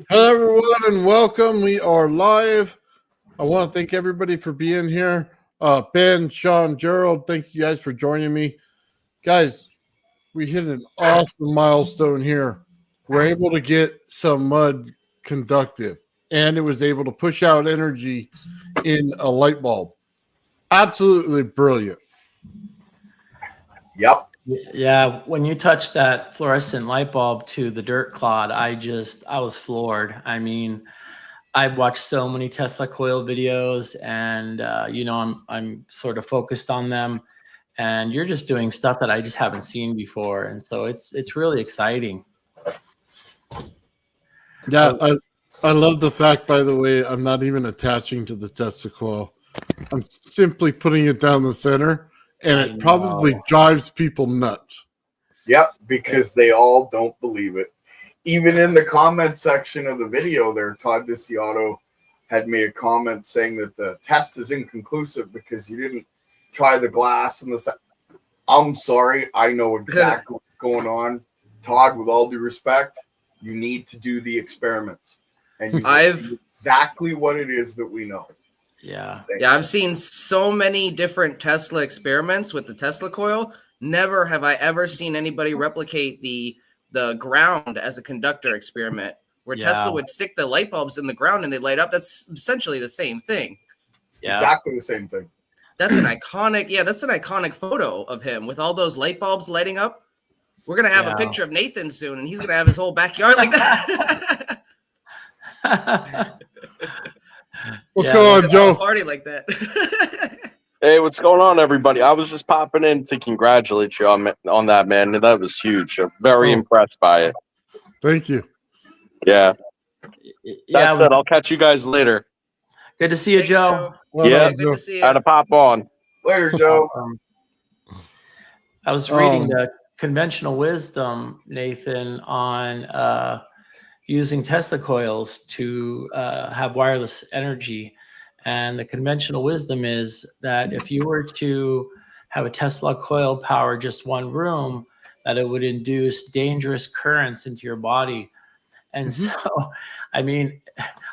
Hello, everyone, and welcome. We are live. I want to thank everybody for being here. Ben, Sean, Gerald, thank you guys for joining me. Guys, we hit an awesome milestone here. We're able to get some mud conductive, and it was able to push out energy in a light bulb. Absolutely brilliant. Yep. Yeah, when you touched that fluorescent light bulb to the dirt clod, I was floored. I mean, I've watched so many Tesla coil videos, and I'm sort of focused on them. And you're just doing stuff that I just haven't seen before, and so it's really exciting. Yeah, I love the fact, by the way, I'm not even attaching to the Tesla coil. I'm simply putting it down the center, and it probably drives people nuts. Yep, because they all don't believe it. Even in the comment section of the video there, Todd DeCiotto had made a comment saying that the test is inconclusive because you didn't try the glass and the... I'm sorry, I know exactly what's going on. Todd, with all due respect, you need to do the experiments. And you see exactly what it is that we know. Yeah. I've seen so many different Tesla experiments with the Tesla coil. Never have I ever seen anybody replicate the ground as a conductor experiment, where Tesla would stick the light bulbs in the ground and they light up. That's essentially the same thing. It's exactly the same thing. That's an iconic photo of him with all those light bulbs lighting up. We're gonna have a picture of Nathan soon, and he's gonna have his whole backyard like that. What's going on, Joe? Party like that. Hey, what's going on, everybody? I was just popping in to congratulate you on that, man. That was huge. I'm very impressed by it. Thank you. Yeah. That's it. I'll catch you guys later. Good to see you, Joe. Good to see you. Had to pop on. Later, Joe. I was reading the conventional wisdom, Nathan, on using Tesla coils to have wireless energy. And the conventional wisdom is that if you were to have a Tesla coil power just one room, that it would induce dangerous currents into your body. And so, I mean,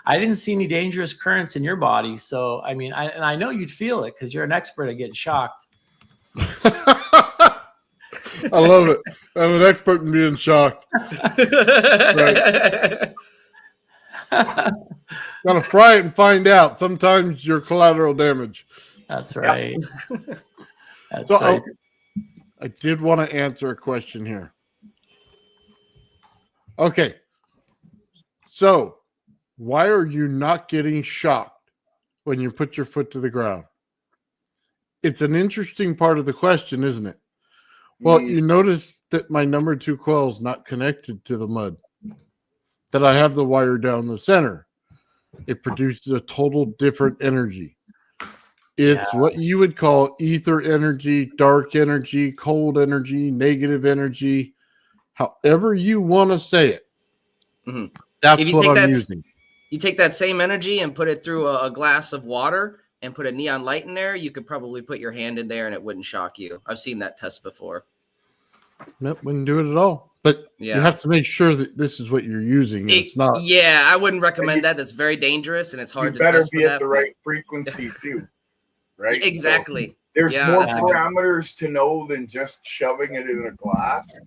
I didn't see any dangerous currents in your body. So, I mean, I know you'd feel it because you're an expert at getting shocked. I love it. I'm an expert in being shocked. Right. Gotta try it and find out. Sometimes you're collateral damage. That's right. That's so right. I did want to answer a question here. Okay. So why are you not getting shocked when you put your foot to the ground? It's an interesting part of the question, isn't it? Well, you notice that my number 2 coil is not connected to the mud, that I have the wire down the center. It produces a total different energy. It's what you would call ether energy, dark energy, cold energy, negative energy, however you want to say it. Mm-hmm. That's what I'm using. You take that same energy and put it through a glass of water and put a neon light in there, you could probably put your hand in there and it wouldn't shock you. I've seen that test before. Nope, wouldn't do it at all. But you have to make sure that this is what you're using. It's not. Yeah, I wouldn't recommend that. That's very dangerous and it's hard to better test be for at that. the right frequency too. Right? Exactly. So there's more parameters to know than just shoving it in a glass,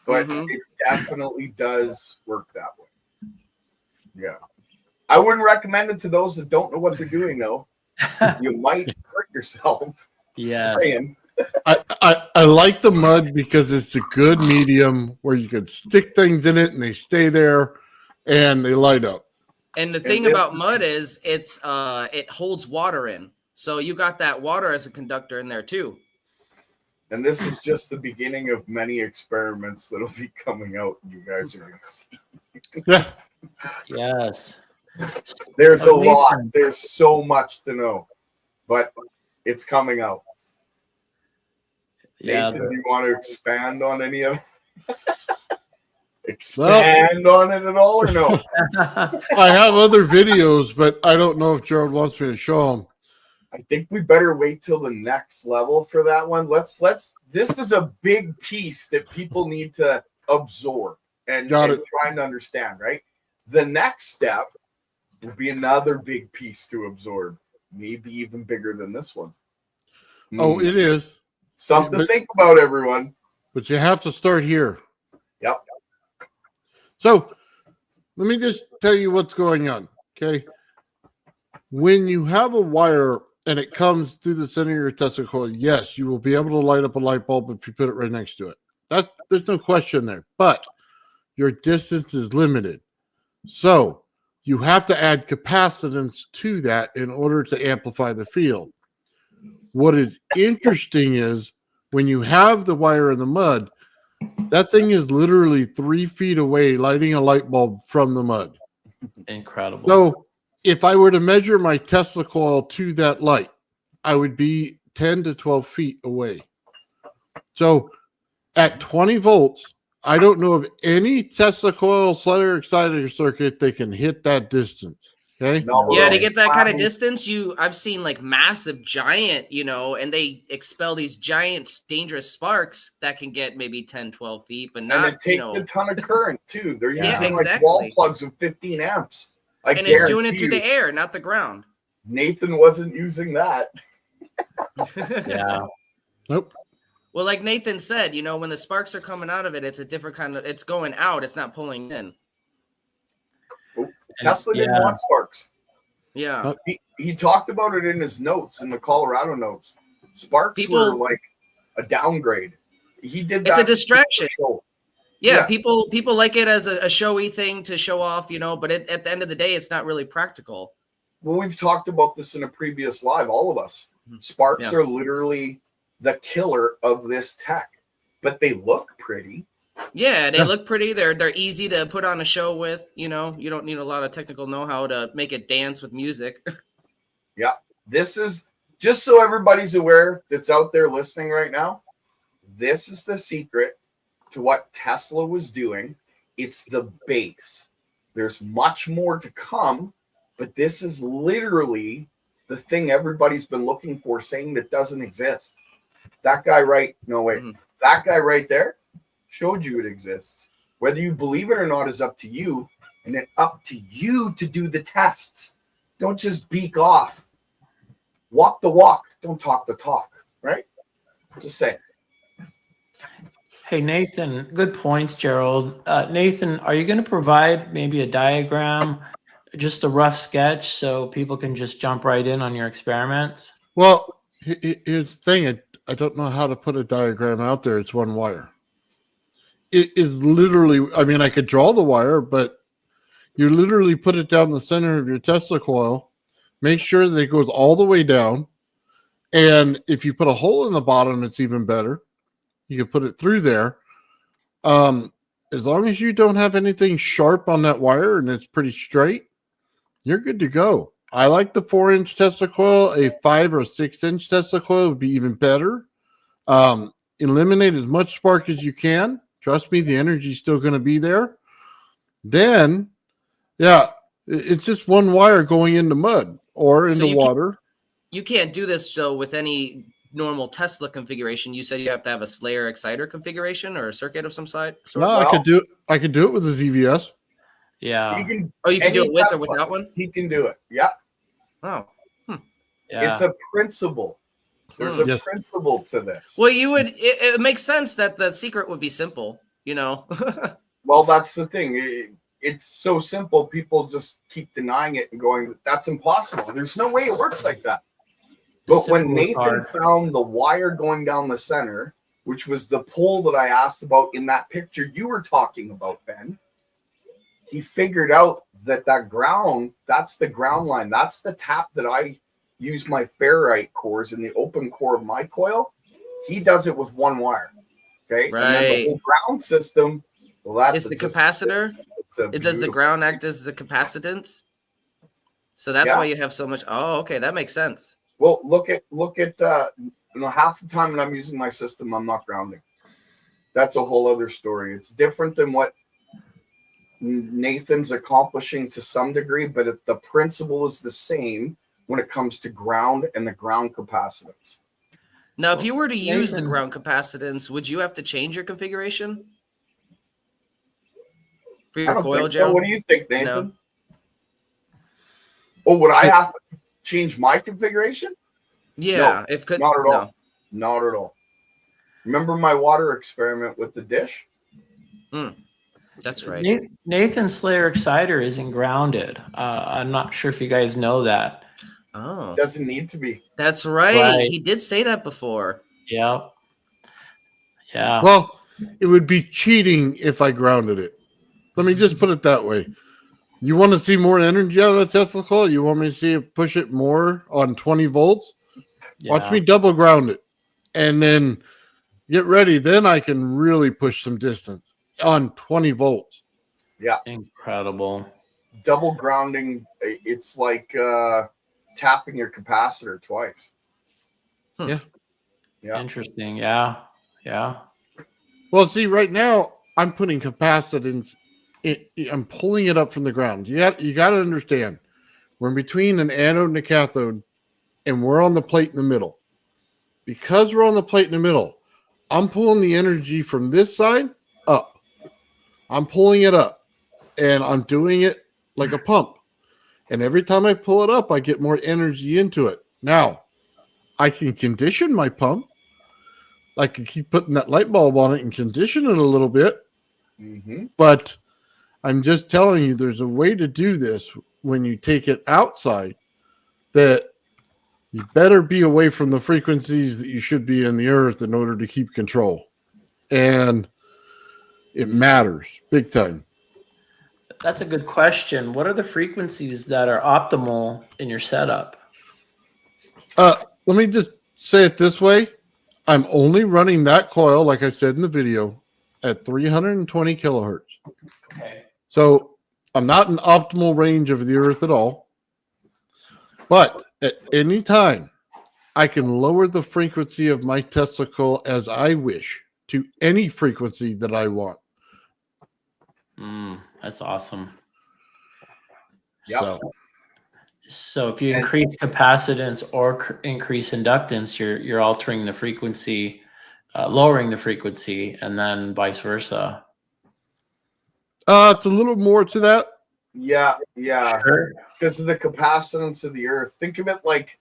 but it definitely does work that way. Yeah. I wouldn't recommend it to those that don't know what they're doing, though. You might hurt yourself. Yeah. I like the mud because it's a good medium where you can stick things in it and they stay there and they light up. And the thing about mud is it holds water in. So you got that water as a conductor in there too. And this is just the beginning of many experiments that'll be coming out. You guys are going to see. Yeah. Yes. There's a lot. There's so much to know, but it's coming out. Yeah. Nathan, do you want to expand on any of it? Expand on it at all or no? I have other videos, but I don't know if Gerald wants me to show them. I think we better wait till the next level for that one. This is a big piece that people need to absorb and try and understand, right? The next step will be another big piece to absorb, maybe even bigger than this one. Oh, it is. Something to think about, everyone. But you have to start here. Yep. So let me just tell you what's going on. Okay. When you have a wire and it comes through the center of your Tesla coil, yes, you will be able to light up a light bulb if you put it right next to it. There's no question there. But your distance is limited. So you have to add capacitance to that in order to amplify the field. What is interesting is when you have the wire in the mud, that thing is literally 3 feet away lighting a light bulb from the mud. Incredible. So if I were to measure my Tesla coil to that light, I would be 10 to 12 feet away. So at 20 volts, I don't know of any Tesla coil slider exciter circuit that can hit that distance. Okay. Yeah, to get that kind of distance, I've seen like massive giant, and they expel these giant dangerous sparks that can get maybe 10, 12 feet, but not, and it takes a ton of current too. They're using exactly. like wall plugs of 15 amps. And it's doing it through the air, not the ground. Nathan wasn't using that. Yeah. Nope. Well, like Nathan said, when the sparks are coming out of it, it's a different kind of, it's going out. It's not pulling in. Tesla didn't want sparks. Yeah. He talked about it in his notes, in the Colorado notes. Sparks were like a downgrade. He did that. It's a distraction. Yeah, people like it as a showy thing to show off, but at the end of the day, it's not really practical. Well, we've talked about this in a previous live, all of us. Sparks are literally the killer of this tech, but they look pretty. Yeah, they look pretty. They're easy to put on a show with. You don't need a lot of technical know-how to make it dance with music. Yeah, this is just so everybody's aware that's out there listening right now. This is the secret to what Tesla was doing. It's the base. There's much more to come, but this is literally the thing everybody's been looking for, saying that doesn't exist. That guy that guy right there showed you it exists. Whether you believe it or not is up to you, and then up to you to do the tests. Don't just beak off. Walk the walk, don't talk the talk, right? Just say. Hey, Nathan, good points, Gerald. Nathan, are you going to provide maybe a diagram, just a rough sketch, so people can just jump right in on your experiments? Well, here's the thing. I don't know how to put a diagram out there. It's one wire. It is literally, I could draw the wire, but you literally put it down the center of your Tesla coil, make sure that it goes all the way down. And if you put a hole in the bottom, it's even better. You can put it through there. As long as you don't have anything sharp on that wire and it's pretty straight, you're good to go. I like the 4-inch Tesla coil. A 5 or 6-inch Tesla coil would be even better. Eliminate as much spark as you can. Trust me, the energy is still going to be there. Then, it's just one wire going into mud or into water. You can't do this though with any normal Tesla configuration. You said you have to have a Slayer exciter configuration or a circuit of some sort. No, I could do it. I could do it with a ZVS. Yeah. You can do it with or without one? He can do it. Yeah. Oh. Yeah. It's a principle. There's a principle to this. Well, it makes sense that the secret would be simple, Well, that's the thing. It's so simple. People just keep denying it and going, that's impossible. There's no way it works like that. But when Nathan found the wire going down the center, which was the pole that I asked about in that picture you were talking about, Ben, he figured out that ground, that's the ground line. That's the tap that I use my ferrite cores in the open core of my coil. He does it with one wire. Okay. Right. And then the whole ground system, well, that's the capacitor. It does the ground act as the capacitance. So that's why you have so much. Oh, okay. That makes sense. Well, look at half the time when I'm using my system, I'm not grounding. That's a whole other story. It's different than what Nathan's accomplishing to some degree, but the principle is the same when it comes to ground and the ground capacitance. Now, if you were to use the ground capacitance, would you have to change your configuration? for I your don't coil, think so. Joe? What do you think, Nathan? No. Oh, would I have to change my configuration? Yeah, if could Not at no. all. Not at all. Remember my water experiment with the dish? That's right. Nathan Slayer Exciter isn't grounded. I'm not sure if you guys know that. Oh, Doesn't need to be. that's right. Right. He did say that before. Yep. Yeah. Well, it would be cheating if I grounded it. Let me just put it that way. You want to see more energy out of the Tesla coil? You want me to see it push it more on 20 volts? Watch Yeah. me double ground it and then get ready. Then I can really push some distance on 20 volts. Yeah. Incredible. Double grounding, it's like tapping your capacitor twice. Yeah. Interesting. Yeah. Yeah. Well, see, right now I'm putting capacitance. I'm pulling it up from the ground. You got to understand, we're in between an anode and a cathode, and we're on the plate in the middle. Because we're on the plate in the middle, I'm pulling the energy from this side up. I'm pulling it up, and I'm doing it like a pump. And every time I pull it up, I get more energy into it. Now, I can condition my pump. I can keep putting that light bulb on it and condition it a little bit. Mm-hmm. But I'm just telling you, there's a way to do this when you take it outside that you better be away from the frequencies that you should be in the earth in order to keep control. And it matters big time. That's a good question. What are the frequencies that are optimal in your setup? Let me just say it this way. I'm only running that coil, like I said in the video, at 320 kilohertz. Okay. So I'm not in optimal range of the earth at all. But at any time, I can lower the frequency of my Tesla coil as I wish to any frequency that I want. That's awesome. Yep. So if you increase capacitance or increase inductance, you're altering the frequency, lowering the frequency, and then vice versa. It's a little more to that. Yeah. Sure. Because of the capacitance of the earth. Think of it like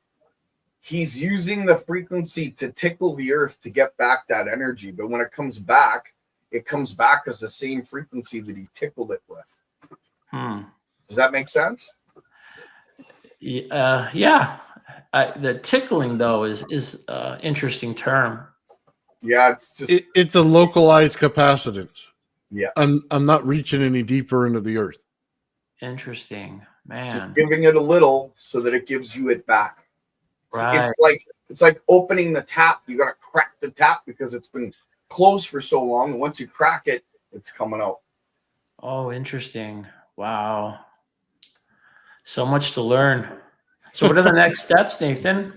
he's using the frequency to tickle the earth to get back that energy. But when it comes back as the same frequency that he tickled it with. Does that make sense? Yeah. The tickling, though, is interesting term. Yeah, it's just It's a localized capacitance. Yeah. I'm not reaching any deeper into the earth. Interesting, man. just giving it a little so that it gives you it back. Right. It's like opening the tap. You got to crack the tap because it's been closed for so long. And once you crack it, it's coming out. Oh, interesting. Wow. So much to learn. So what are the next steps, Nathan?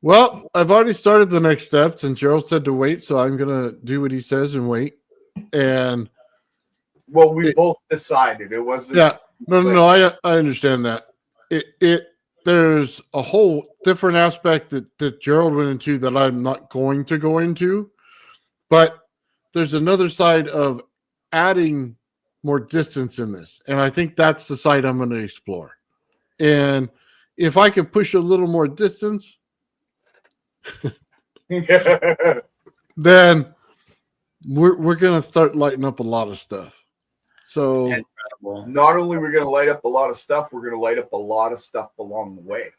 Well, I've already started the next steps, and Gerald said to wait, so I'm going to do what he says and wait. And well, we both decided it wasn't. Yeah, no, I understand that. There's a whole different aspect that Gerald went into that I'm not going to go into, but there's another side of adding more distance in this, and I think that's the side I'm going to explore. And if I could push a little more distance, then we're going to start lighting up a lot of stuff. So incredible. Not only we're going to light up a lot of stuff, we're going to light up a lot of stuff along the way.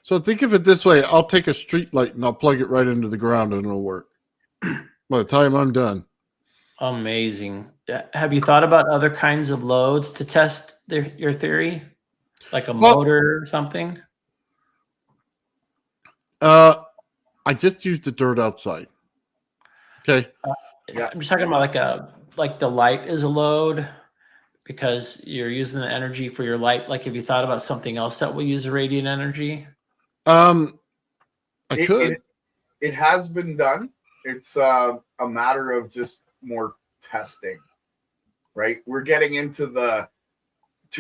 So think of it this way. I'll take a street light and I'll plug it right into the ground and it'll work. By the time I'm done. Amazing. Have you thought about other kinds of loads to test your theory? Like a motor or something? I just used the dirt outside. Okay. I'm just talking about like the light is a load because you're using the energy for your light. Like, have you thought about something else that will use the radiant energy? It has been done. It's a matter of just more testing, right? We're getting into a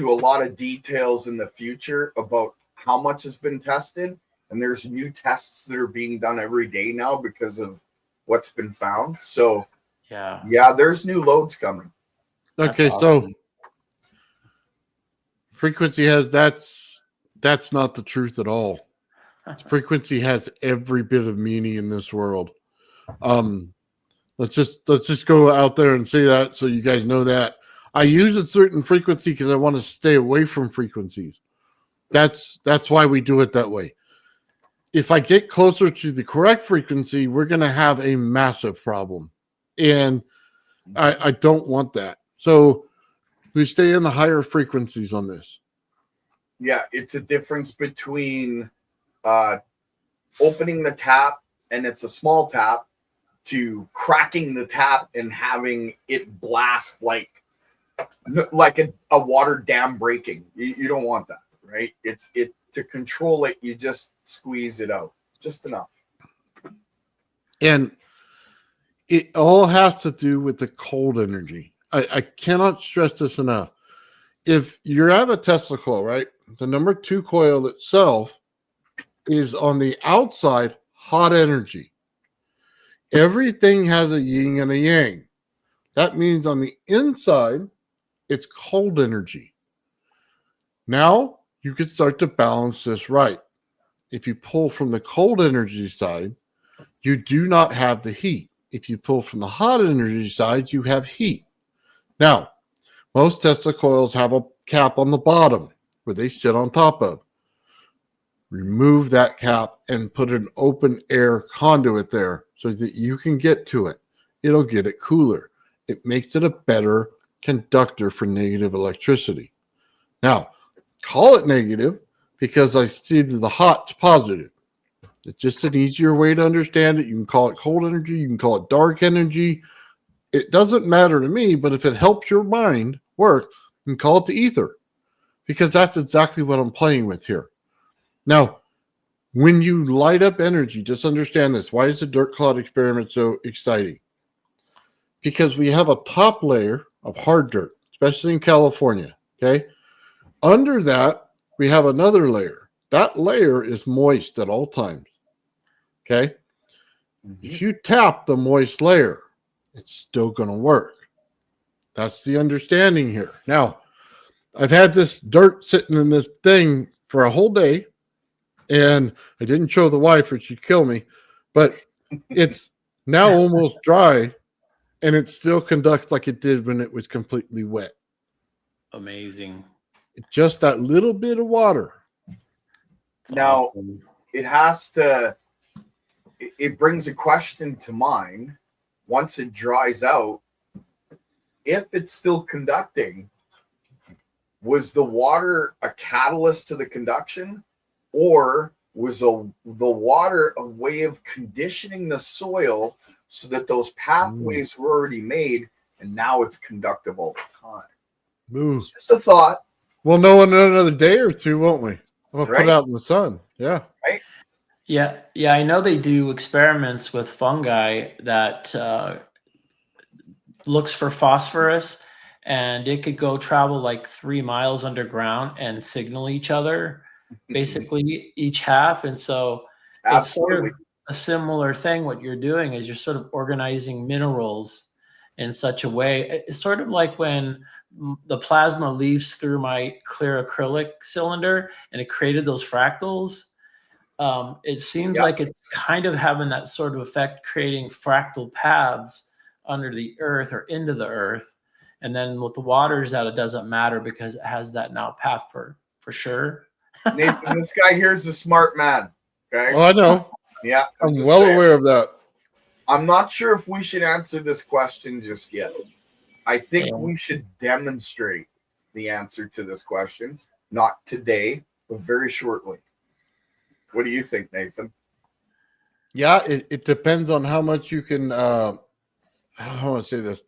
lot of details in the future about how much has been tested, and there's new tests that are being done every day now because of what's been found. So yeah, there's new loads coming. Okay, That's so awesome. frequency has that's not the truth at all. Frequency has every bit of meaning in this world. Let's just go out there and say that so you guys know that. I use a certain frequency because I want to stay away from frequencies. That's why we do it that way. If I get closer to the correct frequency, we're going to have a massive problem. And I don't want that. So we stay in the higher frequencies on this. Yeah, it's a difference between opening the tap and it's a small tap to cracking the tap and having it blast like a water dam breaking. You don't want that, right? It's to control it, you just squeeze it out just enough. And it all has to do with the cold energy. I cannot stress this enough. If you have a Tesla coil, right? The number 2 coil itself is on the outside hot energy. Everything has a yin and a yang. That means on the inside, it's cold energy. Now you can start to balance this right. If you pull from the cold energy side, you do not have the heat. If you pull from the hot energy side, you have heat. Now, most Tesla coils have a cap on the bottom where they sit on top of. Remove that cap and put an open air conduit there so that you can get to it. It'll get it cooler. It makes it a better conductor for negative electricity. Now, call it negative because I see that the hot's positive. It's just an easier way to understand it. You can call it cold energy. You can call it dark energy. It doesn't matter to me, but if it helps your mind work, you can call it the ether because that's exactly what I'm playing with here. Now, when you light up energy, just understand this. Why is the dirt cloud experiment so exciting? Because we have a top layer of hard dirt, especially in California, okay? Under that, we have another layer. That layer is moist at all times, okay? If you tap the moist layer, it's still going to work. That's the understanding here. Now, I've had this dirt sitting in this thing for a whole day, and I didn't show the wife or she'd kill me, but it's now almost dry, and it still conducts like it did when it was completely wet. Amazing. Just that little bit of water. It's Now, awesome. it brings a question to mind. Once it dries out, if it's still conducting, was the water a catalyst to the conduction, or was the water a way of conditioning the soil so that those pathways were already made and now it's conductive all the time? Ooh. It's just a thought. We'll know in another day or two, won't we? We'll put Right. it out in the sun. Yeah. Yeah, I know they do experiments with fungi that looks for phosphorus, and it could go travel like 3 miles underground and signal each other, basically each half. And so it's sort Absolutely. of a similar thing. What you're doing is you're sort of organizing minerals in such a way. It's sort of like when the plasma leaves through my clear acrylic cylinder and it created those fractals. It seems Yeah. like it's kind of having that sort of effect, creating fractal paths under the earth or into the earth. And then with the waters out, it doesn't matter because it has that now path for sure. Nathan, this guy here is a smart man. Okay. Oh, I know. Yeah. I'm just well saying. aware of that. I'm not sure if we should answer this question just yet. I think Yeah. we should demonstrate the answer to this question, not today, but very shortly. What do you think, Nathan? Yeah, it depends on how much you can. How do I want to say this?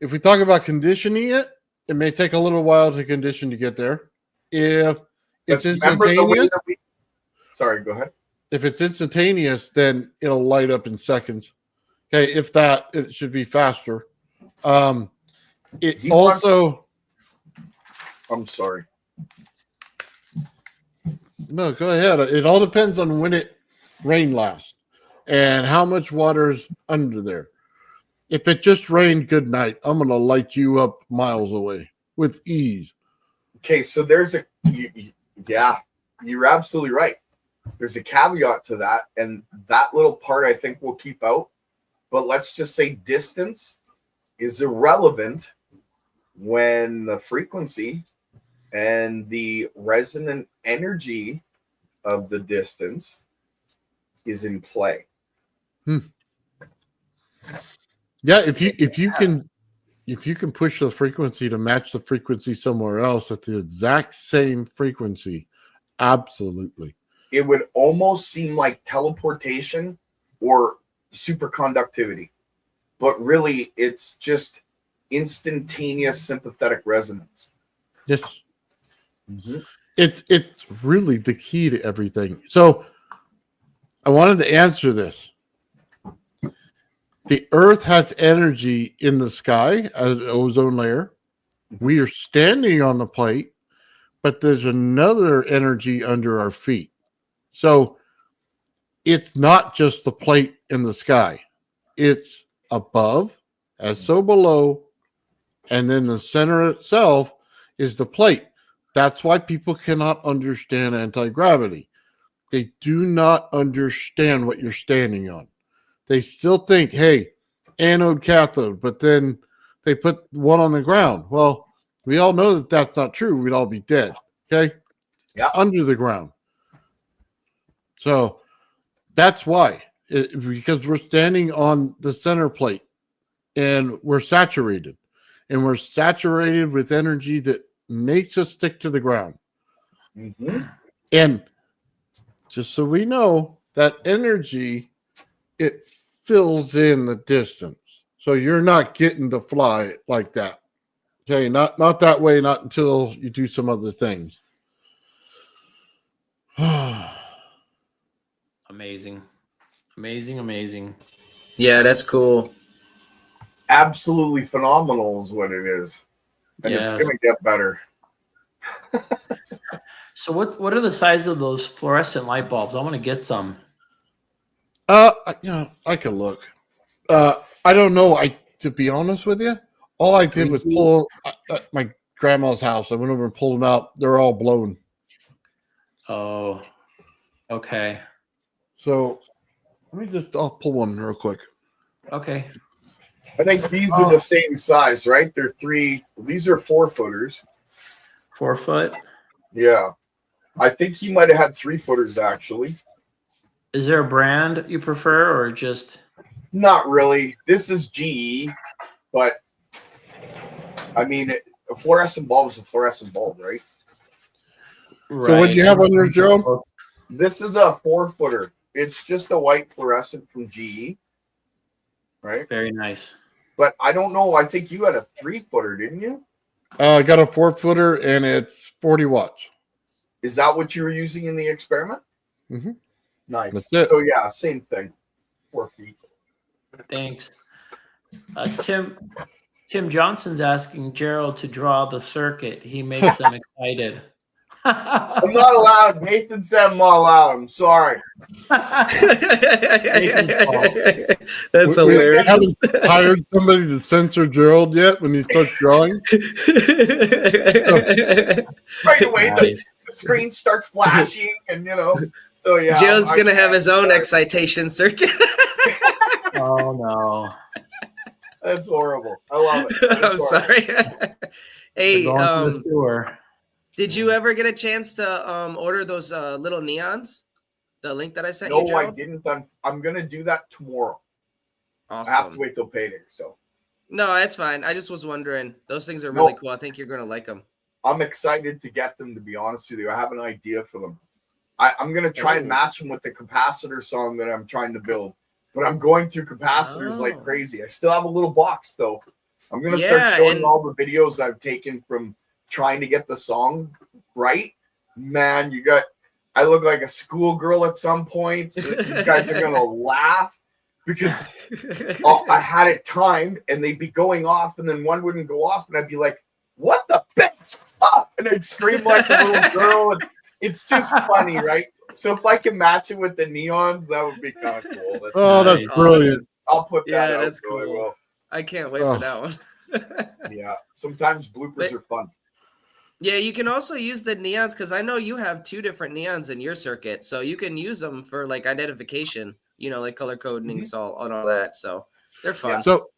If we talk about conditioning it, it may take a little while to condition to get there. If it's But remember the way instantaneous, that we... Sorry, go ahead. if it's instantaneous, then it'll light up in seconds. Okay, if that, it should be faster. It He wants- also. I'm sorry. No, go ahead. It all depends on when it rain lasts and how much water's under there. If it just rained, good night. I'm going to light you up miles away with ease. Okay, so there's yeah, you're absolutely right. There's a caveat to that, and that little part I think we'll keep out. But let's just say distance is irrelevant when the frequency and the resonant energy of the distance is in play. Yeah, if you can push the frequency to match the frequency somewhere else at the exact same frequency, absolutely. It would almost seem like teleportation or superconductivity, but really it's just instantaneous sympathetic resonance. Yes. It's really the key to everything. So I wanted to answer this. The Earth has energy in the sky as an ozone layer. We are standing on the plate, but there's another energy under our feet. So it's not just the plate in the sky. It's above, as so below, and then the center itself is the plate. That's why people cannot understand anti-gravity. They do not understand what you're standing on. They still think, hey, anode, cathode, but then they put one on the ground. Well, we all know that that's not true. We'd all be dead. Okay? Yeah. Under the ground. So that's why. Because we're standing on the center plate and we're saturated. And we're saturated with energy that makes us stick to the ground. And just so we know, that energy, it fills in the distance. So you're not getting to fly like that. Okay, not that way, not until you do some other things. Amazing. Amazing. Yeah, that's cool. Absolutely phenomenal is what it is. And it's Yes. going to get better. So what are the size of those fluorescent light bulbs? I want to get some. I can look. I don't know. To be honest with you, all I did was pull at my grandma's house. I went over and pulled them out. They're all blown. Oh, okay. So I'll pull one real quick. Okay. I think these are the same size, right? These are 4-footers. 4 foot. Yeah. I think he might have had 3-footers actually. Is there a brand you prefer or just? Not really. This is GE, but I mean, a fluorescent bulb is a fluorescent bulb, right? Right. So what do you have on your Joe? This is a 4-footer. It's just a white fluorescent from GE, right? Very nice. But I don't know. I think you had a 3-footer, didn't you? I got a 4-footer and it's 40 watts. Is that what you were using in the experiment? Mm-hmm. Nice. That's it. So yeah, same thing. 4 feet. Thanks. Tim Johnson's asking Gerald to draw the circuit. He makes them excited. I'm not allowed. Nathan said I'm not allowed. I'm sorry. That's We hilarious. haven't hired somebody to censor Gerald yet when he starts drawing. Right away, the screen starts flashing, and so yeah. Joe's gonna have his own excitation circuit. Oh no. That's horrible. I love it. I'm sorry. Hey, Going to the sewer. did you ever get a chance to order those little neons? The link that I sent you, No, Gerald? I didn't. I'm gonna do that tomorrow. Awesome. I have to wait till payday. So No, that's fine. I just was wondering. Those things are really cool. I think you're gonna like them. I'm excited to get them. To be honest with you, I have an idea for them. I'm gonna try and match them with the capacitor song that I'm trying to build. But I'm going through capacitors like crazy. I still have a little box though. I'm gonna start showing all the videos I've taken from trying to get the song right. Man, I look like a schoolgirl at some point. You guys are gonna laugh because I had it timed and they'd be going off and then one wouldn't go off and I'd be like, "What the bitch?" And I'd scream like a little girl. And it's just funny, right? So if I can match it with the neons, that would be kind of cool. That's brilliant. I'll put that out. That's so I cool. will. I can't wait Oh. for that one. Yeah, sometimes bloopers are fun. Yeah, you can also use the neons because I know you have 2 different neons in your circuit, so you can use them for like identification. Like color coding, salt, and all that. So they're fun. So,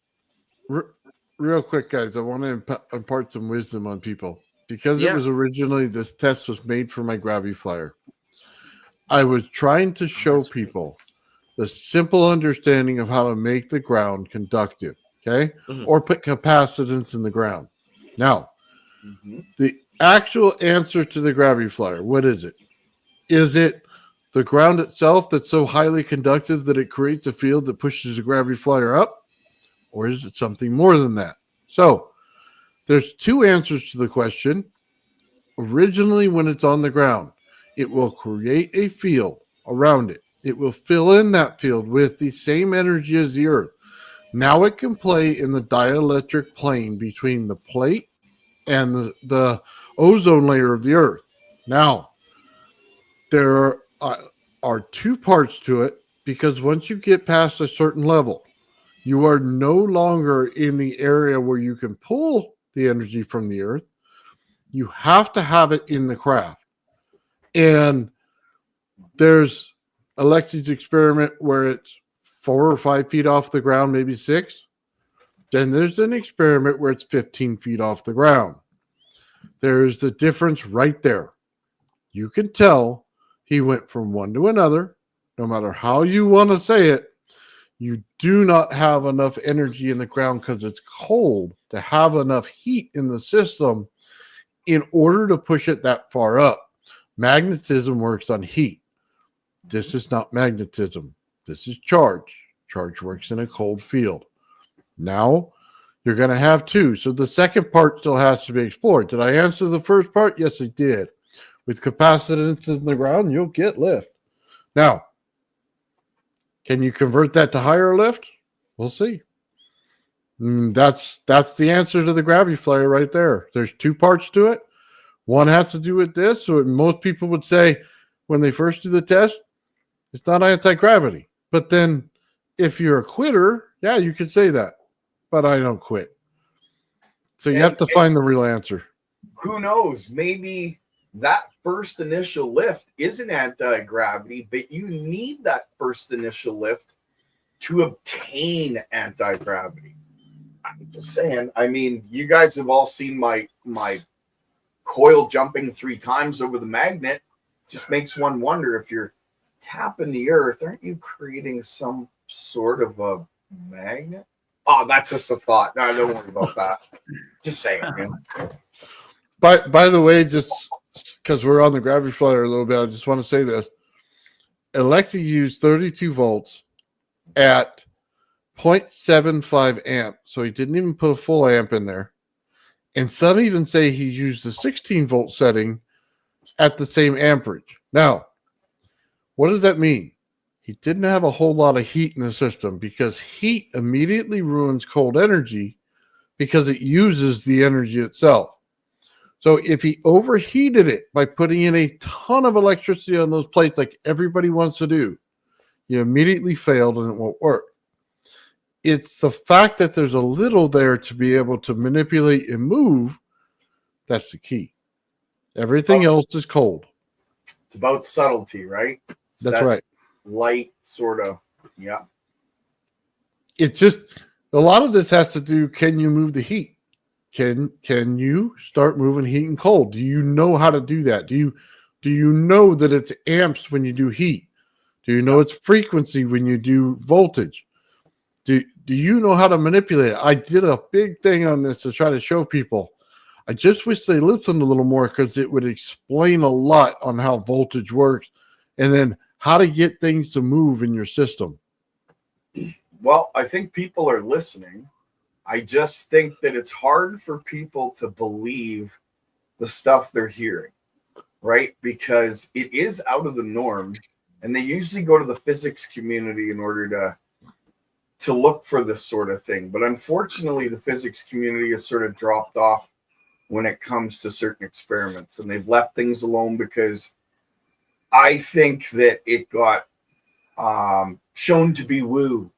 real quick, guys, I want to impart some wisdom on people because it was originally this test was made for my gravity flyer. I was trying to show people the simple understanding of how to make the ground conductive, okay, or put capacitance in the ground. Now, the actual answer to the gravity flyer, what is it? Is it the ground itself that's so highly conductive that it creates a field that pushes the gravity flyer up? Or is it something more than that? So there's 2 answers to the question. Originally, when it's on the ground, it will create a field around it. It will fill in that field with the same energy as the Earth. Now it can play in the dielectric plane between the plate and the ozone layer of the Earth. Now, there are 2 parts to it because once you get past a certain level, you are no longer in the area where you can pull the energy from the Earth. You have to have it in the craft. And there's Alexi's experiment where it's 4 or 5 feet off the ground, maybe 6. Then there's an experiment where it's 15 feet off the ground. There's the difference right there. You can tell he went from one to another, no matter how you want to say it. You do not have enough energy in the ground because it's cold to have enough heat in the system in order to push it that far up. Magnetism works on heat. This is not magnetism. This is charge. Charge works in a cold field. Now, you're going to have 2. So the second part still has to be explored. Did I answer the first part? Yes, I did. With capacitance in the ground, you'll get lift. Now, can you convert that to higher lift? We'll see. That's the answer to the gravity flyer right there. There's 2 parts to it. One has to do with this. So most people would say when they first do the test, it's not anti-gravity. But then if you're a quitter, yeah, you could say that. But I don't quit. So you have to find the real answer. Who knows? Maybe that first initial lift isn't anti-gravity, but you need that first initial lift to obtain anti-gravity. I'm just saying. I mean, you guys have all seen my coil jumping 3 times over the magnet. Just makes one wonder, if you're tapping the Earth, aren't you creating some sort of a magnet? Oh, that's just a thought. No, don't worry about that. Just saying, man. By the way, just because we're on the gravity flyer a little bit, I just want to say this. Alexi used 32 volts at 0.75 amp. So he didn't even put a full amp in there. And some even say he used the 16 volt setting at the same amperage. Now, what does that mean? He didn't have a whole lot of heat in the system because heat immediately ruins cold energy because it uses the energy itself. So if he overheated it by putting in a ton of electricity on those plates like everybody wants to do, you immediately failed and it won't work. It's the fact that there's a little there to be able to manipulate and move. That's the key. Everything else is cold. It's about subtlety, right? That's right. Light, sort of. Yeah. It's just a lot of this has to do, can you move the heat? Can you start moving heat and cold? Do you know how to do that? Do you know that it's amps when you do heat? Do you know it's frequency when you do voltage? Do you know how to manipulate it? I did a big thing on this to try to show people. I just wish they listened a little more because it would explain a lot on how voltage works and then how to get things to move in your system. Well, I think people are listening. I just think that it's hard for people to believe the stuff they're hearing, right? Because it is out of the norm, and they usually go to the physics community in order to look for this sort of thing. But unfortunately, the physics community has sort of dropped off when it comes to certain experiments, and they've left things alone because I think that it got shown to be woo,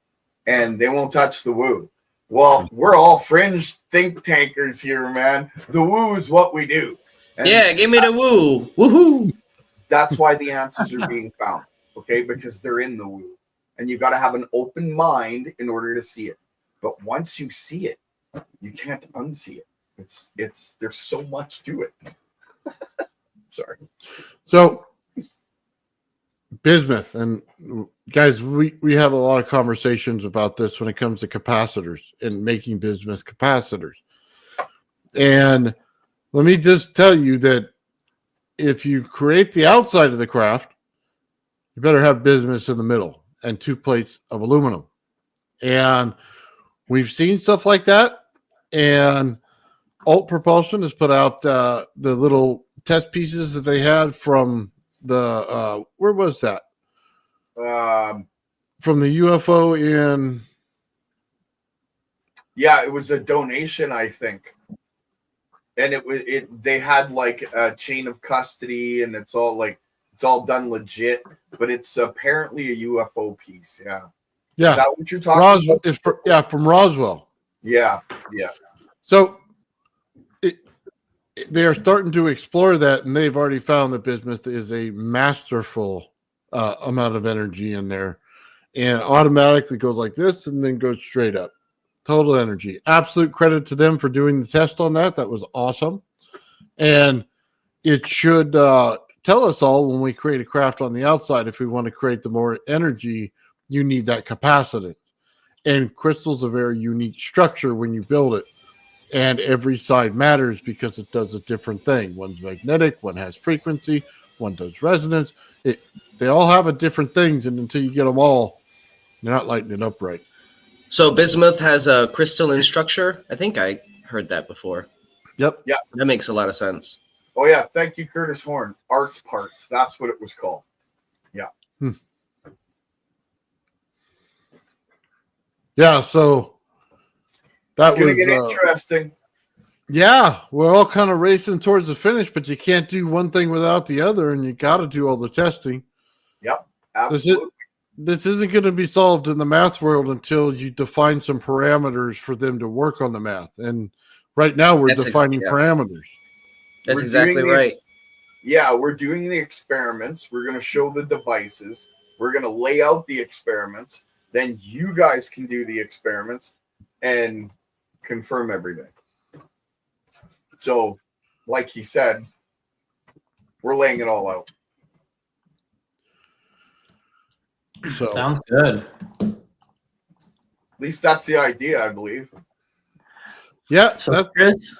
and they won't touch the woo. Well, we're all fringe think tankers here, man. The woo is what we do. And Yeah, give me the woo. Woohoo. that's why the answers are being found, okay? Because they're in the woo. And you got to have an open mind in order to see it. But once you see it, you can't unsee it. It's there's so much to it. Sorry. So, bismuth, and guys, we have a lot of conversations about this when it comes to capacitors and making bismuth capacitors. And let me just tell you that if you create the outside of the craft, you better have bismuth in the middle and 2 plates of aluminum. And we've seen stuff like that. And Alt Propulsion has put out the little test pieces that they had from the where was that? From the UFO in. Yeah, it was a donation, I think. And they had like a chain of custody, and it's all done legit, but it's apparently a UFO piece. Yeah. Yeah. Is that what you're talking about? From Roswell. Yeah. So they are starting to explore that, and they've already found that bismuth is a masterful amount of energy in there, and automatically goes like this and then goes straight up. Total energy. Absolute credit to them for doing the test on that. That was awesome. And it should tell us all when we create a craft on the outside, if we want to create the more energy, you need that capacitance. And crystal's a very unique structure when you build it. And every side matters because it does a different thing. One's magnetic, one has frequency, one does resonance. They all have a different things, and until you get them all, you're not lighting it up right. So bismuth has a crystalline structure. I think I heard that before. Yep. Yeah. That makes a lot of sense. Oh yeah, thank you, Curtis Horn. Arts Parts. That's what it was called. Yeah. Yeah, so that It's gonna was get interesting. Yeah, we're all kind of racing towards the finish, but you can't do one thing without the other, and you got to do all the testing. Yep, absolutely. This isn't going to be solved in the math world until you define some parameters for them to work on the math. And right now, we're defining parameters. That's exactly right. We're doing the experiments. We're going to show the devices. We're going to lay out the experiments. Then you guys can do the experiments and confirm everything. So, like he said, we're laying it all out. So, Sounds good. At least that's the idea, I believe. Yeah. So Chris,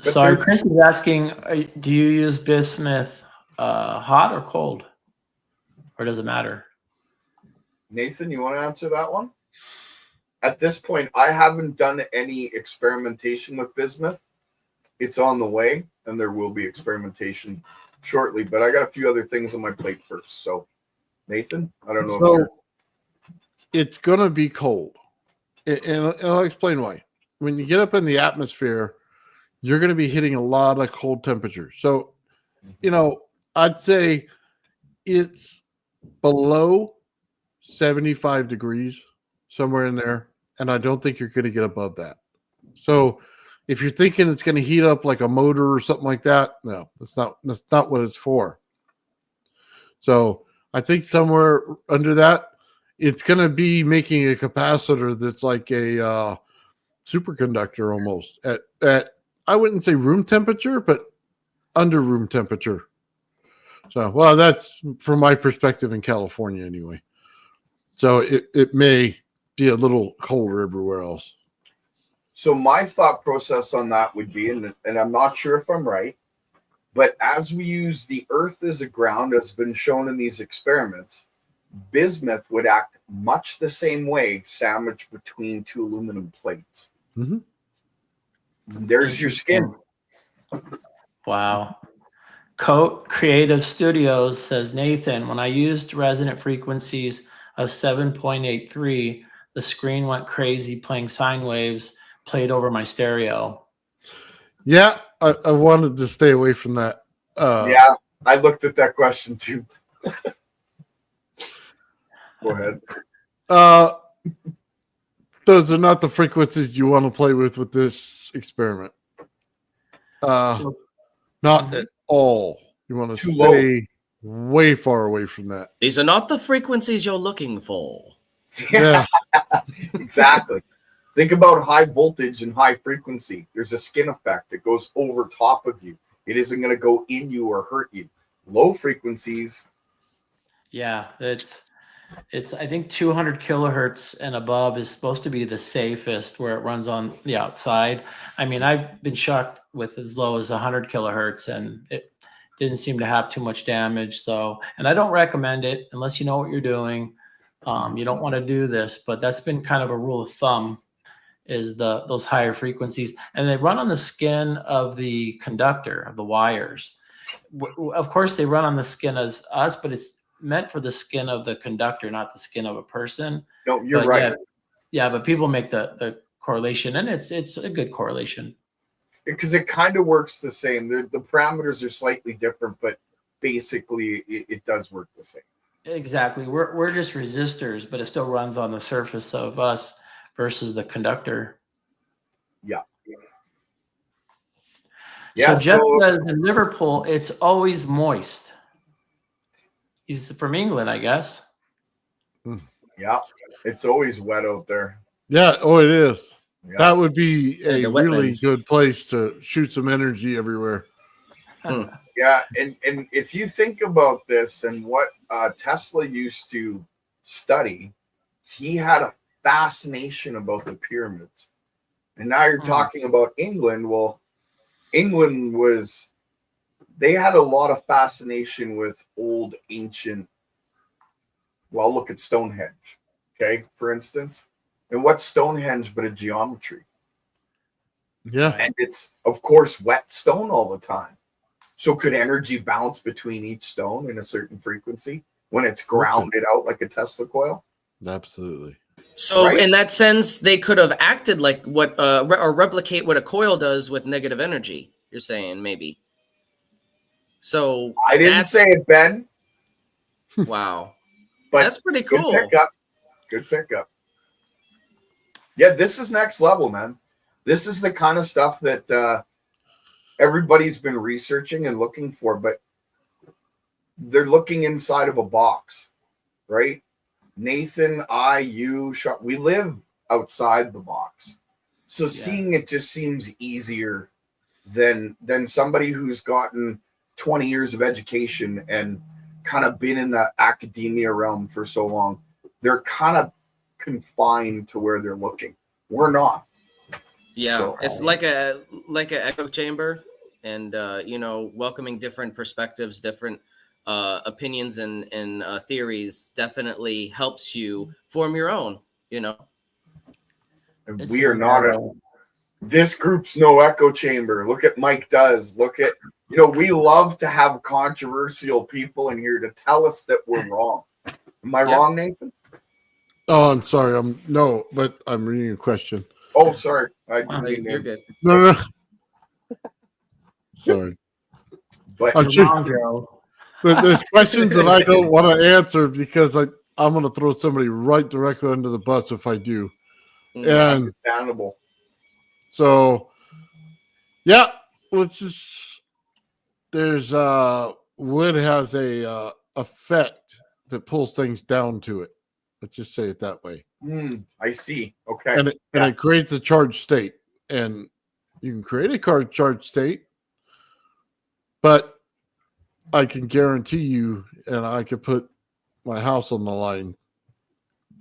Chris is asking, do you use bismuth hot or cold? Or does it matter? Nathan, you want to answer that one? At this point, I haven't done any experimentation with bismuth. It's on the way, and there will be experimentation shortly, but I got a few other things on my plate first. So, Nathan, I don't know. So it's going to be cold. And I'll explain why. When you get up in the atmosphere, you're going to be hitting a lot of cold temperatures. So, I'd say it's below 75 degrees, somewhere in there. And I don't think you're going to get above that. So if you're thinking it's going to heat up like a motor or something like that, no, that's not what it's for. So I think somewhere under that, it's going to be making a capacitor that's like a superconductor almost at I wouldn't say room temperature, but under room temperature. So, well, that's from my perspective in California anyway. So it may be a little colder everywhere else. So my thought process on that would be, and I'm not sure if I'm right, but as we use the Earth as a ground, as has been shown in these experiments, bismuth would act much the same way, sandwiched between two aluminum plates. Mm-hmm. There's your skin. Wow. Coat Creative Studios says, Nathan, when I used resonant frequencies of 7.83, the screen went crazy playing sine waves, played over my stereo. Yeah, I wanted to stay away from that. Yeah, I looked at that question too. Go ahead. those are not the frequencies you want to play with this experiment. So, Not at all. You want to Too low. stay way far away from that. These are not the frequencies you're looking for. Yeah. Exactly. Think about high voltage and high frequency. There's a skin effect that goes over top of you. It isn't going to go in you or hurt you. Low frequencies. yeah, it's I think 200 kilohertz and above is supposed to be the safest where it runs on the outside. I mean, I've been shocked with as low as 100 kilohertz, and it didn't seem to have too much damage. So, and I don't recommend it unless you know what you're doing. You don't want to do this, but that's been kind of a rule of thumb, is those higher frequencies, and they run on the skin of the conductor of the wires. Of course, they run on the skin as us, but it's meant for the skin of the conductor, not the skin of a person. No, you're But right. Yeah, but people make the correlation, and it's a good correlation. Because it kind of works the same. The parameters are slightly different, but basically it does work the same. Exactly. We're just resistors, but it still runs on the surface of us versus the conductor. Yeah. So Jeff says in Liverpool, it's always moist. He's from England, I guess. Yeah, it's always wet out there. Yeah. Oh, it is. Yeah. That would be Like a a really wetlands. good place to shoot some energy everywhere. Yeah, and if you think about this and what Tesla used to study, he had a fascination about the pyramids. And now you're talking about England. Well, England they had a lot of fascination with old ancient, well, look at Stonehenge, okay, for instance. And what's Stonehenge but a geometry? Yeah. And it's, of course, wet stone all the time. So could energy bounce between each stone in a certain frequency when it's grounded out like a Tesla coil? Absolutely. So Right. in that sense, they could have acted like what or replicate what a coil does with negative energy. You're saying maybe. So I didn't that's- say it, Ben, Wow, but that's pretty good cool. pickup. Good pickup. Yeah, this is next level, man. This is the kind of stuff that everybody's been researching and looking for, but they're looking inside of a box, right? Nathan, you, we live outside the box. So seeing it just seems easier than somebody who's gotten 20 years of education and kind of been in the academia realm for so long. They're kind of confined to where they're looking. We're not. Yeah, So, it's like an echo chamber, and welcoming different perspectives, different opinions and theories definitely helps you form your own. And It's we are not a this group's no echo chamber. Look at Mike does. Look at, we love to have controversial people in here to tell us that we're wrong. Am I wrong, Nathan? Oh, I'm sorry. But I'm reading a question. Oh, sorry. You're good. No. Sorry. But I'm sure wrong, Joe. there's questions that I don't want to answer because I'm going to throw somebody right directly under the bus if I do. And understandable. so, yeah, there's wood has a effect that pulls things down to it. Let's just say it that way. I see. Okay. And it creates a charged state. And you can create a charged state, but I can guarantee you, and I could put my house on the line,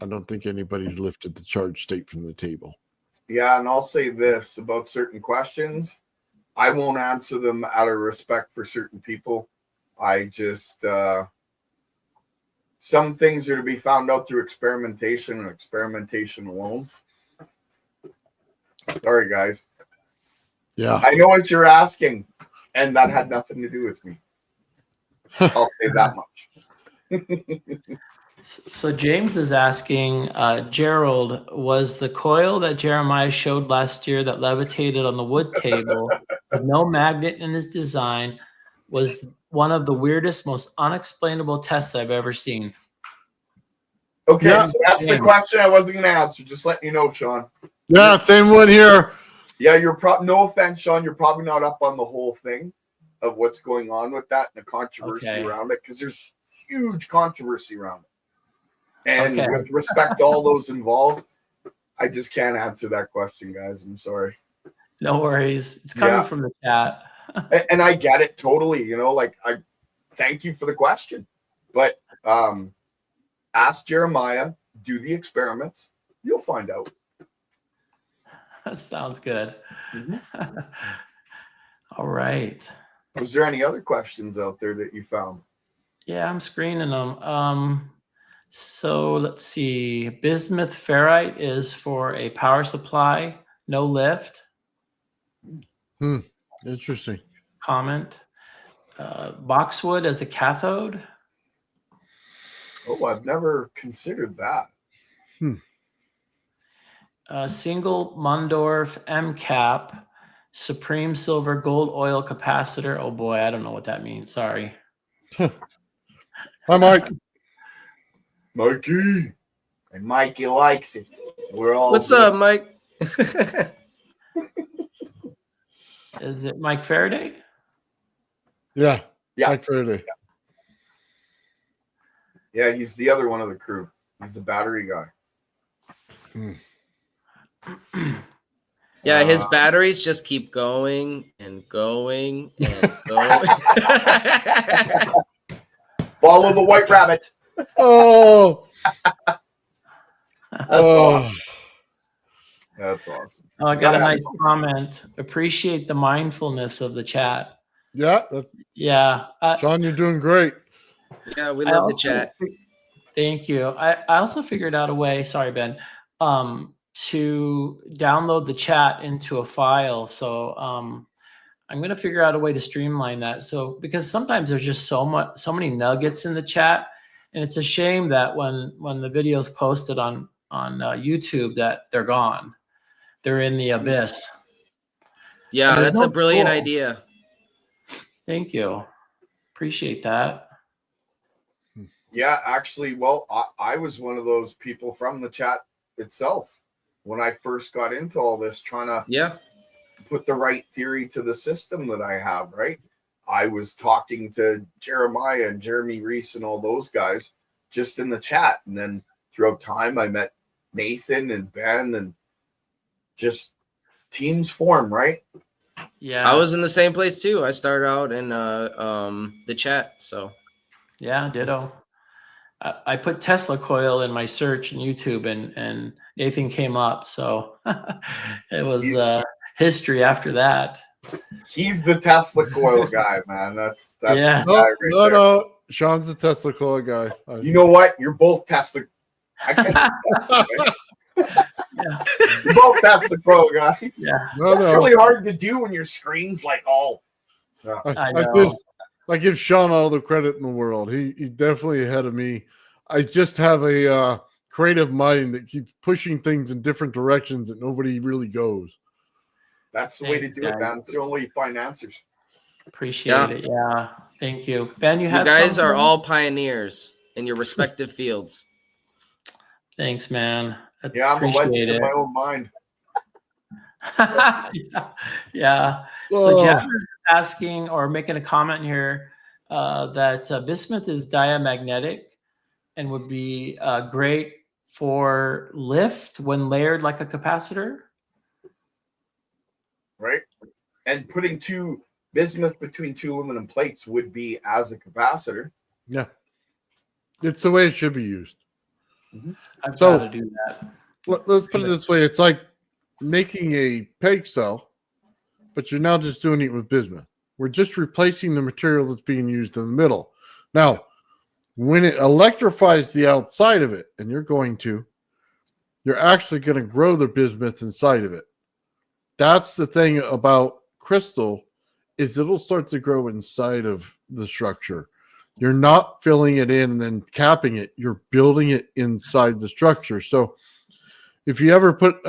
I don't think anybody's lifted the charged state from the table. Yeah, and I'll say this about certain questions. I won't answer them out of respect for certain people. I just some things are to be found out through experimentation and experimentation alone. Sorry, guys. Yeah. I know what you're asking, and that had nothing to do with me. I'll say that much. So James is asking, Gerald, was the coil that Jeremiah showed last year that levitated on the wood table with no magnet in its design was one of the weirdest, most unexplainable tests I've ever seen? Okay, Yeah. so that's the question I wasn't going to answer. Just letting you know, Sean. Yeah, same one here. Yeah, you're no offense, Sean. You're probably not up on the whole thing of what's going on with that and the controversy around it, because there's huge controversy around it. And with respect to all those involved, I just can't answer that question, guys. I'm sorry. No worries. It's coming from the chat. And I get it totally. You know, like, I thank you for the question, but ask Jeremiah, do the experiments, you'll find out. That sounds good. All right. Was there any other questions out there that you found? Yeah, I'm screening them. So let's see. Bismuth ferrite is for a power supply, no lift. Interesting. Comment. Boxwood as a cathode. Oh, I've never considered that. Single Mundorf M cap, Supreme Silver Gold Oil capacitor. Oh boy, I don't know what that means. Sorry. Hi, Mike. Mikey. And Mikey likes it. We're all What's good. up, Mike? Is it Mike Faraday? Yeah. Yeah. Mike Faraday. Yeah, he's the other one of the crew. He's the battery guy. Yeah, his batteries just keep going and going and going. Follow the white rabbit. Oh. That's awesome. That's awesome. Oh, I got a nice comment. Appreciate the mindfulness of the chat. Yeah. Yeah. Sean, you're doing great. Yeah, we love the chat. Thank you. I also figured out a way, sorry, Ben, to download the chat into a file. So I'm going to figure out a way to streamline that. So because sometimes there's just so many nuggets in the chat, and it's a shame that when the video's posted on YouTube that they're gone. They're in the abyss. Yeah, that's a brilliant idea. Thank you. Appreciate that. Yeah, actually, well, I was one of those people from the chat itself when I first got into all this, trying to put the right theory to the system that I have, right? I was talking to Jeremiah and Jeremy Reese and all those guys just in the chat. And then throughout time, I met Nathan and Ben, and just teams form, right? Yeah. I was in the same place too. I started out in the chat. So yeah, ditto. I put Tesla coil in my search in YouTube, and Nathan came up. So it was history after that. He's the Tesla coil guy, man. That's yeah. the guy right there. No. Sean's the Tesla coil guy. You know what? You're both Tesla. I can't. Yeah. You're both Tesla coil guys. Yeah. That's really hard to do when your screen's like all. I know. I give Sean all the credit in the world. He definitely ahead of me. I just have a creative mind that keeps pushing things in different directions that nobody really goes. That's the way to do it, man. It's the only way you find answers. Appreciate it. Yeah. Thank you. Ben, you guys are all pioneers in your respective fields. Thanks, man. Yeah, I'm a legend in my own mind. Yeah. So Jabber's asking or making a comment here that bismuth is diamagnetic and would be great for lift when layered like a capacitor. Right. And putting bismuth between two aluminum plates would be as a capacitor. Yeah. It's the way it should be used. I've got to do that. Let's put it this way. It's like making a peg cell, but you're now just doing it with bismuth. We're just replacing the material that's being used in the middle. Now, when it electrifies the outside of it, and you're actually going to grow the bismuth inside of it. That's the thing about crystal, is it'll start to grow inside of the structure. You're not filling it in and then capping it. You're building it inside the structure. So if you ever put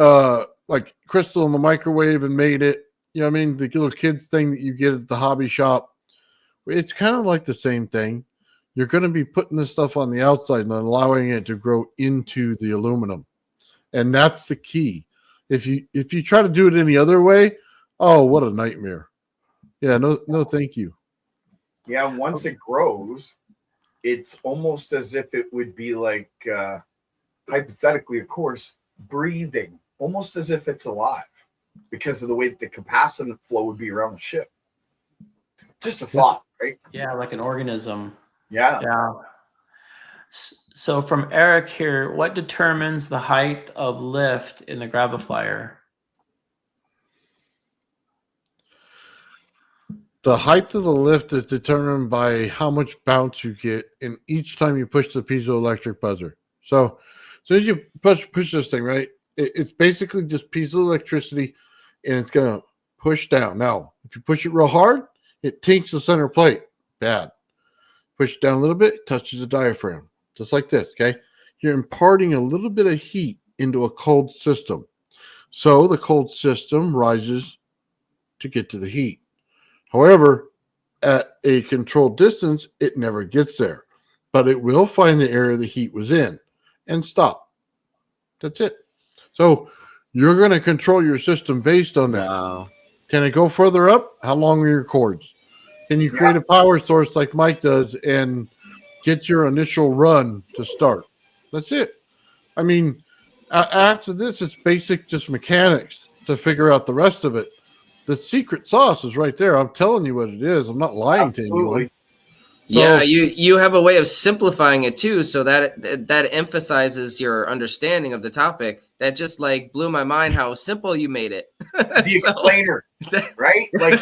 like crystal in the microwave and made it, you know what I mean, the little kids thing that you get at the hobby shop, it's kind of like the same thing. you're going to be putting this stuff on the outside and allowing it to grow into the aluminum. And that's the key. If you try to do it any other way, oh, what a nightmare. Yeah, no, thank you. Yeah, once it grows, it's almost as if it would be like, hypothetically, of course, breathing, almost as if it's alive because of the way that the capacitance flow would be around the ship. Just a thought, right? Yeah, like an organism. Yeah. Yeah. So from Eric here, what determines the height of lift in the Grabiflyer? The height of the lift is determined by how much bounce you get in each time you push the piezoelectric buzzer. So as soon as you push this thing, right, it's basically just piezoelectricity, and it's going to push down. Now, if you push it real hard, it tinks the center plate. Bad. Push it down a little bit, touches the diaphragm. Just like this, okay? You're imparting a little bit of heat into a cold system. So the cold system rises to get to the heat. However, at a controlled distance, it never gets there. But it will find the area the heat was in and stop. That's it. So you're going to control your system based on that. Wow. Can it go further up? How long are your cords? Can you create a power source like Mike does and get your initial run to start? That's it. I mean, after this, it's basic just mechanics to figure out the rest of it. The secret sauce is right there. I'm telling you what it is. I'm not lying to anyone. Yeah, you have a way of simplifying it too, so that emphasizes your understanding of the topic. That just like blew my mind how simple you made it. The explainer, right? Like,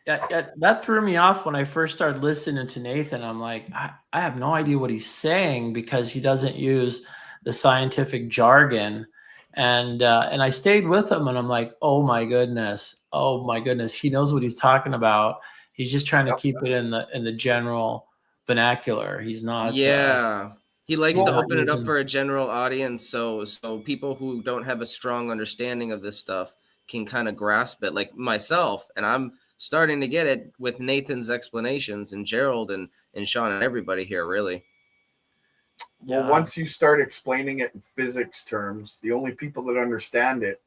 Yeah, that threw me off when I first started listening to Nathan. I'm like, I have no idea what he's saying because he doesn't use the scientific jargon. And I stayed with him, and I'm like, oh my goodness, he knows what he's talking about. He's just trying to keep it in the general vernacular. He's not. Yeah, he likes to open it up using- for a general audience, so people who don't have a strong understanding of this stuff can kind of grasp it, like myself. And I'm starting to get it with Nathan's explanations and Gerald and Sean and everybody here, really. well, once you start explaining it in physics terms, the only people that understand it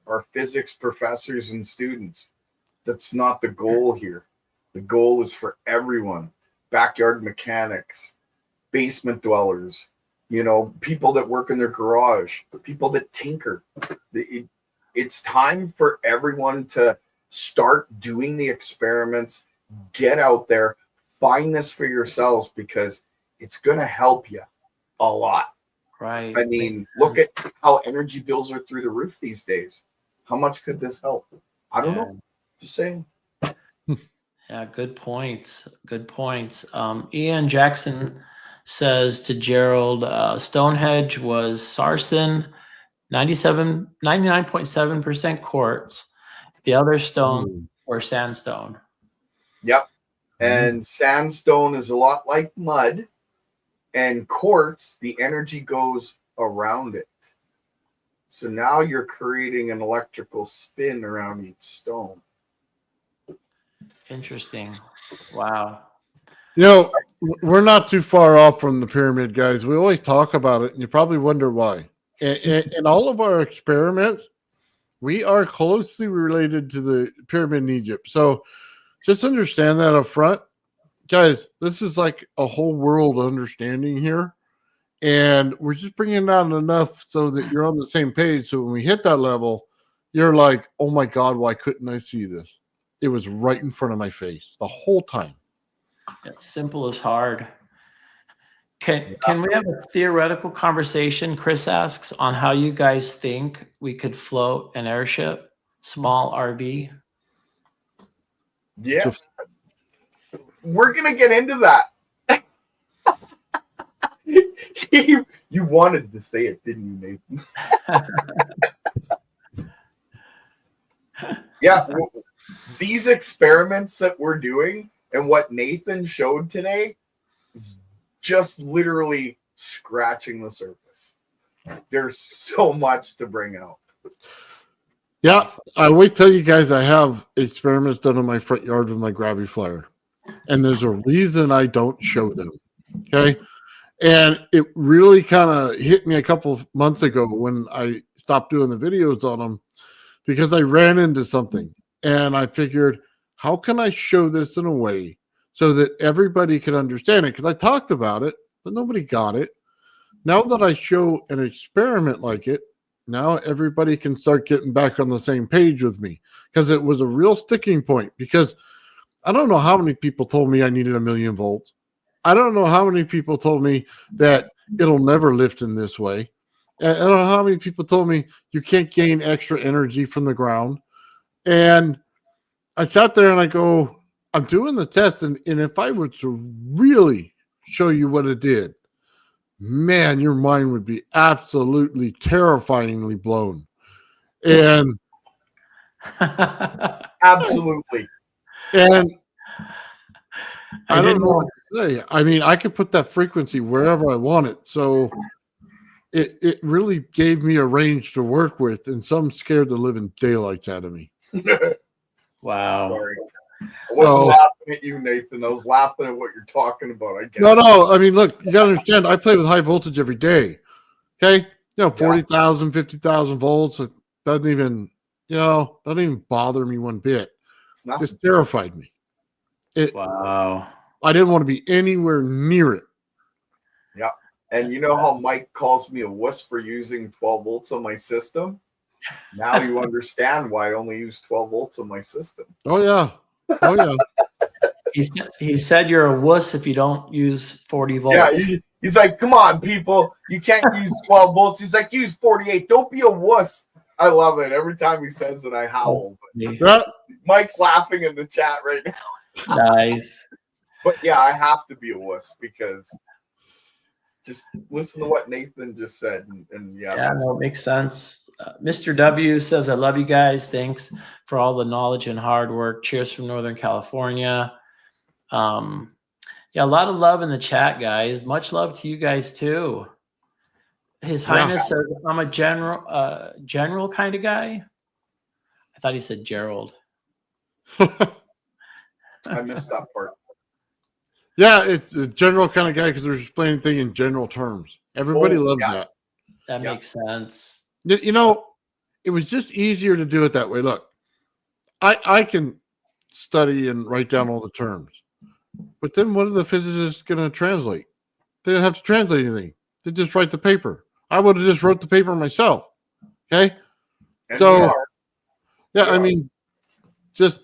are physics professors and students. That's not the goal here. The goal is for everyone. Backyard mechanics, basement dwellers, people that work in their garage, people that tinker. It's time for everyone to start doing the experiments, get out there, find this for yourselves because it's going to help you a lot. Right. I mean, look at how energy bills are through the roof these days. How much could this help? I don't know. Just saying. Yeah, good points. Good points. Ian Jackson says to Gerald, Stonehenge was sarsen, 99.7% quartz. The other stone or sandstone. Yep. And sandstone is a lot like mud. And quartz, the energy goes around it. So now you're creating an electrical spin around each stone. Interesting. Wow. We're not too far off from the pyramid, guys. We always talk about it, and you probably wonder why. In all of our experiments, we are closely related to the pyramid in Egypt. So just understand that up front. Guys, this is like a whole world understanding here. And we're just bringing it out enough so that you're on the same page. So when we hit that level, you're like, oh my God, why couldn't I see this? It was right in front of my face the whole time. It's simple as hard. Can we have a theoretical conversation, Chris asks, on how you guys think we could float an airship, small RV? Yeah. We're going to get into that. You wanted to say it, didn't you, Nathan? Yeah. These experiments that we're doing and what Nathan showed today is just literally scratching the surface. There's so much to bring out. Yeah, I will tell you guys, I have experiments done in my front yard with my Grabiflyer. And there's a reason I don't show them. Okay. And it really kind of hit me a couple of months ago when I stopped doing the videos on them because I ran into something and I figured, how can I show this in a way so that everybody can understand it? Because I talked about it, but nobody got it. Now that I show an experiment like it, now everybody can start getting back on the same page with me because it was a real sticking point. Because I don't know how many people told me I needed 1,000,000 volts. I don't know how many people told me that it'll never lift in this way. And I don't know how many people told me you can't gain extra energy from the ground. And I sat there and I go, I'm doing the test. And if I were to really show you what it did, man, your mind would be absolutely terrifyingly blown. And Absolutely. and I don't didn't know what to say. I mean, I could put that frequency wherever I want it. So it really gave me a range to work with, and some scared the living daylights out of me. Wow. Sorry. I wasn't laughing at you, Nathan. I was laughing at what you're talking about. I get it. No. I mean, look, you got to understand, I play with high voltage every day. Okay. 40,000, 50,000 volts. It doesn't even bother me one bit. It's nothing. This terrified me. Wow. I didn't want to be anywhere near it. Yeah. And you know how Mike calls me a wuss for using 12 volts on my system? Now you understand why I only use 12 volts on my system. Oh, yeah. He said you're a wuss if you don't use 40 volts. Yeah, he's like, come on, people. You can't use 12 volts. He's like, use 48. Don't be a wuss. I love it. Every time he says it, I howl. Yeah. Mike's laughing in the chat right now. Nice. But yeah, I have to be a wuss because just listen to what Nathan just said. And Yeah, no, it makes sense. Mr. W says, I love you guys. Thanks for all the knowledge and hard work. Cheers from Northern California. Yeah, a lot of love in the chat, guys. Much love to you guys too. His Highness says, I'm a general kind of guy. I thought he said Gerald. I missed that part. Yeah, it's a general kind of guy because they're explaining things in general terms. Everybody loves that. That makes sense. You know, it was just easier to do it that way. Look, I can study and write down all the terms. But then what are the physicists going to translate? They don't have to translate anything. They just write the paper. I would have just wrote the paper myself. Okay? And so, I mean, just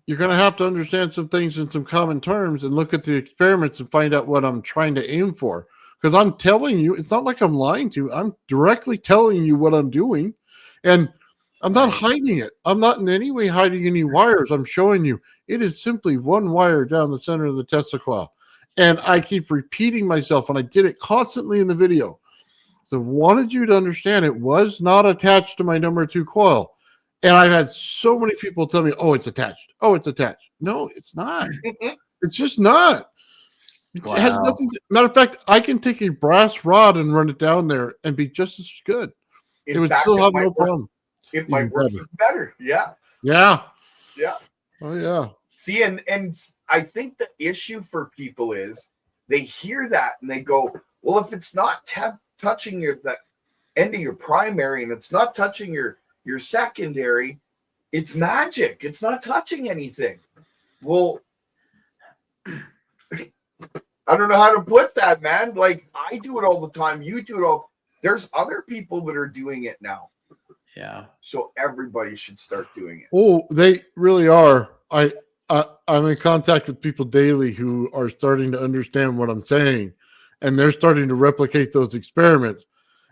you're going to have to understand some things in some common terms and look at the experiments and find out what I'm trying to aim for. Because I'm telling you, it's not like I'm lying to you. I'm directly telling you what I'm doing. And I'm not hiding it. I'm not in any way hiding any wires. I'm showing you it is simply one wire down the center of the Tesla coil. And I keep repeating myself, and I did it constantly in the video. So I wanted you to understand it was not attached to my number 2 coil. And I've had so many people tell me, oh, it's attached. Oh, it's attached. No, it's not. It's just not. It has nothing to, matter of fact, I can take a brass rod and run it down there and be just as good. It would still have no problem. It might work better. Yeah. Yeah. Yeah. Oh, yeah. See, and I think the issue for people is they hear that and they go, well, if it's not touching the end of your primary and it's not touching your secondary, it's magic. It's not touching anything. Well, I don't know how to put that, man. Like, I do it all the time. You do it all. There's other people that are doing it now. Yeah. So everybody should start doing it. Oh, they really are. I'm in contact with people daily who are starting to understand what I'm saying, and they're starting to replicate those experiments.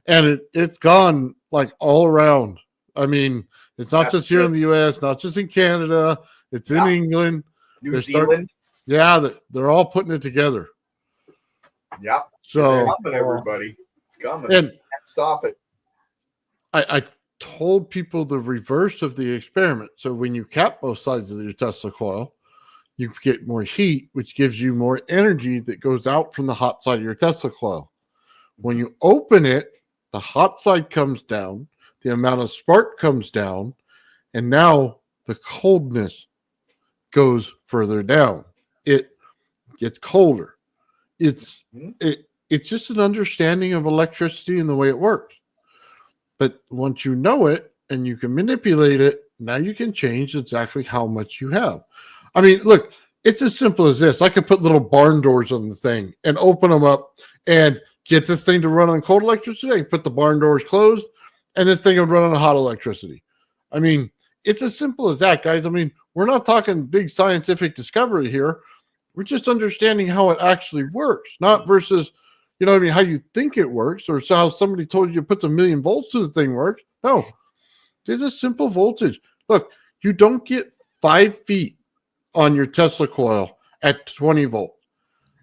And it's gone like all around. I mean, it's not just here in the U.S., not just in Canada. It's in England. New Zealand. They're all putting it together. Yeah. So it's coming, everybody. It's coming. And can't stop it. I told people the reverse of the experiment. So when you cap both sides of your Tesla coil, you get more heat, which gives you more energy that goes out from the hot side of your Tesla coil. When you open it, the hot side comes down, the amount of spark comes down, and now the coldness goes further down. It gets colder. It's Mhm. it's just an understanding of electricity and the way it works. But once you know it and you can manipulate it, now you can change exactly how much you have. I mean, look, it's as simple as this. I could put little barn doors on the thing and open them up and get this thing to run on cold electricity. I put the barn doors closed and this thing would run on hot electricity. I mean, it's as simple as that, guys. I mean, we're not talking big scientific discovery here. We're just understanding how it actually works, not versus, you know what I mean, how you think it works or how somebody told you to put the 1,000,000 volts to the thing works. No, there's a simple voltage. Look, you don't get 5 feet on your Tesla coil at 20 volts.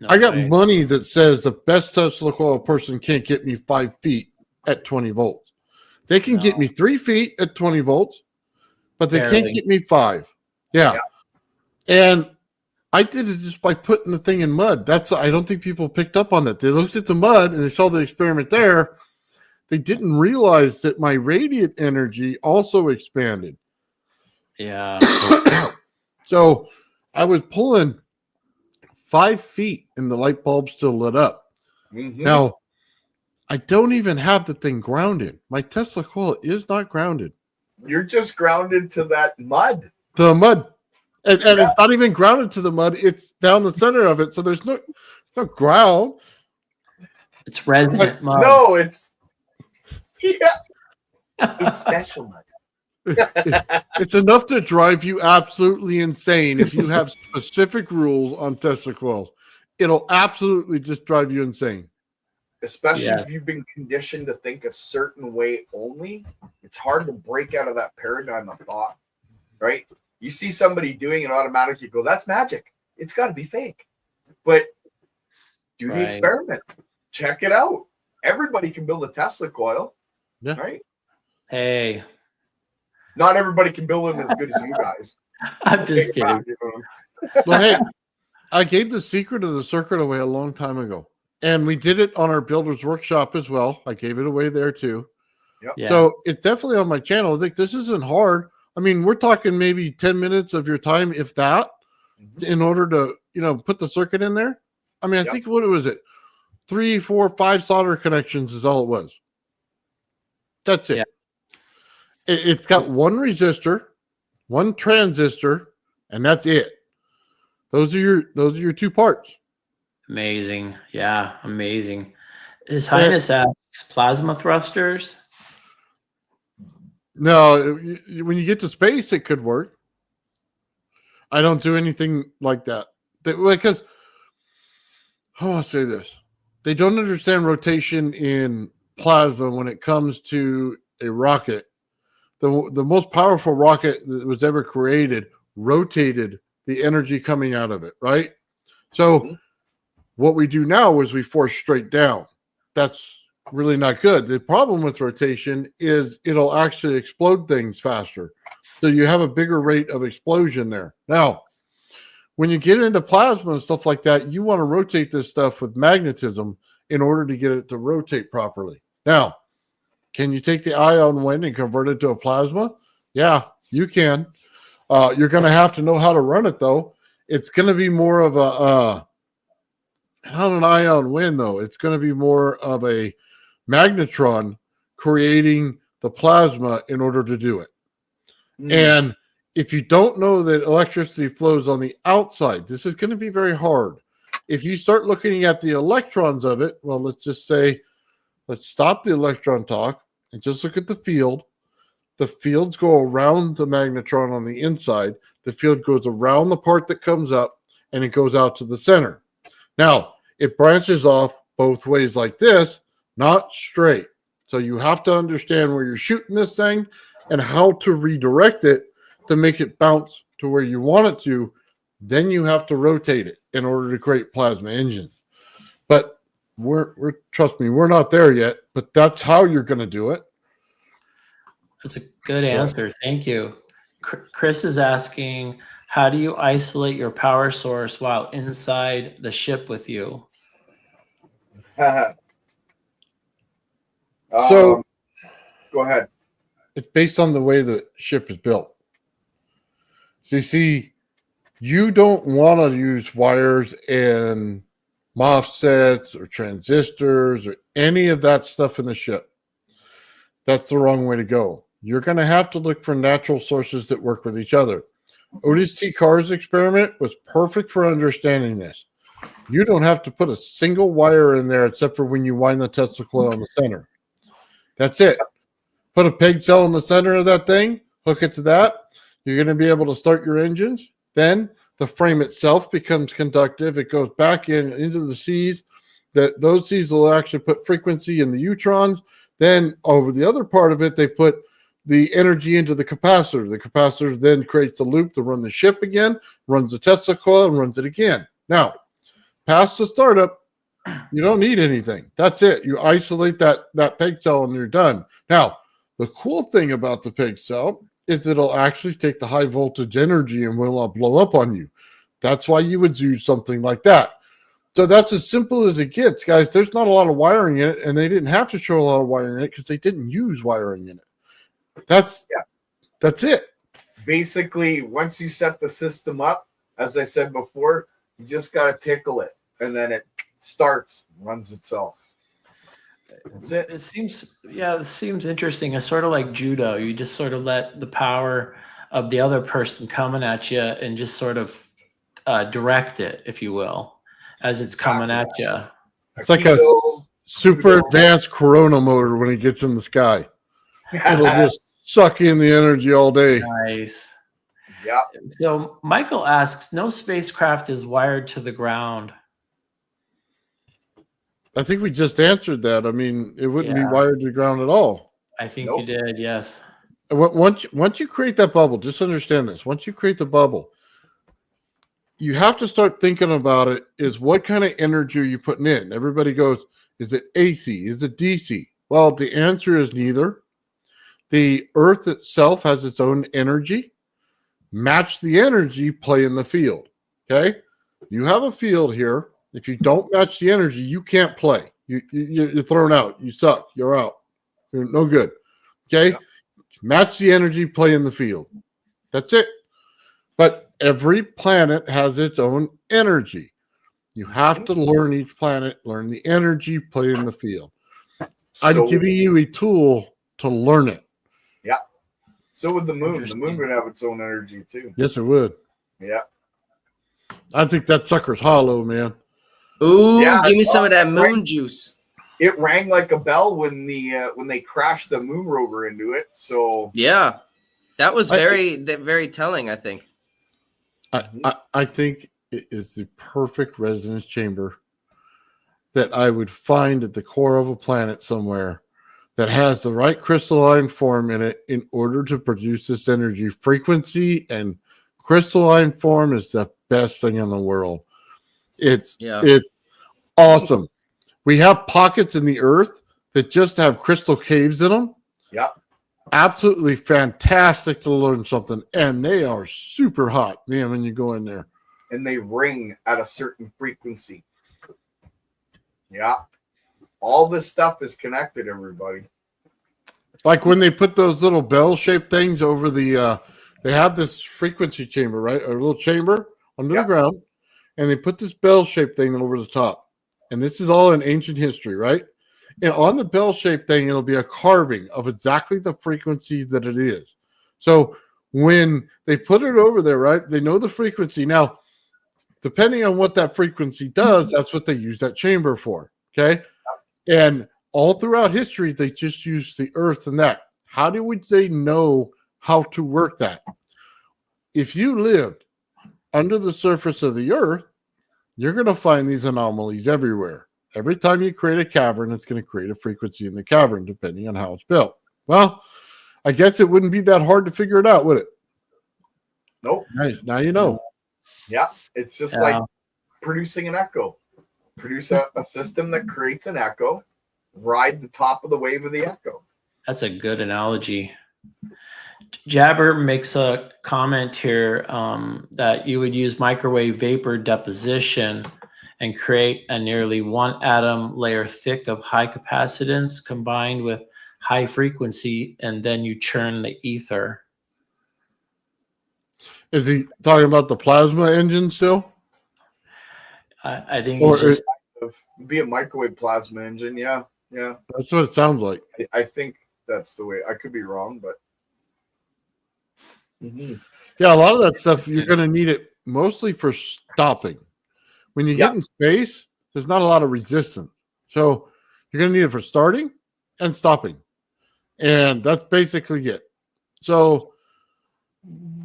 No I got way. money that says the best Tesla coil person can't get me 5 feet at 20 volts. They can get me 3 feet at 20 volts, but they can't Barely. get me 5. Yeah. And I did it just by putting the thing in mud. I don't think people picked up on that. They looked at the mud and they saw the experiment there. They didn't realize that my radiant energy also expanded. Yeah. So I was pulling 5 feet and the light bulb still lit up. Mhm. Now, I don't even have the thing grounded. My Tesla coil is not grounded. You're just grounded to that mud. The mud. And it's not even grounded to the mud. It's down the center of it. So there's no ground. It's resonant mud. No, it's special mud. It's enough to drive you absolutely insane if you have specific rules on Tesla coils. It'll absolutely just drive you insane. Especially Yeah. if you've been conditioned to think a certain way only. It's hard to break out of that paradigm of thought, right? You see somebody doing it automatically, you go, that's magic. It's got to be fake. But do the Right. experiment. Check it out. Everybody can build a Tesla coil, Yeah. right? Hey, Not everybody can build them as good as you guys. I'm just Take it back, kidding. you know. Well, hey, I gave the secret of the circuit away a long time ago. And we did it on our builder's workshop as well. I gave it away there too. Yeah. So it's definitely on my channel. I think this isn't hard. I mean, we're talking maybe 10 minutes of your time, if that, in order to, put the circuit in there. I mean, I Yep. think what was it? 3, 4, 5 solder connections is all it was. That's it. Yeah. It's got one resistor, one transistor, and that's it. Those are your 2 parts. Amazing. Yeah, amazing. His Highness asks plasma thrusters. No, when you get to space, it could work. I don't do anything like that. Because, how I'll say this. They don't understand rotation in plasma when it comes to a rocket. The most powerful rocket that was ever created rotated the energy coming out of it, right? So what we do now is we force straight down. That's really not good. The problem with rotation is it'll actually explode things faster. So you have a bigger rate of explosion there. Now, when you get into plasma and stuff like that, you want to rotate this stuff with magnetism in order to get it to rotate properly. Now, can you take the ion wind and convert it to a plasma? Yeah, you can. You're going to have to know how to run it, though. It's going to be more of a not an ion wind, though. It's going to be more of a magnetron creating the plasma in order to do it. And if you don't know that electricity flows on the outside, this is going to be very hard. If you start looking at the electrons of it, well, let's just say, let's stop the electron talk and just look at the field. The fields go around the magnetron on the inside. The field goes around the part that comes up and it goes out to the center. Now, it branches off both ways like this, not straight. So you have to understand where you're shooting this thing and how to redirect it to make it bounce to where you want it to. Then you have to rotate it in order to create plasma engines. But trust me, we're not there yet, but that's how you're going to do it. That's a good answer. Thank you. Chris is asking, how do you isolate your power source while inside the ship with you? So go ahead. It's based on the way the ship is built. So you see, You don't want to use wires and MOSFETs or transistors or any of that stuff in the ship. That's the wrong way to go. You're going to have to look for natural sources that work with each other. Otis T. Carr's experiment was perfect for understanding this. You don't have to put a single wire in there except for when you wind the Tesla coil in the center. That's it. Put a peg cell in the center of that thing, hook it to that. You're going to be able to start your engines. Then the frame itself becomes conductive. It goes back into the seeds. Those seeds will actually put frequency in the neutrons. Then over the other part of it, they put the energy into the capacitor. The capacitor then creates the loop to run the ship again, runs the Tesla coil, and runs it again. Now, past the startup, you don't need anything. That's it. You isolate that peg cell and you're done. Now, the cool thing about the peg cell is it'll actually take the high voltage energy and will not blow up on you. That's why you would use something like that. So that's as simple as it gets, guys. There's not a lot of wiring in it, and they didn't have to show a lot of wiring in it because they didn't use wiring in it. That's it. Basically, once you set the system up, as I said before, you just got to tickle it, and then it starts, runs itself. That's it. It seems interesting. It's sort of like judo. You just sort of let the power of the other person coming at you and just sort of direct it, if you will, as it's coming at you. It's like a super advanced Corona motor when it gets in the sky. It'll just suck in the energy all day. Nice. Yeah. So Michael asks, no spacecraft is wired to the ground. I think we just answered that. I mean, it wouldn't be wired to the ground at all. I think you did, yes. Once you create that bubble, just understand this. Once you create the bubble, you have to start thinking about it is what kind of energy are you putting in? Everybody goes, is it AC? Is it DC? Well, the answer is neither. The Earth itself has its own energy. Match the energy, play in the field. Okay? You have a field here. If you don't match the energy, you can't play. You're thrown out. You suck. You're out. You're no good. Okay? Yeah. Match the energy, play in the field. That's it. But every planet has its own energy. You have to learn each planet, learn the energy, play in the field. I'm giving you a tool to learn it. Yeah. So would the moon. The moon would have its own energy too. Yes, it would. Yeah. I think that sucker's hollow, man. Ooh, give me some of that moon juice. It rang like a bell when they crashed the moon rover into it. So yeah, that was very telling. I think. I think it is the perfect resonance chamber that I would find at the core of a planet somewhere that has the right crystalline form in it in order to produce this energy. Frequency and crystalline form is the best thing in the world. It's awesome. We have pockets in the earth that just have crystal caves in them. Yeah. Absolutely fantastic to learn something. And they are super hot, man, when you go in there. And they ring at a certain frequency. Yeah. All this stuff is connected, everybody. Like when they put those little bell-shaped things over the they have this frequency chamber, right? A little chamber under the ground. And they put this bell-shaped thing over the top. And this is all in ancient history, right? And on the bell-shaped thing, it'll be a carving of exactly the frequency that it is. So when they put it over there, right, they know the frequency. Now, depending on what that frequency does, that's what they use that chamber for, okay? And all throughout history, they just use the earth and that. How would they know how to work that? If you lived under the surface of the earth, you're going to find these anomalies everywhere. Every time you create a cavern, it's going to create a frequency in the cavern, depending on how it's built. Well, I guess it wouldn't be that hard to figure it out, would it? Nope. Now you know. Yeah, it's just like producing an echo. Produce a system that creates an echo. Ride the top of the wave of the echo. That's a good analogy. Jabber makes a comment here that you would use microwave vapor deposition and create a nearly 1 atom layer thick of high capacitance combined with high frequency, and then you churn the ether. Is he talking about the plasma engine still? I think Or it's just Be a microwave plasma engine. Yeah. Yeah. that's what it sounds like. I think that's the way. I could be wrong, but. Yeah, a lot of that stuff you're going to need it mostly for stopping. When you get in space, there's not a lot of resistance. So you're going to need it for starting and stopping. And that's basically it. So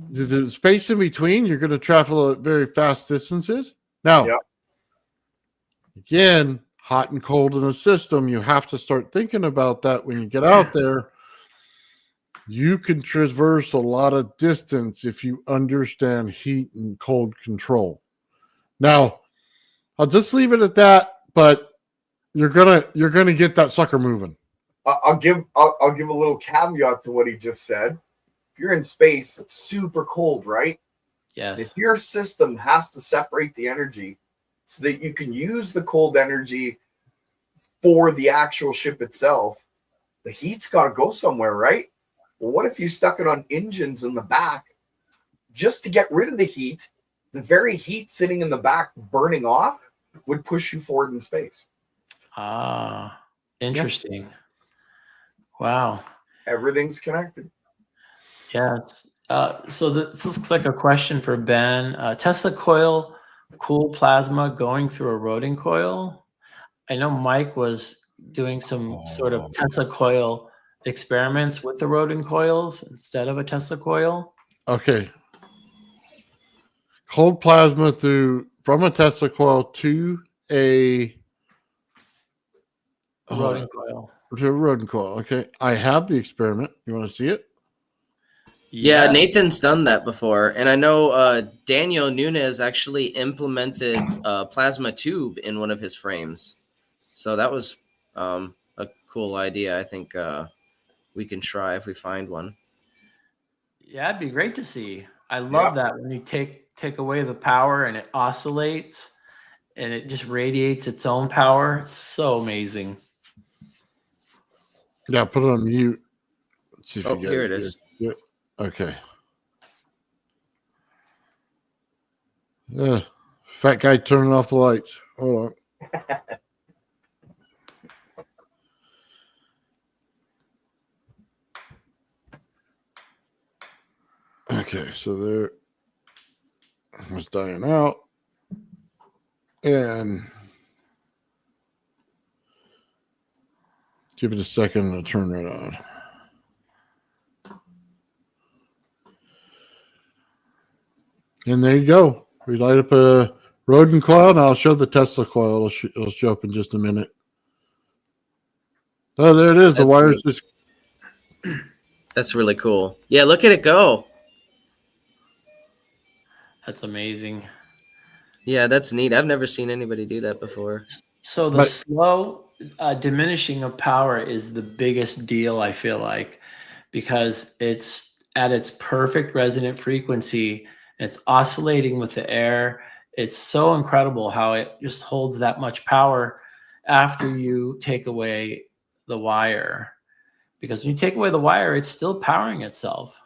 the space in between, you're going to travel at very fast distances. Now, again, hot and cold in a system, you have to start thinking about that when you get out there. You can traverse a lot of distance if you understand heat and cold control. Now, I'll just leave it at that, but you're gonna get that sucker moving. I'll give a little caveat to what he just said. If you're in space, it's super cold, right? yes. If your system has to separate the energy so that you can use the cold energy for the actual ship itself, the heat's got to go somewhere, right? Well, what if you stuck it on engines in the back just to get rid of the heat? The very heat sitting in the back burning off would push you forward in space. Ah, interesting. Wow. Everything's connected. Yes. So this looks like a question for Ben. Tesla coil, cool plasma going through a Rodin coil. I know Mike was doing some sort of Tesla coil experiments with the Rodin coils instead of a Tesla coil. Okay. Cold plasma from a Tesla coil to a Rodin coil. to a Rodin coil. Okay. I have the experiment. You want to see it? Yeah, Nathan's done that before. And I know Daniel Nunes actually implemented a plasma tube in one of his frames. So that was a cool idea. I think we can try if we find one. Yeah, it'd be great to see. I love that when you take away the power and it oscillates and it just radiates its own power. It's so amazing. Yeah, put it on mute. Let's see if you here it is. Okay. Fat guy turning off the lights. Hold on. Okay, so there was dying out. And give it a second and it'll turn right on. And there you go. We light up a Rodin coil, and I'll show the Tesla coil. It'll show up in just a minute. Oh, there it is. The wire's just... That's really cool. Yeah, look at it go. That's amazing. Yeah, that's neat. I've never seen anybody do that before. So the slow diminishing of power is the biggest deal, I feel like, because it's at its perfect resonant frequency. It's oscillating with the air. It's so incredible how it just holds that much power after you take away the wire. Because when you take away the wire, it's still powering itself.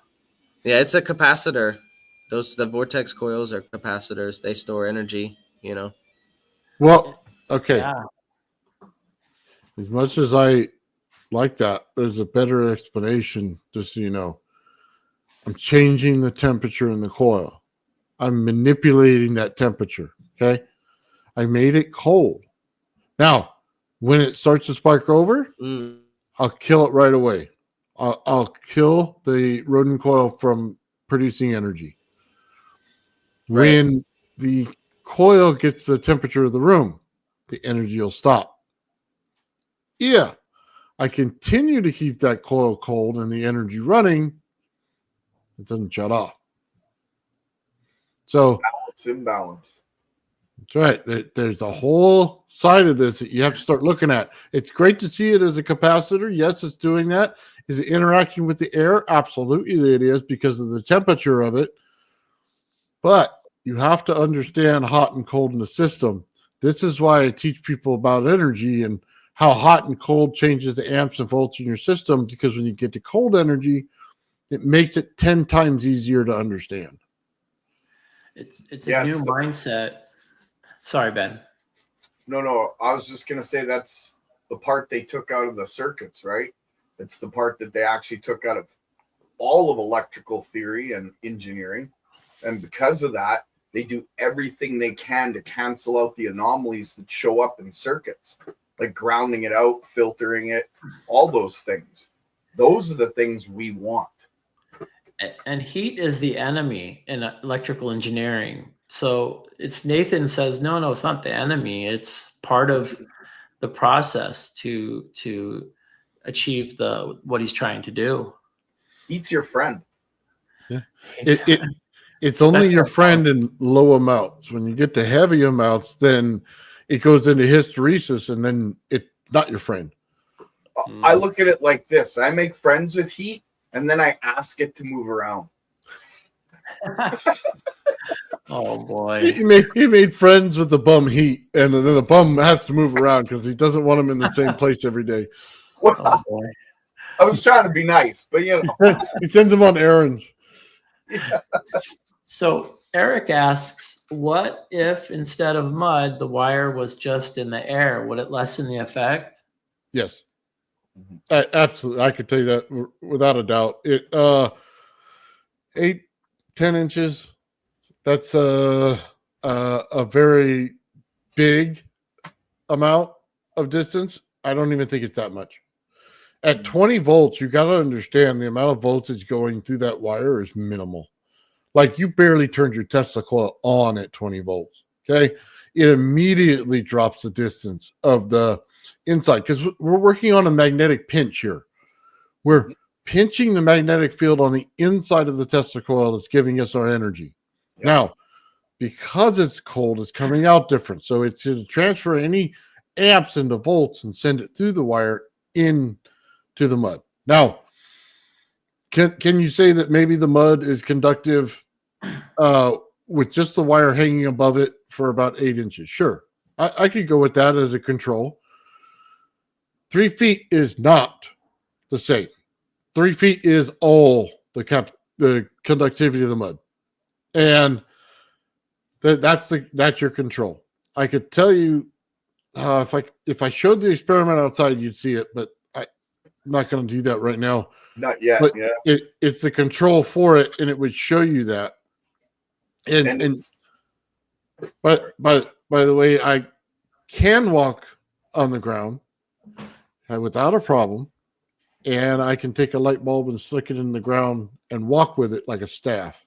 Yeah, it's a capacitor. The vortex coils are capacitors. They store energy, you know. Well, okay. Yeah. As much as I like that, there's a better explanation, just so you know. I'm changing the temperature in the coil. I'm manipulating that temperature, okay? I made it cold. Now, when it starts to spark over, I'll kill it right away. I'll kill the Rodin coil from producing energy. Right. When the coil gets the temperature of the room, the energy will stop. Yeah, I continue to keep that coil cold and the energy running, it doesn't shut off. So it's imbalance. That's right. There's a whole side of this that you have to start looking at. It's great to see it as a capacitor. Yes, it's doing that. Is it interacting with the air? Absolutely it is, because of the temperature of it. But you have to understand hot and cold in the system. This is why I teach people about energy and how hot and cold changes the amps and volts in your system, because when you get to cold energy, it makes it 10 times easier to understand. It's Yeah, a new it's the- mindset. Sorry, Ben. No. I was just gonna say that's the part they took out of the circuits, right? It's the part that they actually took out of all of electrical theory and engineering. And because of that, they do everything they can to cancel out the anomalies that show up in circuits, like grounding it out, filtering it, all those things. Those are the things we want. And heat is the enemy in electrical engineering. So it's Nathan says, no, it's not the enemy. It's part of the process to achieve what he's trying to do. Heat's your friend. Yeah. It's only your friend in low amounts. When you get to heavy amounts, then it goes into hysteresis, and then it's not your friend. I look at it like this. I make friends with heat, and then I ask it to move around. Oh boy. He made friends with the bum heat, and then the bum has to move around because he doesn't want him in the same place every day. Well, Oh boy. I was trying to be nice, but you know. He sends him on errands. Yeah. So Eric asks, what if instead of mud, the wire was just in the air? Would it lessen the effect? Yes, absolutely. I could tell you that without a doubt. It 8-10 inches. That's a very big amount of distance. I don't even think it's that much. At 20 volts, you got to understand the amount of voltage going through that wire is minimal. Like you barely turned your Tesla coil on at 20 volts. Okay. It immediately drops the distance of the inside because we're working on a magnetic pinch here. We're pinching the magnetic field on the inside of the Tesla coil that's giving us our energy. Yep. Now, because it's cold, it's coming out different. So it's to transfer any amps into volts and send it through the wire into the mud. Now, can you say that maybe the mud is conductive with just the wire hanging above it for about 8 inches? Sure. I could go with that as a control. 3 feet is not the same. 3 feet is all the conductivity of the mud. And that's your control. I could tell you if I showed the experiment outside, you'd see it, but I'm not going to do that right now. Not yet. But Yeah. It's the control for it, and it would show you that. But by the way, I can walk on the ground without a problem, and I can take a light bulb and stick it in the ground and walk with it like a staff,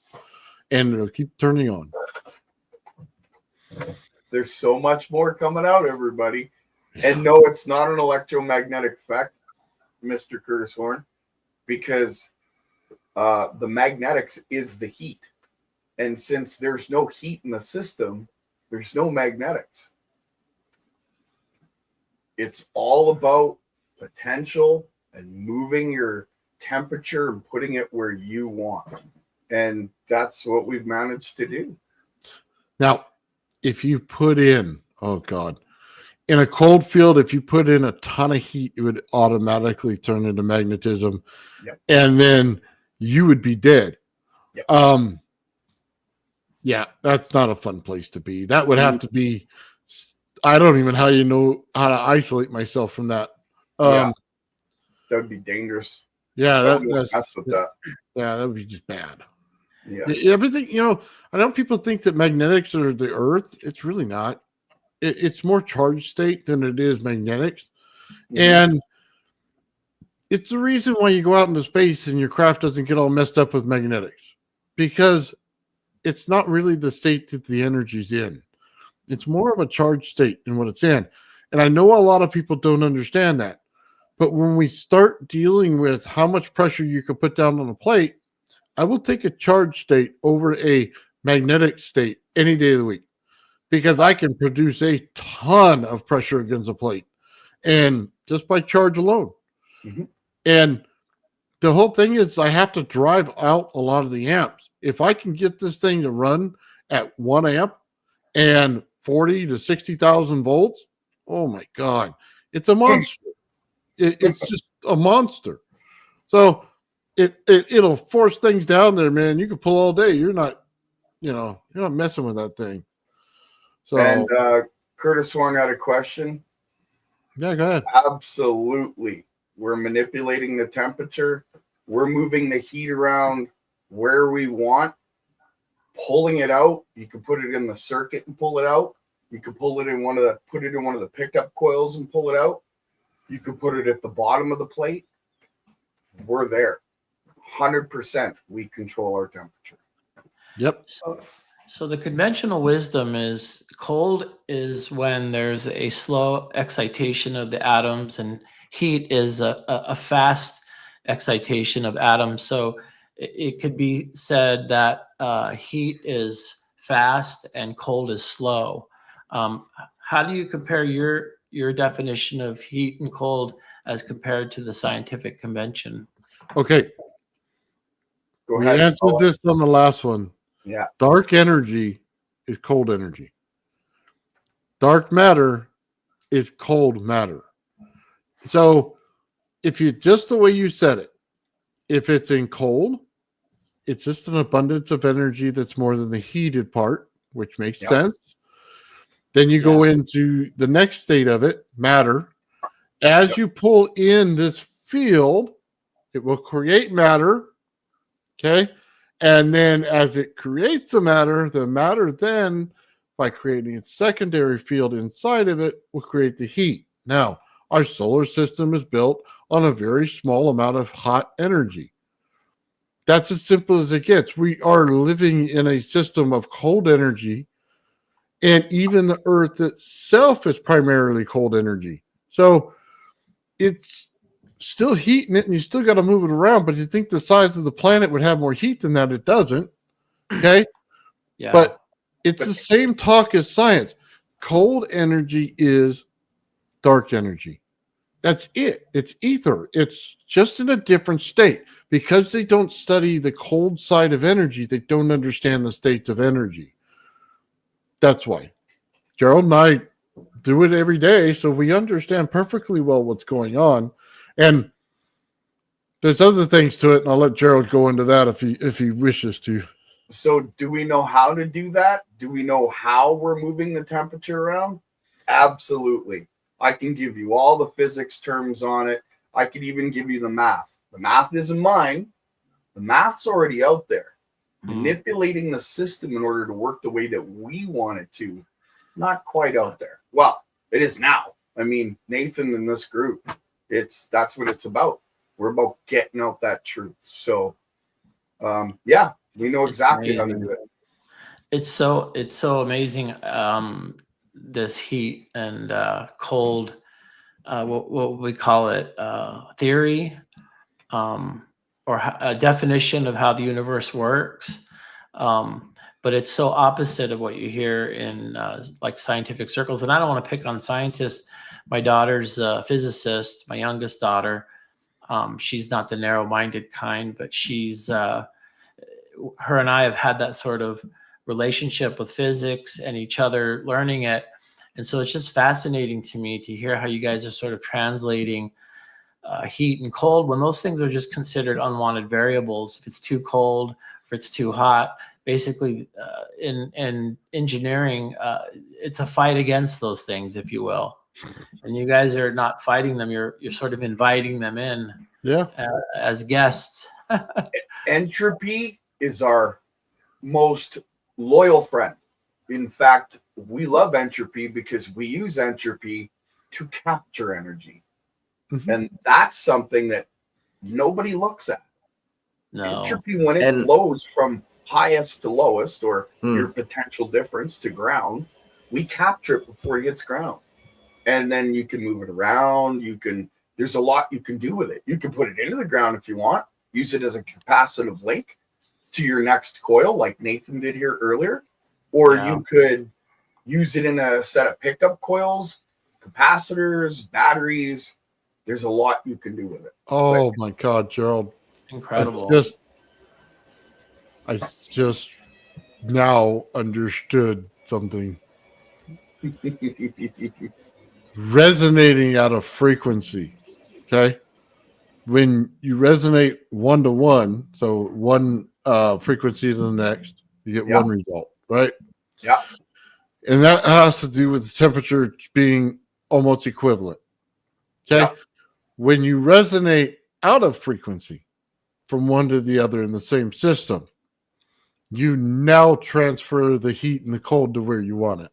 and it'll keep turning on. There's so much more coming out, everybody. Yeah. And no, it's not an electromagnetic effect, Mr. Curtis Horn, because the magnetics is the heat. And since there's no heat in the system, there's no magnetics. It's all about potential and moving your temperature and putting it where you want. And that's what we've managed to do. Now, if you put in, in a cold field, if you put in a ton of heat, it would automatically turn into magnetism. Yep. And then you would be dead. Yep. Yeah, that's not a fun place to be. That would have to be, I don't even know how to isolate myself from that. That would be dangerous. Yeah, that's with that. Yeah, that would be just bad. Yeah. Everything, I know people think that magnetics are the earth. It's really not. It's more charged state than it is magnetics. Mm-hmm. And it's the reason why you go out into space and your craft doesn't get all messed up with magnetics, because it's not really the state that the energy's in. It's more of a charged state than what it's in. And I know a lot of people don't understand that. But when we start dealing with how much pressure you can put down on a plate, I will take a charged state over a magnetic state any day of the week, because I can produce a ton of pressure against a plate, and just by charge alone. Mm-hmm. And the whole thing is I have to drive out a lot of the amps. If I can get this thing to run at 1 amp and 40 to 60,000 volts, oh my God, it's a monster. It's just a monster. So it'll force things down there, man. You can pull all day. You're not you're not messing with that thing. So And Curtis Horn had a question. yeah, go ahead. Absolutely. We're manipulating the temperature. We're moving the heat around where we want, pulling it out. You can put it in the circuit and pull it out. You can put it in one of the pickup coils and pull it out. You can put it at the bottom of the plate. We're there. 100% we control our temperature. Yep. So the conventional wisdom is cold is when there's a slow excitation of the atoms, and heat is a fast excitation of atoms. So it could be said that heat is fast and cold is slow. How do you compare your definition of heat and cold as compared to the scientific convention? Okay. Go We ahead. answered this on the last one. Yeah. Dark energy is cold energy. Dark matter is cold matter. So if you just the way you said it, if it's in cold, it's just an abundance of energy that's more than the heated part, which makes sense. Then you go into the next state of it, matter. As you pull in this field, it will create matter. Okay. And then as it creates the matter then, by creating a secondary field inside of it, will create the heat. Now, our solar system is built on a very small amount of hot energy. That's as simple as it gets. We are living in a system of cold energy, and even the Earth itself is primarily cold energy. So it's still heating it, and you still got to move it around, but you think the size of the planet would have more heat than that. It doesn't. Okay. Yeah. But it's the same talk as science. Cold energy is dark energy. That's it. It's ether. It's just in a different state. Because they don't study the cold side of energy, they don't understand the states of energy. That's why. Gerald and I do it every day, so we understand perfectly well what's going on. And there's other things to it, and I'll let Gerald go into that if he wishes to. So do we know how to do that? Do we know how we're moving the temperature around? Absolutely. I can give you all the physics terms on it. I could even give you the math. The math isn't mine. The math's already out there. Manipulating the system in order to work the way that we want it to, not quite out there. Well, it is now. I mean, Nathan and this group, that's what it's about. We're about getting out that truth. So, we know exactly how to do it. It's so amazing. This heat and cold, what we call it, theory, or a definition of how the universe works. But it's so opposite of what you hear in like scientific circles. And I don't want to pick on scientists. My daughter's a physicist, my youngest daughter. She's not the narrow-minded kind, but she's her and I have had that sort of relationship with physics and each other learning it. And so it's just fascinating to me to hear how you guys are sort of translating heat and cold when those things are just considered unwanted variables. If it's too cold, if it's too hot, basically in engineering, it's a fight against those things, if you will. And you guys are not fighting them. You're sort of inviting them in as guests. Entropy is our most loyal friend. In fact, we love entropy because we use entropy to capture energy. Mm-hmm. And that's something that nobody looks at. No. Entropy, when it flows from highest to lowest, or your potential difference to ground, we capture it before it hits ground. And then you can move it around. There's a lot you can do with it. You can put it into the ground if you want, use it as a capacitive link to your next coil, like Nathan did here earlier. Or you could use it in a set of pickup coils, capacitors, batteries. There's a lot you can do with it. Oh my God, Gerald. Incredible. I just now understood something. Resonating at a frequency. Okay. When you resonate 1 to 1, so one frequency to the next, You get Yeah. one result, right? Yeah. And that has to do with the temperature being almost equivalent. Okay. Yeah. When you resonate out of frequency from one to the other in the same system, you now transfer the heat and the cold to where you want it.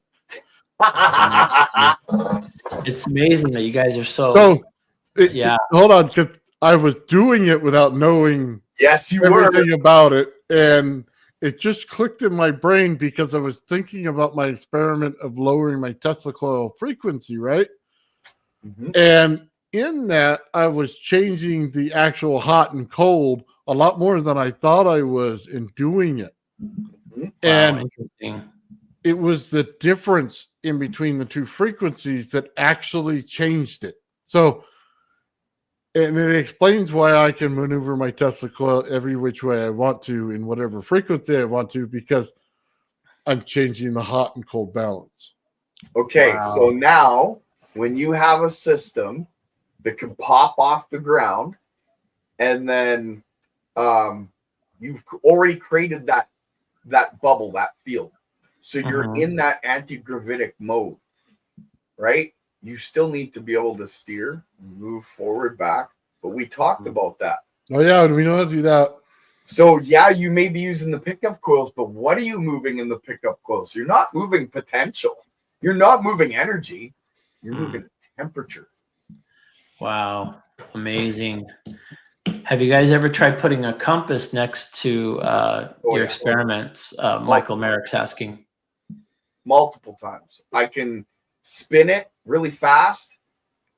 It's amazing that you guys are So, yeah. hold on, because I was doing it without knowing Yes, you were. everything about it, and it just clicked in my brain because I was thinking about my experiment of lowering my Tesla coil frequency, right? Mhm. And in that, I was changing the actual hot and cold a lot more than I thought I was in doing it. Wow, And interesting. it was the difference in between the two frequencies that actually changed it. So, and it explains why I can maneuver my Tesla coil every which way I want to in whatever frequency I want to, because I'm changing the hot and cold balance. Okay, Wow. so now when you have a system that can pop off the ground, and then you've already created that bubble, that field. So you're Mhm. in that anti-gravitic mode, right? You still need to be able to steer, move forward, back. But we talked about that. Oh, yeah, we know how to do that. So yeah, you may be using the pickup coils, but what are you moving in the pickup coils? You're not moving potential. You're not moving energy. You're moving temperature. Wow, amazing. Have you guys ever tried putting a compass next to your yeah. experiments? Michael Merrick's asking. Multiple times. I can spin it really fast,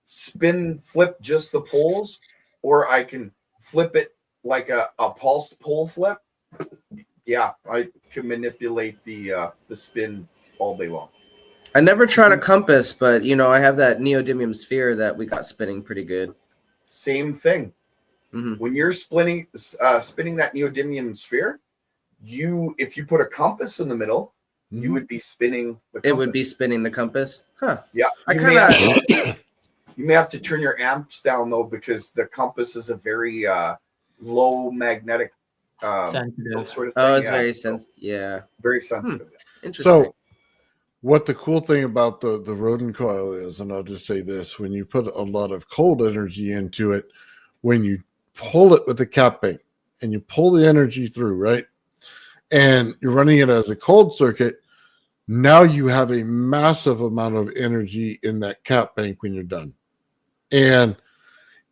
flip just the poles, or I can flip it like a pulsed pole flip. Yeah, I can manipulate the spin all day long. I never tried a compass, but I have that neodymium sphere that we got spinning pretty good. Same thing. Mm-hmm. When you're spinning that neodymium sphere, if you put a compass in the middle, you would be spinning the compass. It would be spinning the compass. Huh. Yeah. You may have to turn your amps down though, because the compass is a very low magnetic sensitive sort of thing. Oh, it's very sensitive. Yeah. Very sensitive. Interesting. So, what the cool thing about the Rodin coil is, and I'll just say this, when you put a lot of cold energy into it, when you pull it with the cap bank and you pull the energy through, right? And you're running it as a cold circuit, now you have a massive amount of energy in that cap bank when you're done. And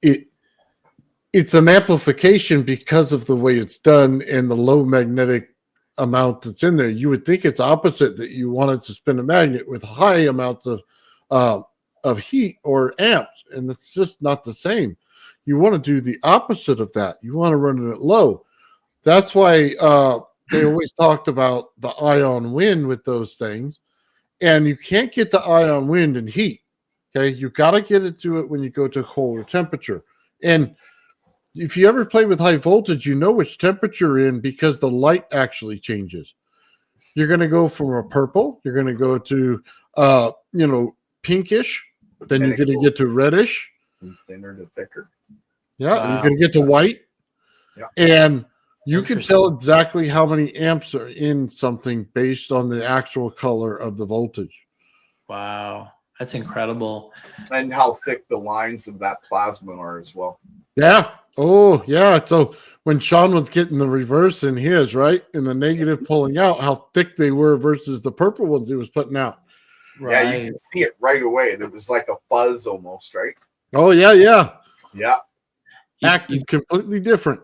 it's an amplification because of the way it's done and the low magnetic amount that's in there. You would think it's opposite, that you wanted to spin a magnet with high amounts of heat or amps, and it's just not the same. You want to do the opposite of that. You want to run it at low. That's why they always talked about the ion wind with those things, and you can't get the ion wind in heat. Okay, you got to get it to it when you go to a colder temperature. And if you ever play with high voltage, you know which temperature you're in because the light actually changes. You're going to go from a purple, you're going to go to pinkish, then you're going to get to reddish, from thinner to thicker. yeah, Wow. and you're going to get to white, yeah, and you can tell exactly how many amps are in something based on the actual color of the voltage. Wow, that's incredible. And how thick the lines of that plasma are as well. Yeah. Oh, yeah. So when Sean was getting the reverse in his, right, and the negative pulling out, how thick they were versus the purple ones he was putting out. Right. Yeah, you can see it right away. It was like a fuzz almost, right? Oh, yeah, yeah. Yeah. Acted completely different.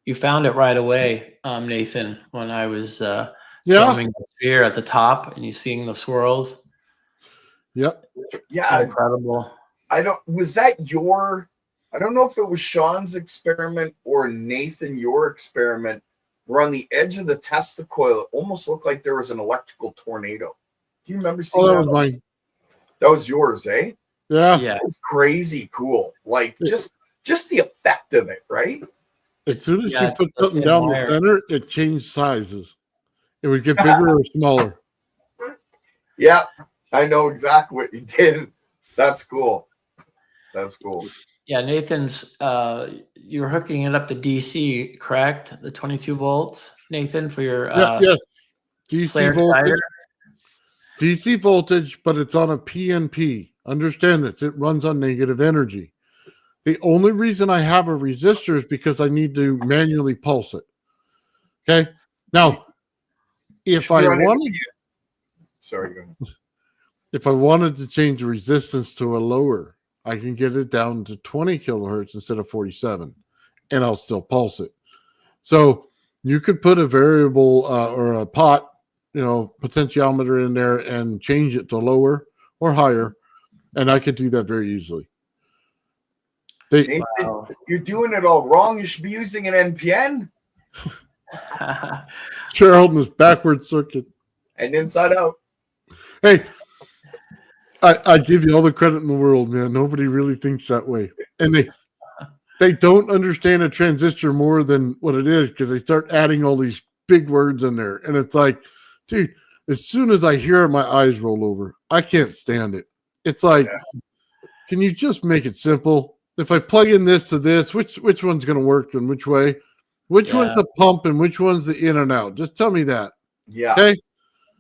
You found it right away, Nathan, when I was Yeah. filming the sphere at the top and you seeing the swirls. Yep. Yeah. Incredible. I don't know if it was Sean's experiment or Nathan, your experiment, where on the edge of the Tesla coil, it almost looked like there was an electrical tornado. Do you remember seeing Oh, that? that was mine. That was yours, eh? Yeah. Yeah. It was crazy cool. Like just the effect of it, right? As soon as you Yeah, put the something thin down wire. the center, it changed sizes. It would get bigger or smaller. Yeah, I know exactly what you did. That's cool. That's cool. Yeah, Nathan's you're hooking it up to DC, correct? The 22 volts. Nathan, for your Yes. DC Slayer voltage. Spider? DC voltage, but it's on a PNP. Understand this. It runs on negative energy. The only reason I have a resistor is because I need to manually pulse it. Okay. Now, if I wanted, sorry, go ahead. if I wanted to change the resistance to a lower, I can get it down to 20 kilohertz instead of 47, and I'll still pulse it. So you could put a variable or a pot, potentiometer in there and change it to lower or higher, and I could do that very easily. Nathan, you're doing it all wrong. You should be using an NPN Sure, holding this backward circuit. and inside out. Hey, I give you all the credit in the world, man. Nobody really thinks that way, and they don't understand a transistor more than what it is because they start adding all these big words in there, and it's like, dude, as soon as I hear it, my eyes roll over. I can't stand it. It's like, can you just make it simple? If I plug in this to this, which one's going to work and which way? Which one's the pump and which one's the in and out? Just tell me that. Yeah. Okay.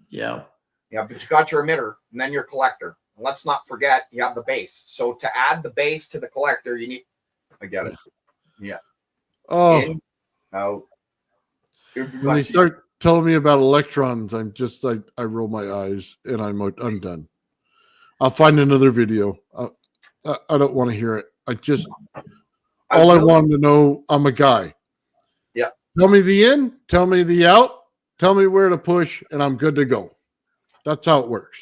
Yeah. Yeah, but you got your emitter and then your collector. And let's not forget you have the base. So to add the base to the collector, you need. I get it. Yeah. Oh, In, out. when they start telling me about electrons, I'm just like, I roll my eyes and I'm done. I'll find another video. I don't want to hear it. I want to know, I'm a guy. Yeah. Tell me the in, tell me the out, tell me where to push, and I'm good to go. That's how it works.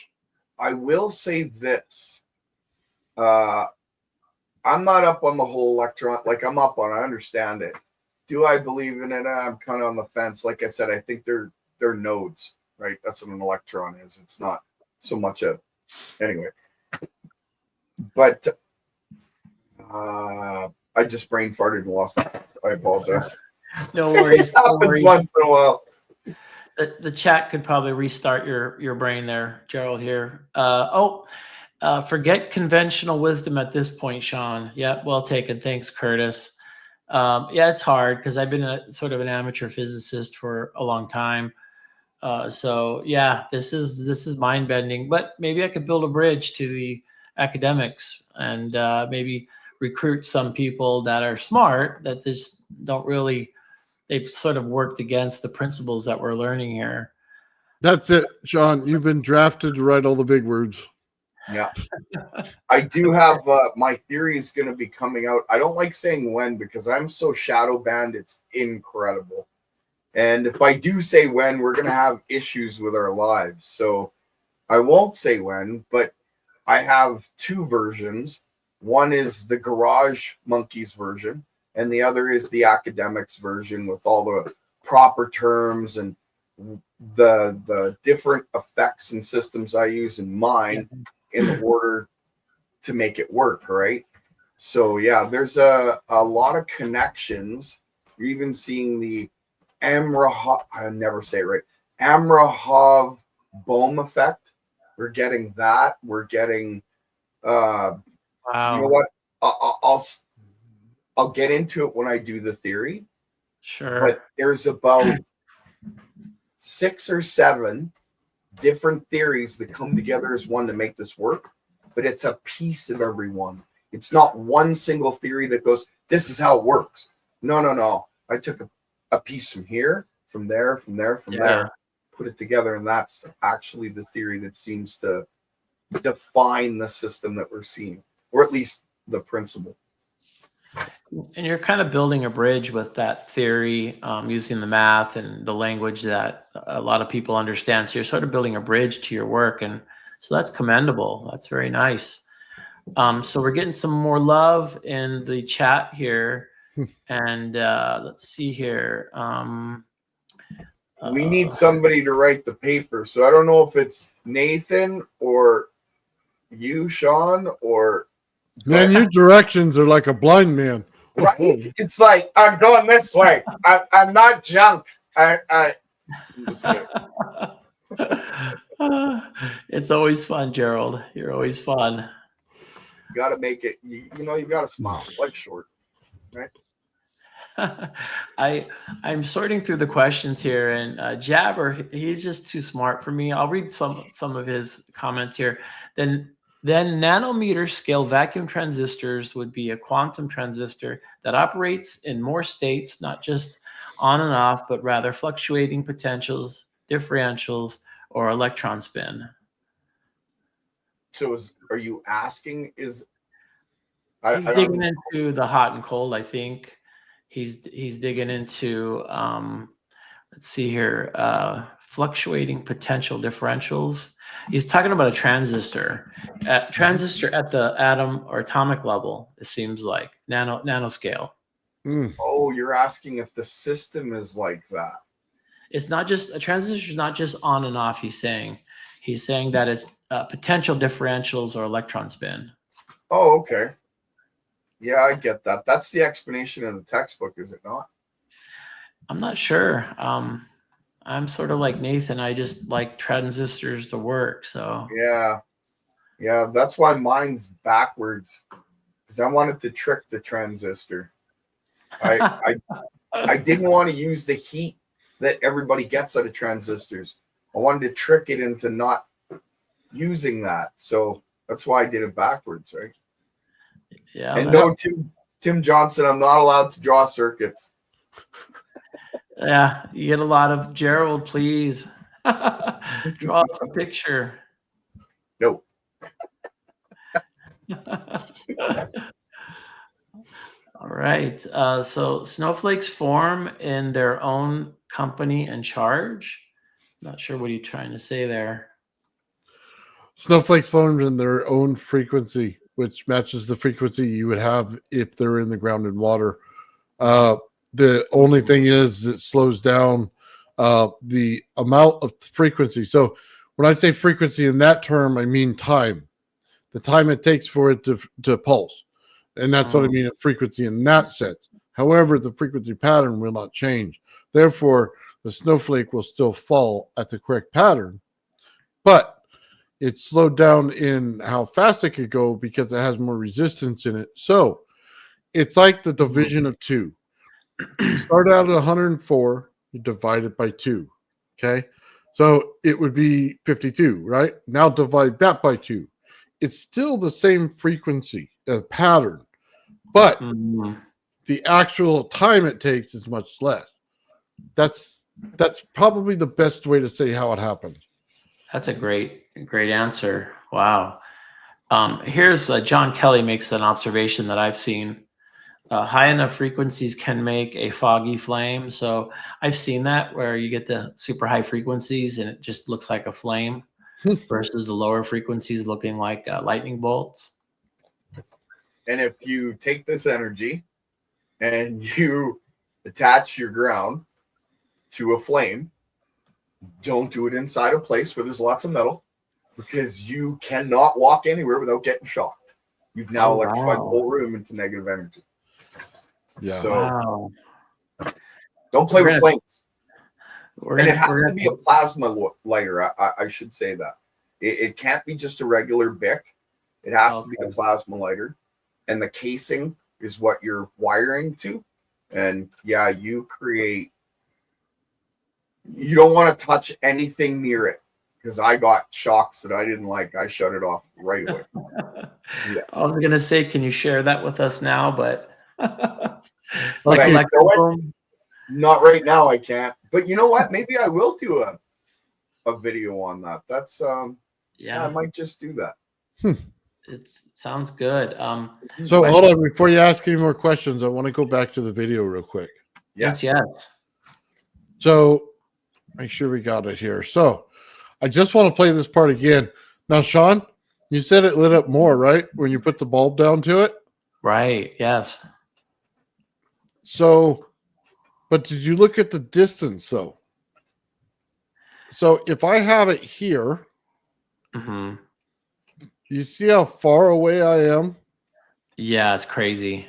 I will say this. I'm not up on the whole electron. Like I'm up on, I understand it. Do I believe in it? I'm kind of on the fence. Like I said, I think they're nodes, right? That's what an electron is. It's not so much anyway. But I just brain farted and lost it. I apologize. No worries. It happens once in a while. The chat could probably restart your brain there, Gerald here. Forget conventional wisdom at this point, Sean. Yeah, well taken. Thanks, Curtis. Yeah, it's hard because I've been sort of an amateur physicist for a long time. So yeah, this is mind bending. But maybe I could build a bridge to the academics and maybe recruit some people that are smart that just don't really. They've sort of worked against the principles that we're learning here. That's it, Sean. You've been drafted to write all the big words. Yeah. I do have my theory is going to be coming out. I don't like saying when because I'm so shadow banned. It's incredible. And if I do say when, we're going to have issues with our lives. So I won't say when, but I have two versions. One is the Garage Monkeys version, and the other is the academics version with all the proper terms and the different effects and systems I use in mine in order to make it work, right? So yeah, there's a lot of connections. You're even seeing the Amrahov, I never say it right, Amrahov-Bohm effect. We're getting that. We're getting, Wow. You know what? I'll get into it when I do the theory. Sure. But there's about 6 or 7 different theories that come together as one to make this work. But it's a piece of every one. It's not one single theory that goes, this is how it works. No. I took a piece from here, from there, put it together, and that's actually the theory that seems to define the system that we're seeing, or at least the principle. And you're kind of building a bridge with that theory, using the math and the language that a lot of people understand. So you're sort of building a bridge to your work, and so that's commendable. That's very nice. So we're getting some more love in the chat here, and let's see here. We need somebody to write the paper, so I don't know if it's Nathan or you, Sean, or man, your directions are like a blind man. Right? It's like I'm going this way. I'm not junk. I'm just kidding. It's always fun, Gerald. You're always fun. You got to make it. You know, you got to smile. Life's short, right? I'm sorting through the questions here, and Jabber, he's just too smart for me. I'll read some of his comments here. Then nanometer scale vacuum transistors would be a quantum transistor that operates in more states, not just on and off, but rather fluctuating potentials, differentials, or electron spin. So are you asking? He's digging into the hot and cold, I think. He's digging into let's see here, fluctuating potential differentials. He's talking about a transistor at the atom or atomic level. It seems like nanoscale. Oh, you're asking if the system is like that. It's not just a transistor is not just on and off. He's saying that it's potential differentials or electron spin. Oh, okay. Yeah, I get that. That's the explanation in the textbook, is it not? I'm not sure. I'm sort of like Nathan. I just like transistors to work. So yeah, that's why mine's backwards, because I wanted to trick the transistor. I didn't want to use the heat that everybody gets out of transistors. I wanted to trick it into not using that. So that's why I did it backwards, right? Yeah. And no, Tim Johnson, I'm not allowed to draw circuits. Yeah, you get a lot of Gerald, please. Draw us a picture. Nope. All right. So snowflakes form in their own company and charge. Not sure what you're trying to say there. Snowflakes formed in their own frequency, which matches the frequency you would have if they're in the ground and water. The only thing is it slows down the amount of frequency. So when I say frequency in that term, I mean time. The time it takes for it to pulse. And that's what I mean in frequency in that sense. However, the frequency pattern will not change. Therefore, the snowflake will still fall at the correct pattern, but it's slowed down in how fast it could go because it has more resistance in it. So it's like the division of 2. You start out at 104, you divide it by 2. Okay. So it would be 52, right? Now divide that by 2. It's still the same frequency, pattern, but the actual time it takes is much less. That's probably the best way to say how it happens. That's a great answer. Wow. Here's John Kelly makes an observation that I've seen. High enough frequencies can make a foggy flame. So I've seen that where you get the super high frequencies and it just looks like a flame versus the lower frequencies looking like lightning bolts. And if you take this energy and you attach your ground to a flame, don't do it inside a place where there's lots of metal, because you cannot walk anywhere without getting shocked. You've now electrified the whole room into negative energy. Yeah. So don't play with flames. And it has to be a plasma lighter. I should say that. It can't be just a regular BIC. It has to be a plasma lighter. And the casing is what you're wiring to. And yeah, you don't want to touch anything near it, because I got shocks that I didn't like. I shut it off right away. Yeah. I was going to say, can you share that with us now? But like not right now, I can't. But you know what? Maybe I will do a video on that. That's I might just do that. It sounds good. So hold on, before you ask any more questions, I want to go back to the video real quick. Yes. So make sure we got it here. So I just want to play this part again. Now, Sean, you said it lit up more, right? When you put the bulb down to it? Right. Yes. So, but did you look at the distance though? So if I have it here, you see how far away I am? Yeah, it's crazy.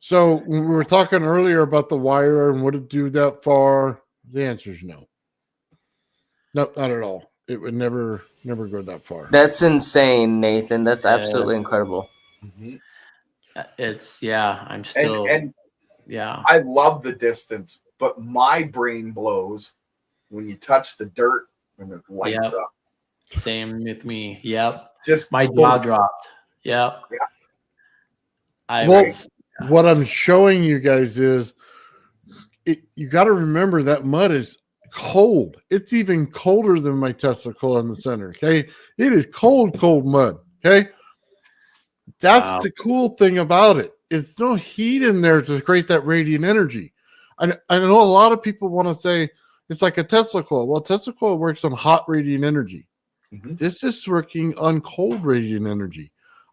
So when we were talking earlier about the wire and would it do that far, the answer is no. No, not at all. It would never go that far. That's insane, Nathan. That's absolutely incredible. It's I'm still. Yeah. I love the distance, but my brain blows when you touch the dirt and it lights Yep. up. Same with me. Yep. Just My boom. jaw dropped. Yep. Yeah. I Well, was. what I'm showing you guys is you got to remember that mud is cold. It's even colder than my Tesla coil in the center. Okay. It is cold, cold mud. Okay. That's Wow. the cool thing about it. It's no heat in there to create that radiant energy. I know a lot of people want to say it's like a Tesla coil. Well, Tesla coil works on hot radiant energy. Mhm. This is working on cold radiant energy.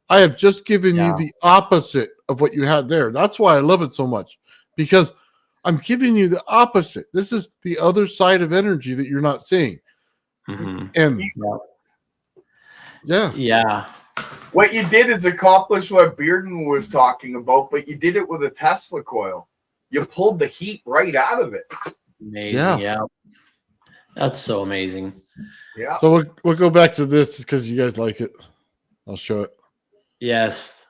I have just given you Yeah. the opposite of what you had there. That's why I love it so much, because I'm giving you the opposite. This is the other side of energy that you're not seeing. Mhm. And Yep. yeah, Yeah. What you did is accomplish what Bearden was talking about, but you did it with a Tesla coil. You pulled the heat right out of it. Amazing. Yeah. That's so amazing. Yeah. so we'll go back to this because you guys like it. I'll show it. Yes.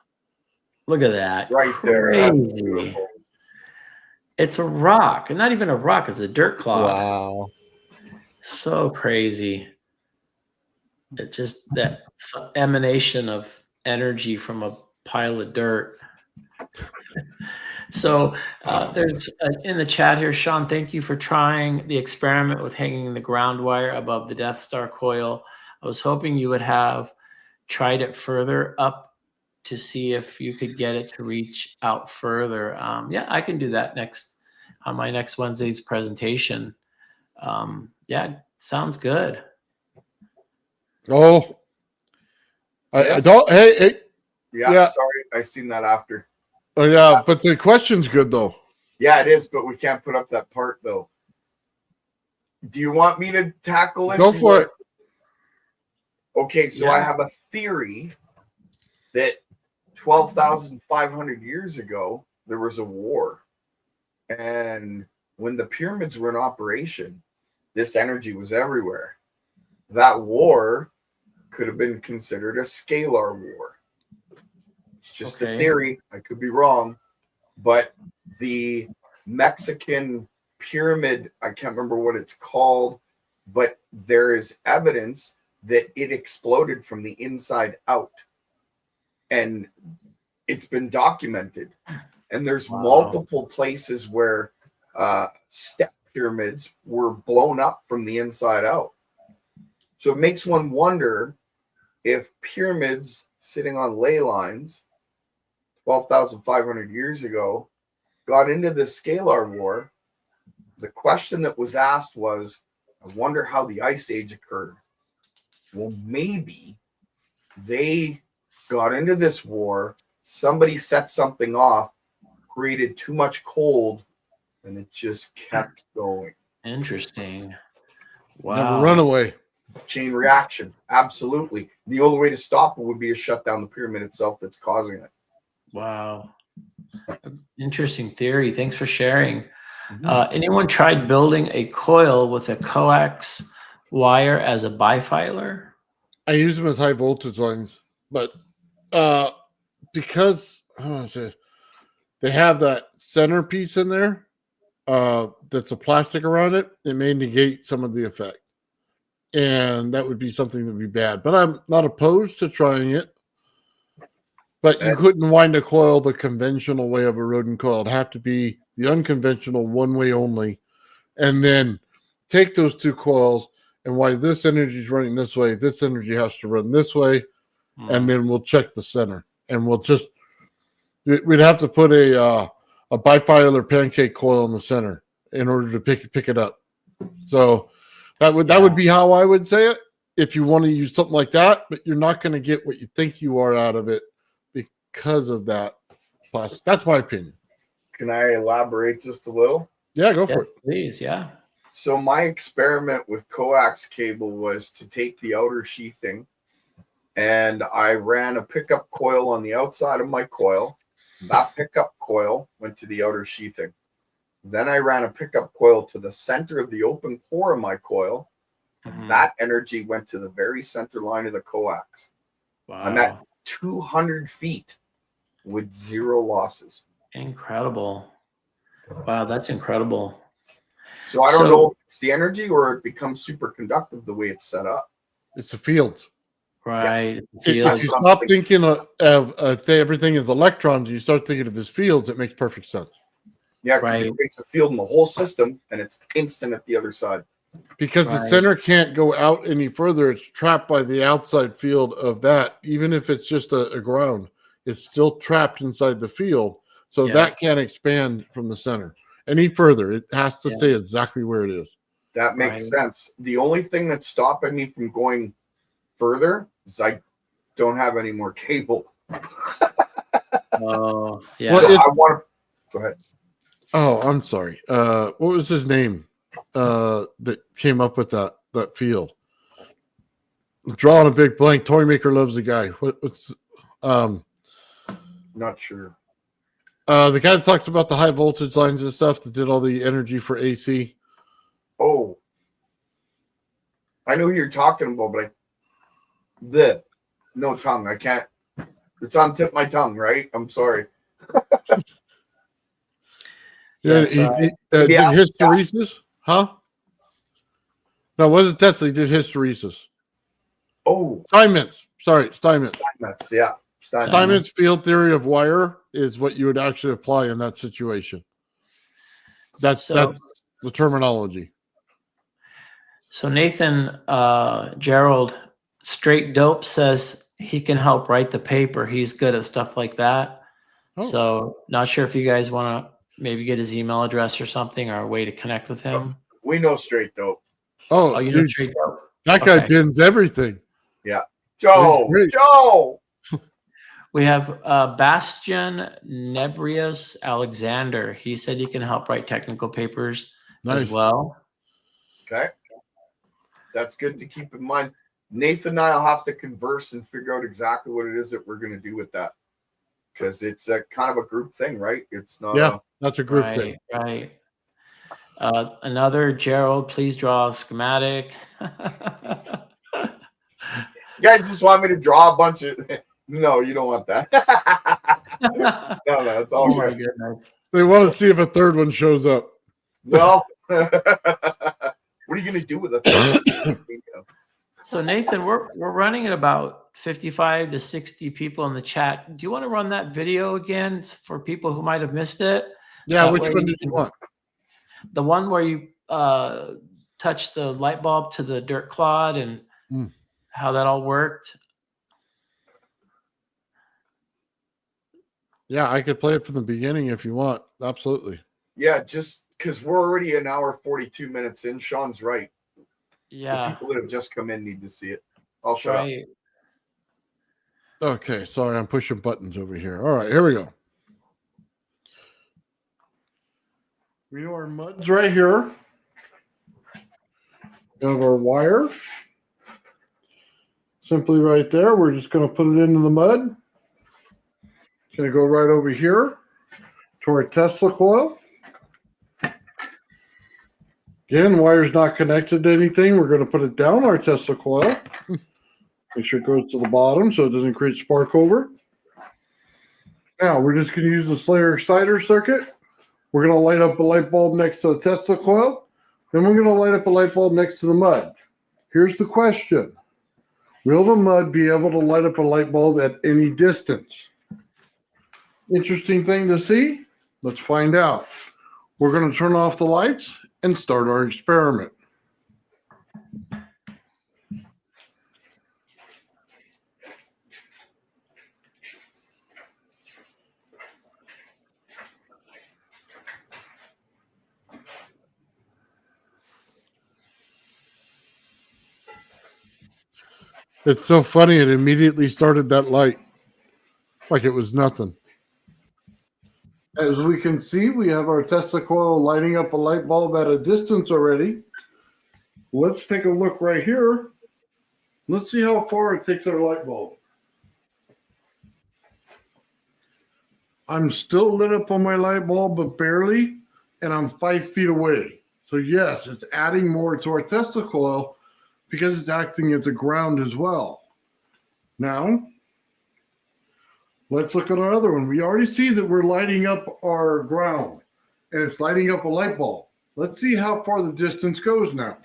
Look at that. Right there. That's Crazy. beautiful. It's a rock, and not even a rock. It's a dirt clod. Wow. So crazy. It's just that emanation of energy from a pile of dirt. So there's in the chat here, Sean, thank you for trying the experiment with hanging the ground wire above the Death Star coil. I was hoping you would have tried it further up to see if you could get it to reach out further. Yeah, I can do that next on my next Wednesday's presentation. Yeah, sounds good. Oh, I Yes. don't. Hey, Yeah, sorry. I seen that after. oh yeah, but the question's good though. Yeah, it is, but we can't put up that part though. Do you want me to tackle this? Go for it. Okay, so Yeah. I have a theory that 12,500 years ago, there was a war. And when the pyramids were in operation, this energy was everywhere. That war could have been considered a scalar war. It's just a theory. I could be wrong. But the Mexican pyramid, I can't remember what it's called, but there is evidence that it exploded from the inside out. And it's been documented. And there's multiple places where step pyramids were blown up from the inside out. So it makes one wonder if pyramids sitting on ley lines 12,500 years ago got into the scalar war. The question that was asked was, I wonder how the ice age occurred. Well, maybe they got into this war, somebody set something off, created too much cold, and it just kept going. Interesting. Never Wow. run away. Chain reaction. Absolutely. The only way to stop it would be to shut down the pyramid itself that's causing it. Wow. Interesting theory. Thanks for sharing. Anyone tried building a coil with a coax wire as a bifilar? I use them as high voltage lines, but because I don't know, say, they have that centerpiece in there that's a plastic around it, it may negate some of the effect. And that would be something that would be bad. But I'm not opposed to trying it. But you couldn't wind a coil the conventional way of a rodent coil. It'd have to be the unconventional one way only. And then take those two coils and why this energy is running this way, this energy has to run this way. And then we'll check the center. And we'd have to put a bifilar pancake coil in the center in order to pick it up. So that would be how I would say it if you want to use something like that, but you're not going to get what you think you are out of it because of that plastic. That's my opinion. Can I elaborate just a little? Yeah, go for it. Please, yeah. So my experiment with coax cable was to take the outer sheathing and I ran a pickup coil on the outside of my coil. That pickup coil went to the outer sheathing. Then I ran a pickup coil to the center of the open core of my coil. That energy went to the very center line of the coax. Wow. I'm at 200 feet with zero losses. Incredible. Wow, that's incredible. So I don't know if it's the energy or it becomes superconductive the way it's set up. It's the fields. Right. If you stop thinking of everything as electrons, you start thinking of as fields, it makes perfect sense. Yeah, because it creates a field in the whole system, and it's instant at the other side. Because the center can't go out any further. It's trapped by the outside field of that. Even if it's just a ground, it's still trapped inside the field. So that can't expand from the center any further. It has to stay exactly where it is. That makes sense. The only thing that's stopping me from going further is I don't have any more cable. Oh, yeah. Well, I want to go ahead. Oh, I'm sorry. What was his name that came up with that field? Drawing a big blank. Toy Maker loves the guy. What's not sure. The guy that talks about the high voltage lines and stuff that did all the energy for AC. Oh, I know who you're talking about, but no tongue. I can't. It's on tip of my tongue, right? I'm sorry. Yeah, he did hysteresis, huh? No, it wasn't Tesla. He did hysteresis. Oh, Steinmetz. Sorry, Steinmetz. Steinmetz, yeah. Steinmetz field theory of wire is what you would actually apply in that situation. That's the terminology. So Nathan Gerald, Straight Dope, says he can help write the paper. He's good at stuff like that. Oh. So not sure if you guys want to maybe get his email address or something, or a way to connect with him. We know Straight Dope. Oh, you dude, know Straight Dope. That guy bins everything. Yeah. Joe. We have Bastian Nebrius Alexander. He said he can help write technical papers as well. Okay. That's good to keep in mind. Nathan and I will have to converse and figure out exactly what it is that we're going to do with that. Because it's a kind of a group thing, right? It's not. That's a group thing. Right. Another Gerald, please draw a schematic. You guys just want me to draw a bunch of. No, you don't want that. No, it's all my good. goodness. They want to see if a third one shows up. No. What are you going to do with a third? So Nathan, we're running at about 55 to 60 people in the chat. Do you want to run that video again for people who might have missed it? Yeah, which one did you want? The one where you touched the light bulb to the dirt clod and how that all worked. Yeah, I could play it from the beginning if you want. Absolutely. Yeah, just because we're already an hour 42 minutes in. Sean's right. Yeah. The people that have just come in need to see it. I'll shut up. Okay, sorry, I'm pushing buttons over here. All right, here we go. We know our mud's right here. We have our wire. Simply right there. We're just going to put it into the mud. It's going to go right over here to our Tesla coil. Again, wire's not connected to anything. We're going to put it down our Tesla coil. Make sure it goes to the bottom so it doesn't create spark over. Now, we're just going to use the Slayer exciter circuit. We're going to light up a light bulb next to the Tesla coil. Then we're going to light up a light bulb next to the mud. Here's the question. Will the mud be able to light up a light bulb at any distance? Interesting thing to see. Let's find out. We're going to turn off the lights and start our experiment. It's so funny. It immediately started that light like it was nothing. As we can see, we have our Tesla coil lighting up a light bulb at a distance already. Let's take a look right here. Let's see how far it takes our light bulb. I'm still lit up on my light bulb, but barely, and I'm 5 feet away. So yes, it's adding more to our Tesla coil because it's acting as a ground as well. Now, let's look at our other one. We already see that we're lighting up our ground. and it's lighting up a light bulb. Let's see how far the distance goes now.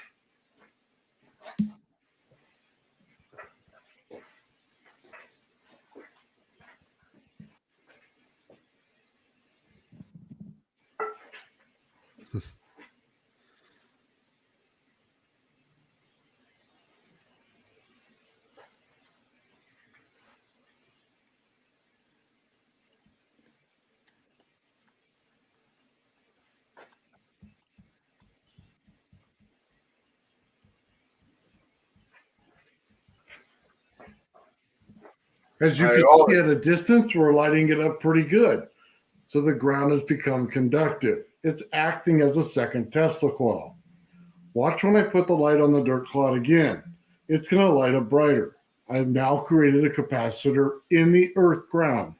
As you can see at a distance, we're lighting it up pretty good. So the ground has become conductive. It's acting as a second Tesla coil. Watch when I put the light on the dirt clod again. It's going to light up brighter. I've now created a capacitor in the earth ground.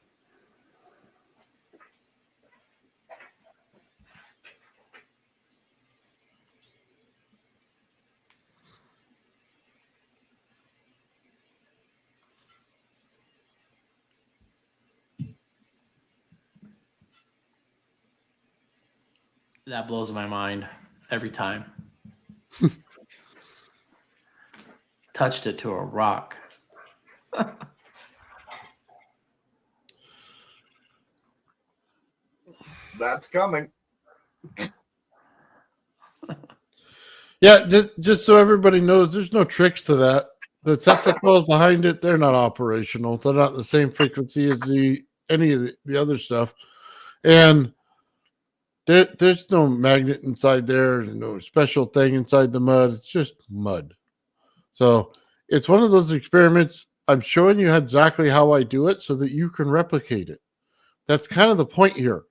That blows my mind every time. Touched it to a rock. That's coming. Yeah, just so everybody knows, there's no tricks to that. The Tesla coils behind it, they're not operational. They're not the same frequency as any of the other stuff. And there's no magnet inside there, no special thing inside the mud. It's just mud. So it's one of those experiments. I'm showing you exactly how I do it so that you can replicate it. That's kind of the point here.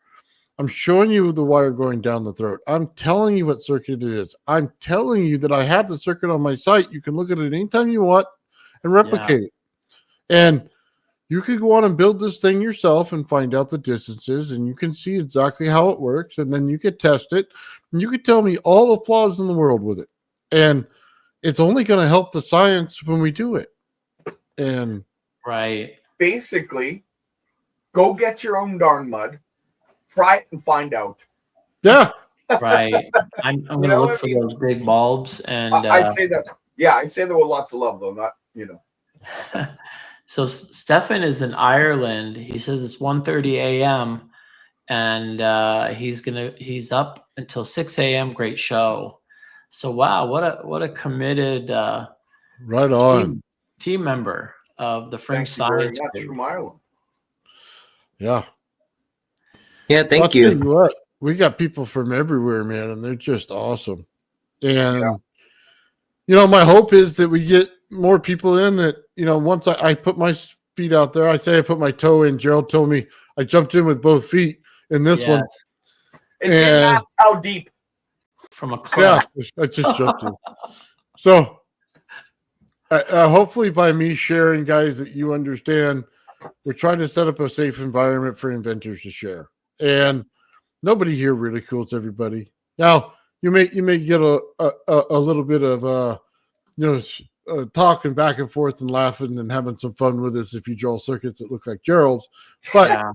I'm showing you the wire going down the throat. I'm telling you what circuit it is. I'm telling you that I have the circuit on my site. You can look at it anytime you want and replicate it. And you could go on and build this thing yourself and find out the distances, and you can see exactly how it works, and then you could test it, and you could tell me all the flaws in the world with it. And it's only going to help the science when we do it. And right. Basically, go get your own darn mud, fry it, and find out. Yeah. Right. I'm going to look for those big bulbs. And I say that. Yeah, I say that with lots of love, though, not, So Stefan is in Ireland. He says it's 1:30 a.m. and he's up until 6 a.m. Great show. So wow, what a committed right on team member of the Fringe Science Group from Ireland. Yeah. Yeah, thank you. Tell you what, we got people from everywhere, man, and they're just awesome. And my hope is that we get more people in that, once I put my feet out there, I say I put my toe in. Gerald told me I jumped in with both feet in this one. And didn't ask how deep. From a cliff. Yeah, I just jumped in. So hopefully by me sharing, guys, that you understand, we're trying to set up a safe environment for inventors to share. And nobody here ridicules everybody. Now, you may get a little bit of talking back and forth and laughing and having some fun with us if you draw circuits that look like Gerald's. But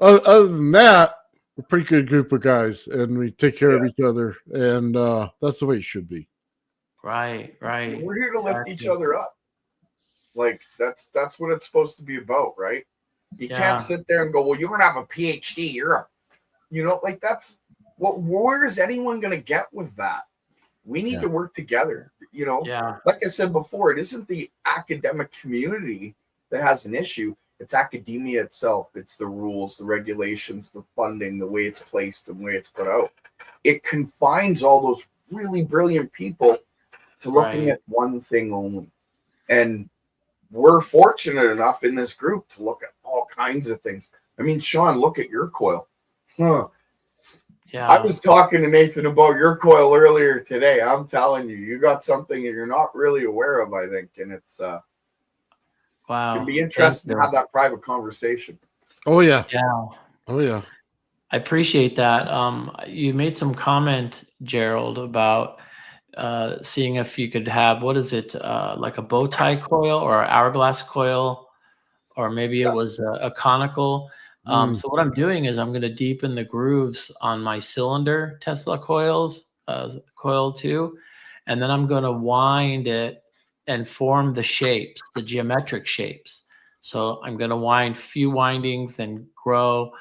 other than that, we're a pretty good group of guys, and we take care of each other, and that's the way it should be. Right. We're here to lift each other up. Like that's what it's supposed to be about, right? You can't sit there and go, well, you don't have a PhD. You're that's what. Where is anyone going to get with that? We need to work together. Like I said before, it isn't the academic community that has an issue. It's academia itself. It's the rules, the regulations, the funding, the way it's placed, and the way it's put out. It confines all those really brilliant people to looking at one thing only. And we're fortunate enough in this group to look at all kinds of things. I mean, Sean, look at your coil. Yeah. I was talking to Nathan about your coil earlier today. I'm telling you, you got something that you're not really aware of, I think. And it's wow. It's going to be interesting to have that private conversation. Oh, yeah. Yeah. Oh, yeah. I appreciate that. You made some comment, Gerald, about seeing if you could have, what is it, like a bow tie coil or an hourglass coil, or maybe it was a conical. So what I'm doing is I'm going to deepen the grooves on my cylinder Tesla coils, coil 2, and then I'm going to wind it and form the shapes, the geometric shapes. So I'm going to wind few windings and grow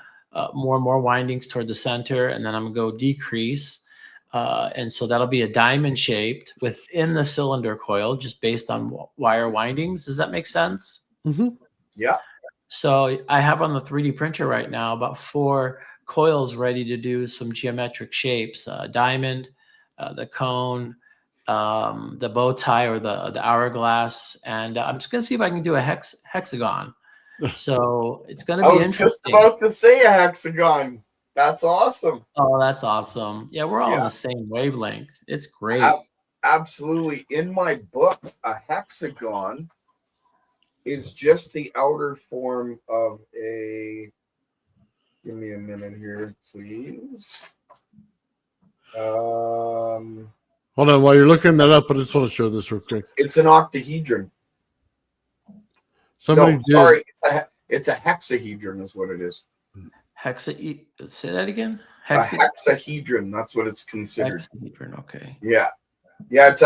more and more windings toward the center, and then I'm going to go decrease. And so that'll be a diamond shaped within the cylinder coil, just based on wire windings. Does that make sense? Mm-hmm. Yeah. So I have on the 3D printer right now about 4 coils ready to do some geometric shapes: diamond, the cone, the bow tie, or the hourglass, and I'm just gonna see if I can do a hexagon. So it's gonna I be was just interesting. about to say a hexagon. That's awesome. Oh, that's awesome! Yeah, we're all on Yeah. the same wavelength. It's great. Absolutely. In my book, a hexagon is just the outer form of a. Give me a minute here, please. Hold on, while you're looking that up, I just want to show this real quick. It's an octahedron. Somebody No, sorry, it's a hexahedron is what it is. Say that again. A hexahedron, that's what it's considered. Hexahedron, okay. Yeah. Yeah, it's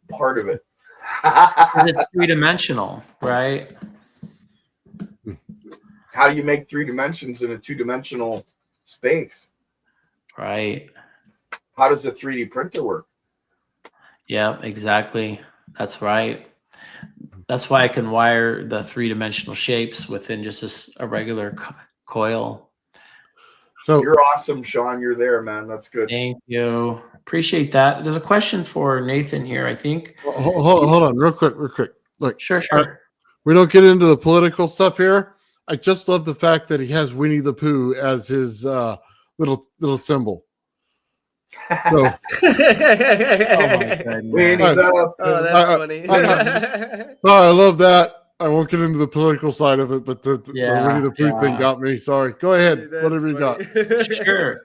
part of it. It's 3-dimensional, right? How do you make 3 dimensions in a 2-dimensional space? Right. How does a 3D printer work? Yeah, exactly. That's right. That's why I can wire the 3-dimensional shapes within just a regular coil. So you're awesome, Sean. You're there, man. That's good. Thank you. Appreciate that. There's a question for Nathan here, I think. Hold on, real quick. Look, Sure. We don't get into the political stuff here. I just love the fact that he has Winnie the Pooh as his little symbol. So, Oh my goodness. That's funny. I love that. I won't get into the political side of it, but the Winnie the Pooh thing got me. Sorry. Go ahead. Whatever you got. Sure.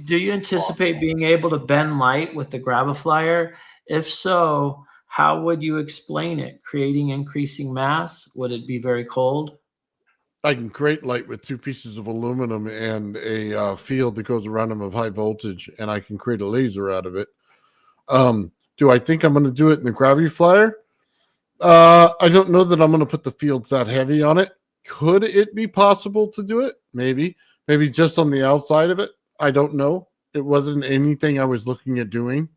Do you anticipate being able to bend light with the Graviflyer? If so, how would you explain it? Creating increasing mass? Would it be very cold? I can create light with 2 pieces of aluminum and a field that goes around them of high voltage, and I can create a laser out of it. Do I think I'm going to do it in the Graviflyer? I don't know that I'm going to put the fields that heavy on it. Could it be possible to do it? Maybe just on the outside of it. I don't know. It wasn't anything I was looking at doing.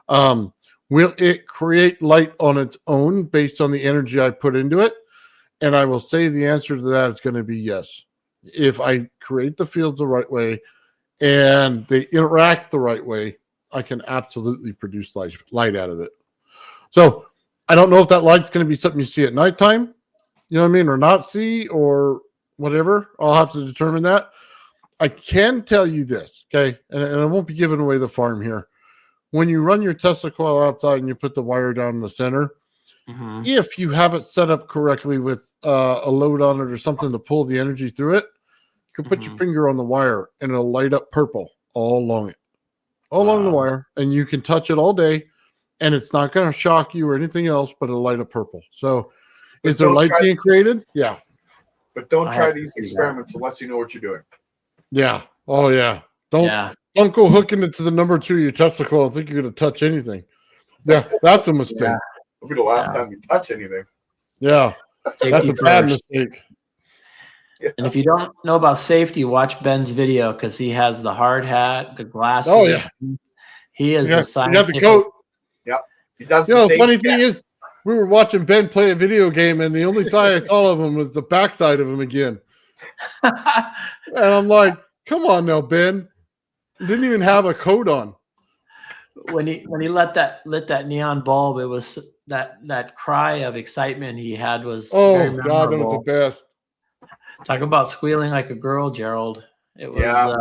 Will it create light on its own based on the energy I put into it? And I will say the answer to that is going to be yes. If I create the fields the right way and they interact the right way, I can absolutely produce light out of it. So I don't know if that light's going to be something you see at nighttime, you know what I mean, or not see, or whatever. I'll have to determine that. I can tell you this, okay, and I won't be giving away the farm here. When you run your Tesla coil outside and you put the wire down in the center, if you have it set up correctly with a load on it or something to pull the energy through it, you can put your finger on the wire and it'll light up purple all along it, along the wire, and you can touch it all day, and it's not going to shock you or anything else, but it'll light up purple. So, is there light being created? Yeah. But don't try these experiments unless you know what you're doing. Yeah. Oh, yeah. Don't go hooking it to the number 2 of your Tesla coil and think you're going to touch anything. Yeah, that's a mistake. Yeah. It'll be the last time you touch anything. Yeah. That's a bad mistake. Yeah. And if you don't know about safety, watch Ben's video because he has the hard hat, the glasses. Oh, yeah. He is a scientific. He got the coat. Yep. He does the funny thing is, we were watching Ben play a video game, and the only side I saw of him was the backside of him again. And I'm like, come on now, Ben. He didn't even have a coat on. When he lit that neon bulb, it was that cry of excitement he had was very God, that was the best. Talk about squealing like a girl, Gerald. It was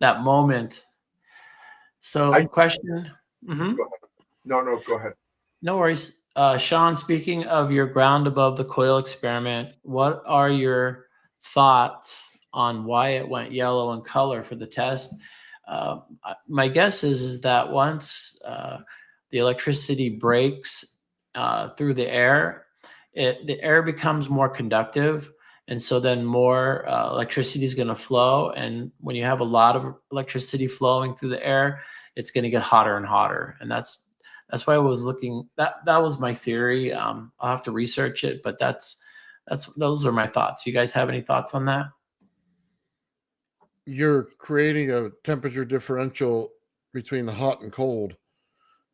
that moment. So question. No, go ahead. No worries. Sean, speaking of your ground above the coil experiment, what are your thoughts on why it went yellow in color for the test? My guess is that once the electricity breaks through the air, the air becomes more conductive, And so then more electricity is going to flow. And when you have a lot of electricity flowing through the air, it's going to get hotter and hotter. And that's why I was looking, that was my theory. I'll have to research it, but those are my thoughts. You guys have any thoughts on that? You're creating a temperature differential between the hot and cold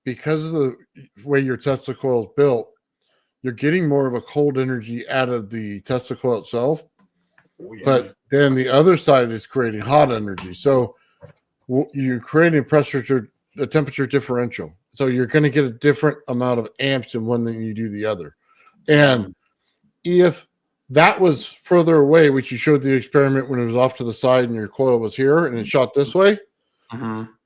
because of the way your Tesla coil is built. You're getting more of a cold energy out of the Tesla coil itself, but then the other side is creating hot energy. So you're creating a temperature differential. So you're going to get a different amount of amps in one than you do the other. And if that was further away, which you showed the experiment when it was off to the side and your coil was here and it shot this way,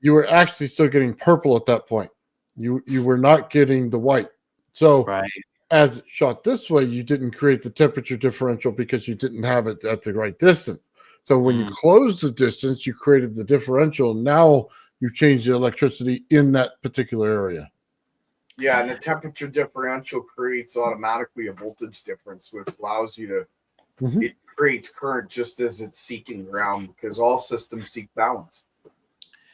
you were actually still getting purple at that point. You were not getting the white. So as it shot this way, you didn't create the temperature differential because you didn't have it at the right distance. So when you closed the distance, you created the differential. Now you change the electricity in that particular area. Yeah, and the temperature differential creates automatically a voltage difference, which allows you to, it creates current just as it's seeking ground, because all systems seek balance.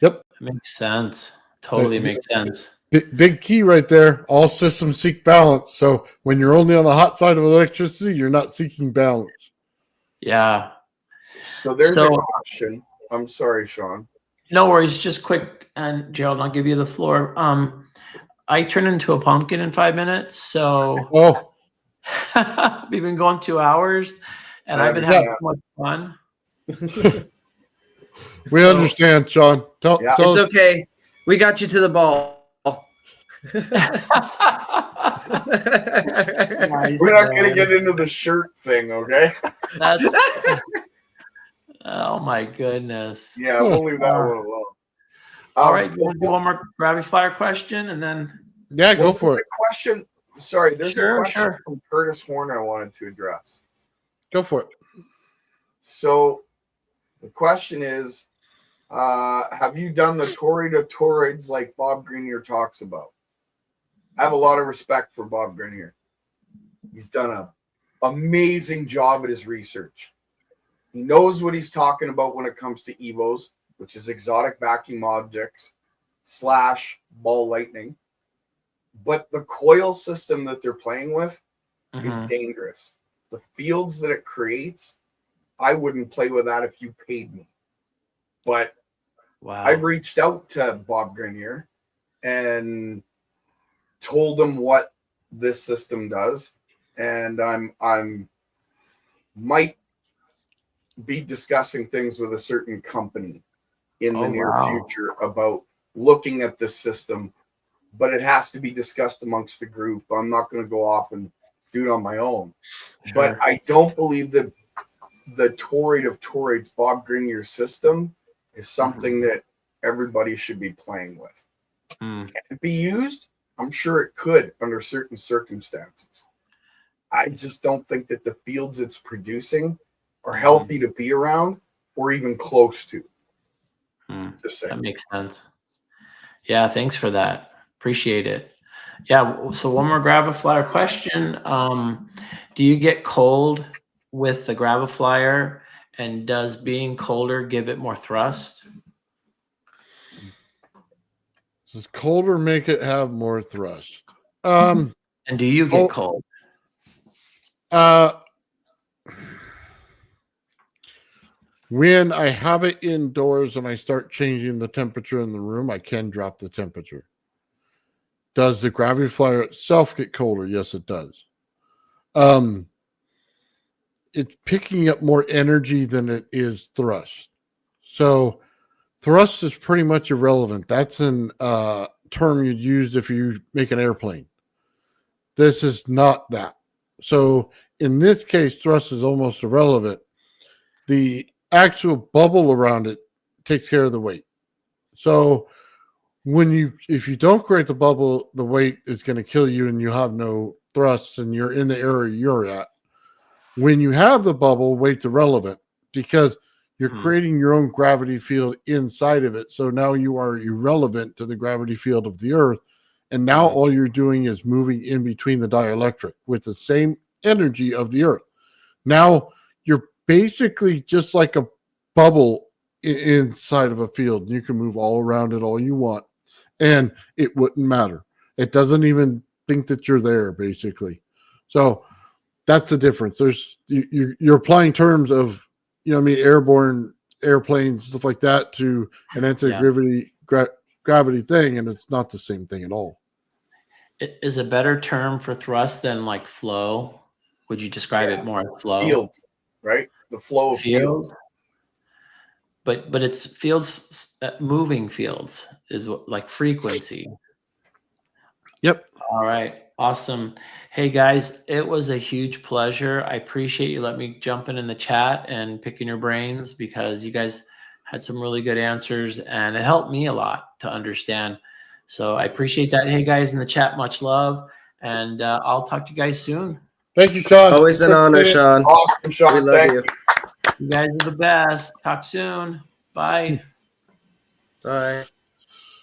Yep. That makes sense. Totally makes sense. Big key right there. All systems seek balance. So when you're only on the hot side of electricity, you're not seeking balance. Yeah. So there's a question. I'm sorry, Sean. No worries. Just quick, and Gerald, I'll give you the floor. I turn into a pumpkin in 5 minutes, so we've been going 2 hours, and I've been having so much fun. We understand, Sean. Tell it's us. okay. We got you to the ball. We're not going to get into the shirt thing, okay? Oh my goodness. Yeah, we'll leave that one alone. All right, you want to do one more Gravity Flyer question, and then go for it. Question. Sorry, there's a question from Curtis Horn I wanted to address. Go for it. So the question is, have you done the toric to toroids like Bob Grenier talks about? I have a lot of respect for Bob Grenier. He's done an amazing job at his research. He knows what he's talking about when it comes to EVOs, which is exotic vacuum objects / ball lightning. But the coil system that they're playing with is dangerous. The fields that it creates, I wouldn't play with that if you paid me. But I've reached out to Bob Grenier and told him what this system does, and I'm might be discussing things with a certain company in the near future about looking at this system, but it has to be discussed amongst the group. I'm not going to go off and do it on my own. But I don't believe that the toric of toroids, Bob Grenier's system, is something that everybody should be playing with. Can it be used? I'm sure it could under certain circumstances. I just don't think that the fields it's producing are healthy to be around or even close to. That makes sense. Yeah, thanks for that. Appreciate it. Yeah, so one more Graviflyer question. Do you get cold with the Graviflyer, and does being colder give it more thrust? Does colder make it have more thrust? And do you get cold? When I have it indoors and I start changing the temperature in the room, I can drop the temperature. Does the Gravity Flyer itself get colder? Yes, it does. It's picking up more energy than it is thrust. So thrust is pretty much irrelevant. That's an term you'd use if you make an airplane. This is not that. So in this case, thrust is almost irrelevant. The actual bubble around it takes care of the weight. So if you don't create the bubble, the weight is going to kill you and you have no thrust and you're in the area you're at. When you have the bubble, weight's irrelevant because you're creating your own gravity field inside of it. So now you are irrelevant to the gravity field of the Earth. And now all you're doing is moving in between the dielectric with the same energy of the Earth. Now basically just like a bubble inside of a field. You can move all around it all you want, and it wouldn't matter. It doesn't even think that you're there, basically. So that's the difference. You're applying terms of, airborne airplanes, stuff like that, to an anti-gravity gravity thing, and it's not the same thing at all. Is a better term for thrust than like flow? Would you describe it more as flow? Field, right? The flow of fields. But it's fields, moving fields is what, like frequency. Yep. All right. Awesome. Hey guys, it was a huge pleasure. I appreciate you letting me jump in the chat and picking your brains, because you guys had some really good answers and it helped me a lot to understand. So I appreciate that. Hey guys in the chat, much love. And I'll talk to you guys soon. Thank you, Sean. Always an honor, Sean. Awesome, Sean. We love Thank you. You guys are the best. Talk soon. Bye. Bye.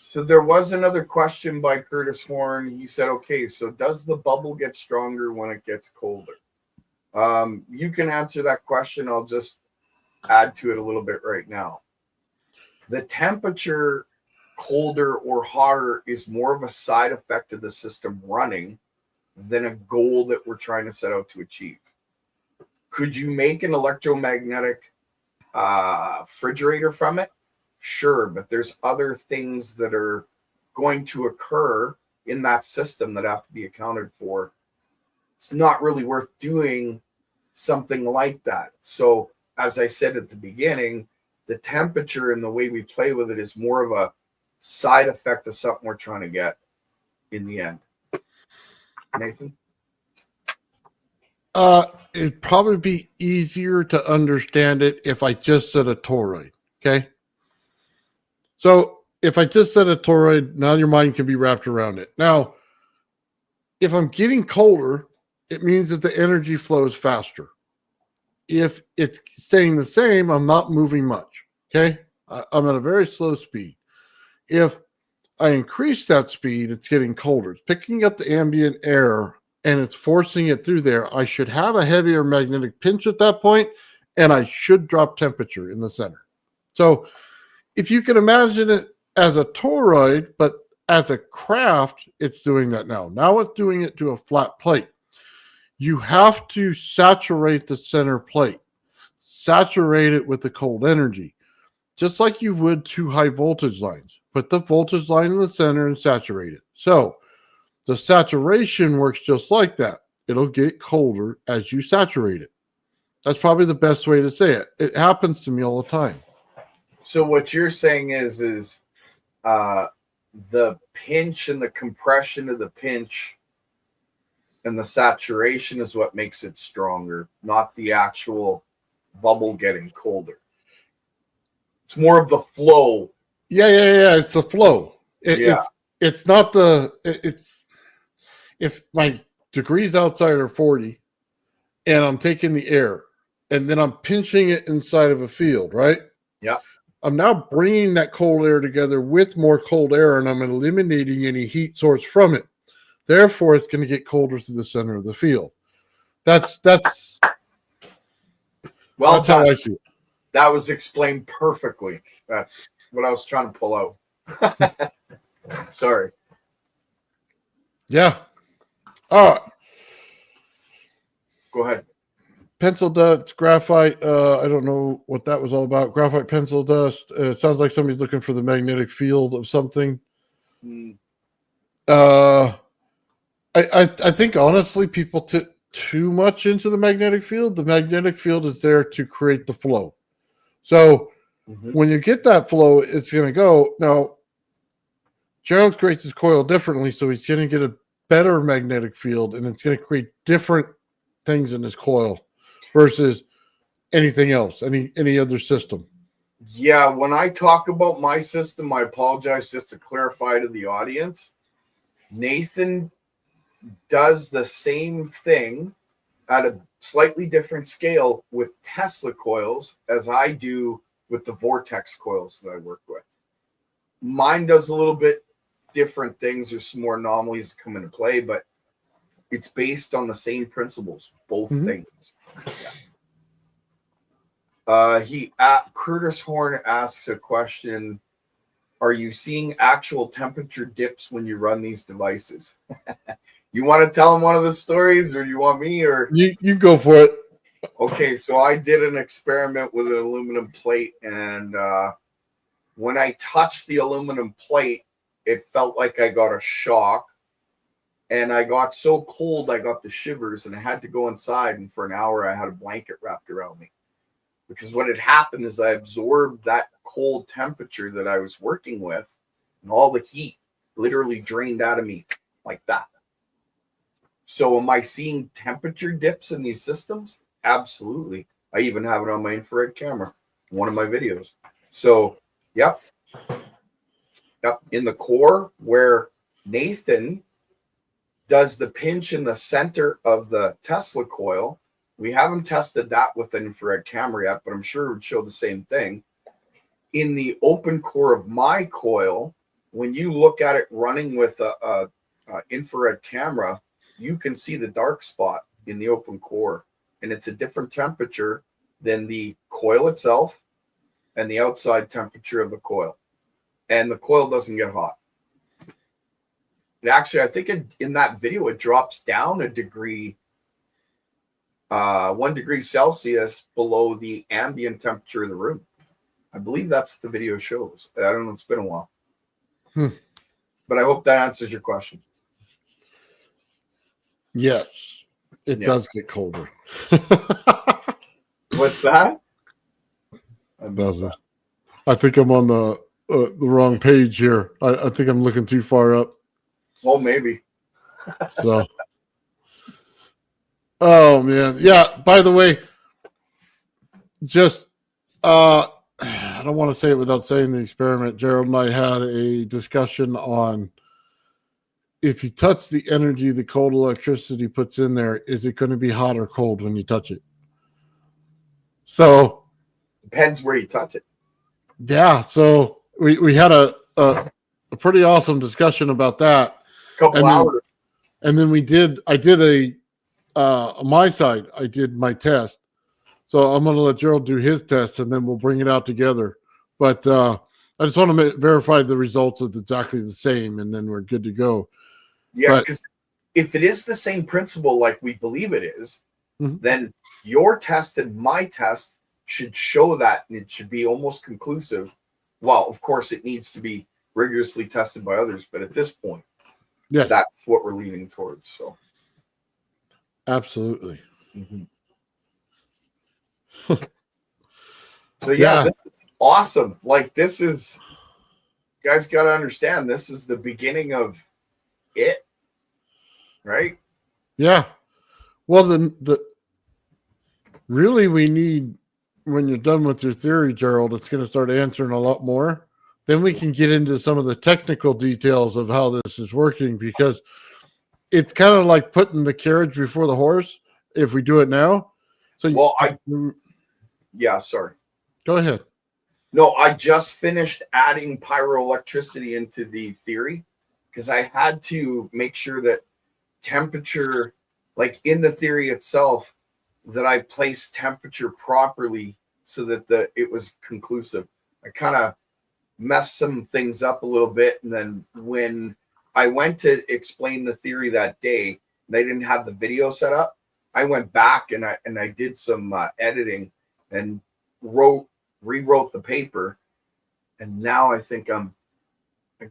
So there was another question by Curtis Horn. He said, okay, so does the bubble get stronger when it gets colder? You can answer that question. I'll just add to it a little bit right now. The temperature, colder or hotter, is more of a side effect of the system running than a goal that we're trying to set out to achieve. Could you make an electromagnetic refrigerator from it? Sure, but there's other things that are going to occur in that system that have to be accounted for. It's not really worth doing something like that. So, as I said at the beginning, the temperature and the way we play with it is more of a side effect of something we're trying to get in the end. Nathan? It'd probably be easier to understand it if I just said a toroid. Okay. So if I just said a toroid, now your mind can be wrapped around it. Now, if I'm getting colder, it means that the energy flows faster. If it's staying the same, I'm not moving much. Okay. I'm at a very slow speed. If I increase that speed, it's getting colder. It's picking up the ambient air and it's forcing it through there. I should have a heavier magnetic pinch at that point, and I should drop temperature in the center. So if you can imagine it as a toroid, but as a craft, it's doing that now. Now it's doing it to a flat plate. You have to saturate the center plate, saturate it with the cold energy, just like you would two high voltage lines. Put the voltage line in the center and saturate it. So the saturation works just like that. It'll get colder as you saturate it. That's probably the best way to say it. It happens to me all the time. So what you're saying is the pinch and the compression of the pinch and the saturation is what makes it stronger, not the actual bubble getting colder. It's more of the flow. Yeah. It's the flow. It's not the. It's if my degrees outside are 40, and I'm taking the air, and then I'm pinching it inside of a field, right? Yeah. I'm now bringing that cold air together with more cold air, and I'm eliminating any heat source from it. Therefore, it's going to get colder to the center of the field. That's how I see it. That was explained perfectly. That's what I was trying to pull out. Sorry. Yeah. All right. Go ahead. Pencil dust, graphite. I don't know what that was all about. Graphite pencil dust. It sounds like somebody's looking for the magnetic field of something. I think honestly, people took too much into the magnetic field. The magnetic field is there to create the flow. So when you get that flow, it's going to go. Now, Gerald creates his coil differently, so he's going to get a better magnetic field, and it's going to create different things in his coil versus anything else, any other system. Yeah, when I talk about my system, I apologize, just to clarify to the audience. Nathan does the same thing at a slightly different scale with Tesla coils as I do with the Vortex coils that I work with. Mine does a little bit different things. There's some more anomalies that come into play, but it's based on the same principles, both things. Yeah. Curtis Horn asks a question. Are you seeing actual temperature dips when you run these devices? You want to tell him one of the stories, or you want me, or you go for it. Okay, so I did an experiment with an aluminum plate, and when I touched the aluminum plate, it felt like I got a shock, and I got so cold I got the shivers, and I had to go inside, and for an hour I had a blanket wrapped around me. Because what had happened is I absorbed that cold temperature that I was working with, and all the heat literally drained out of me like that. So am I seeing temperature dips in these systems? Absolutely. I even have it on my infrared camera, one of my videos. So, yep. In the core where Nathan does the pinch in the center of the Tesla coil, we haven't tested that with an infrared camera yet, but I'm sure it would show the same thing. In the open core of my coil, when you look at it running with a infrared camera, you can see the dark spot in the open core, and it's a different temperature than the coil itself and the outside temperature of the coil. And the coil doesn't get hot. It actually, I think in that video, it drops down a degree, 1 degree Celsius below the ambient temperature of the room. I believe that's what the video shows. I don't know. It's been a while. But I hope that answers your question. Yes, it does get colder. What's that? I think I'm on the wrong page here. I think I'm looking too far up. Oh, maybe. So, oh man, yeah. By the way, just I don't want to say it without saying the experiment. Gerald and I had a discussion on if you touch the energy the cold electricity puts in there, is it going to be hot or cold when you touch it? So depends where you touch it. Yeah, so we had a pretty awesome discussion about that. Couple hours. And then I did on my side, I did my test. So I'm going to let Gerald do his test, and then we'll bring it out together. But I just want to verify the results is exactly the same, and then we're good to go. Yeah, because if it is the same principle like we believe it is, then your test and my test should show that, and it should be almost conclusive. Well, of course, it needs to be rigorously tested by others, but at this point, that's what we're leaning towards. So, absolutely. So this is awesome. Like, this is, you guys got to understand, this is the beginning of it, right? Yeah. Well, the really we need, when you're done with your theory, Gerald, it's going to start answering a lot more. Then we can get into some of the technical details of how this is working, because it's kind of like putting the carriage before the horse if we do it now. So, sorry. Go ahead. No, I just finished adding pyroelectricity into the theory because I had to make sure that temperature, like in the theory itself, that I placed temperature properly so that it was conclusive. I kind of messed some things up a little bit, and then when I went to explain the theory that day and I didn't have the video set up, I went back and I did some editing and rewrote the paper, and now I think I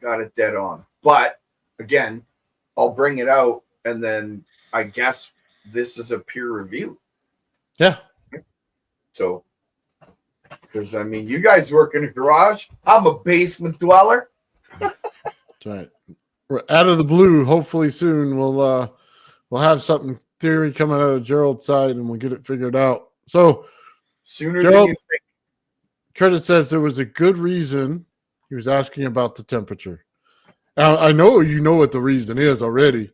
got it dead on. But again, I'll bring it out, and then I guess this is a peer review. Yeah. So, because I mean, you guys work in a garage. I'm a basement dweller. That's right. We're out of the blue. Hopefully soon we'll have something theory coming out of Gerald's side, and we'll get it figured out. So sooner Gerald, than you think. Curtis says there was a good reason he was asking about the temperature. Now, I know you know what the reason is already.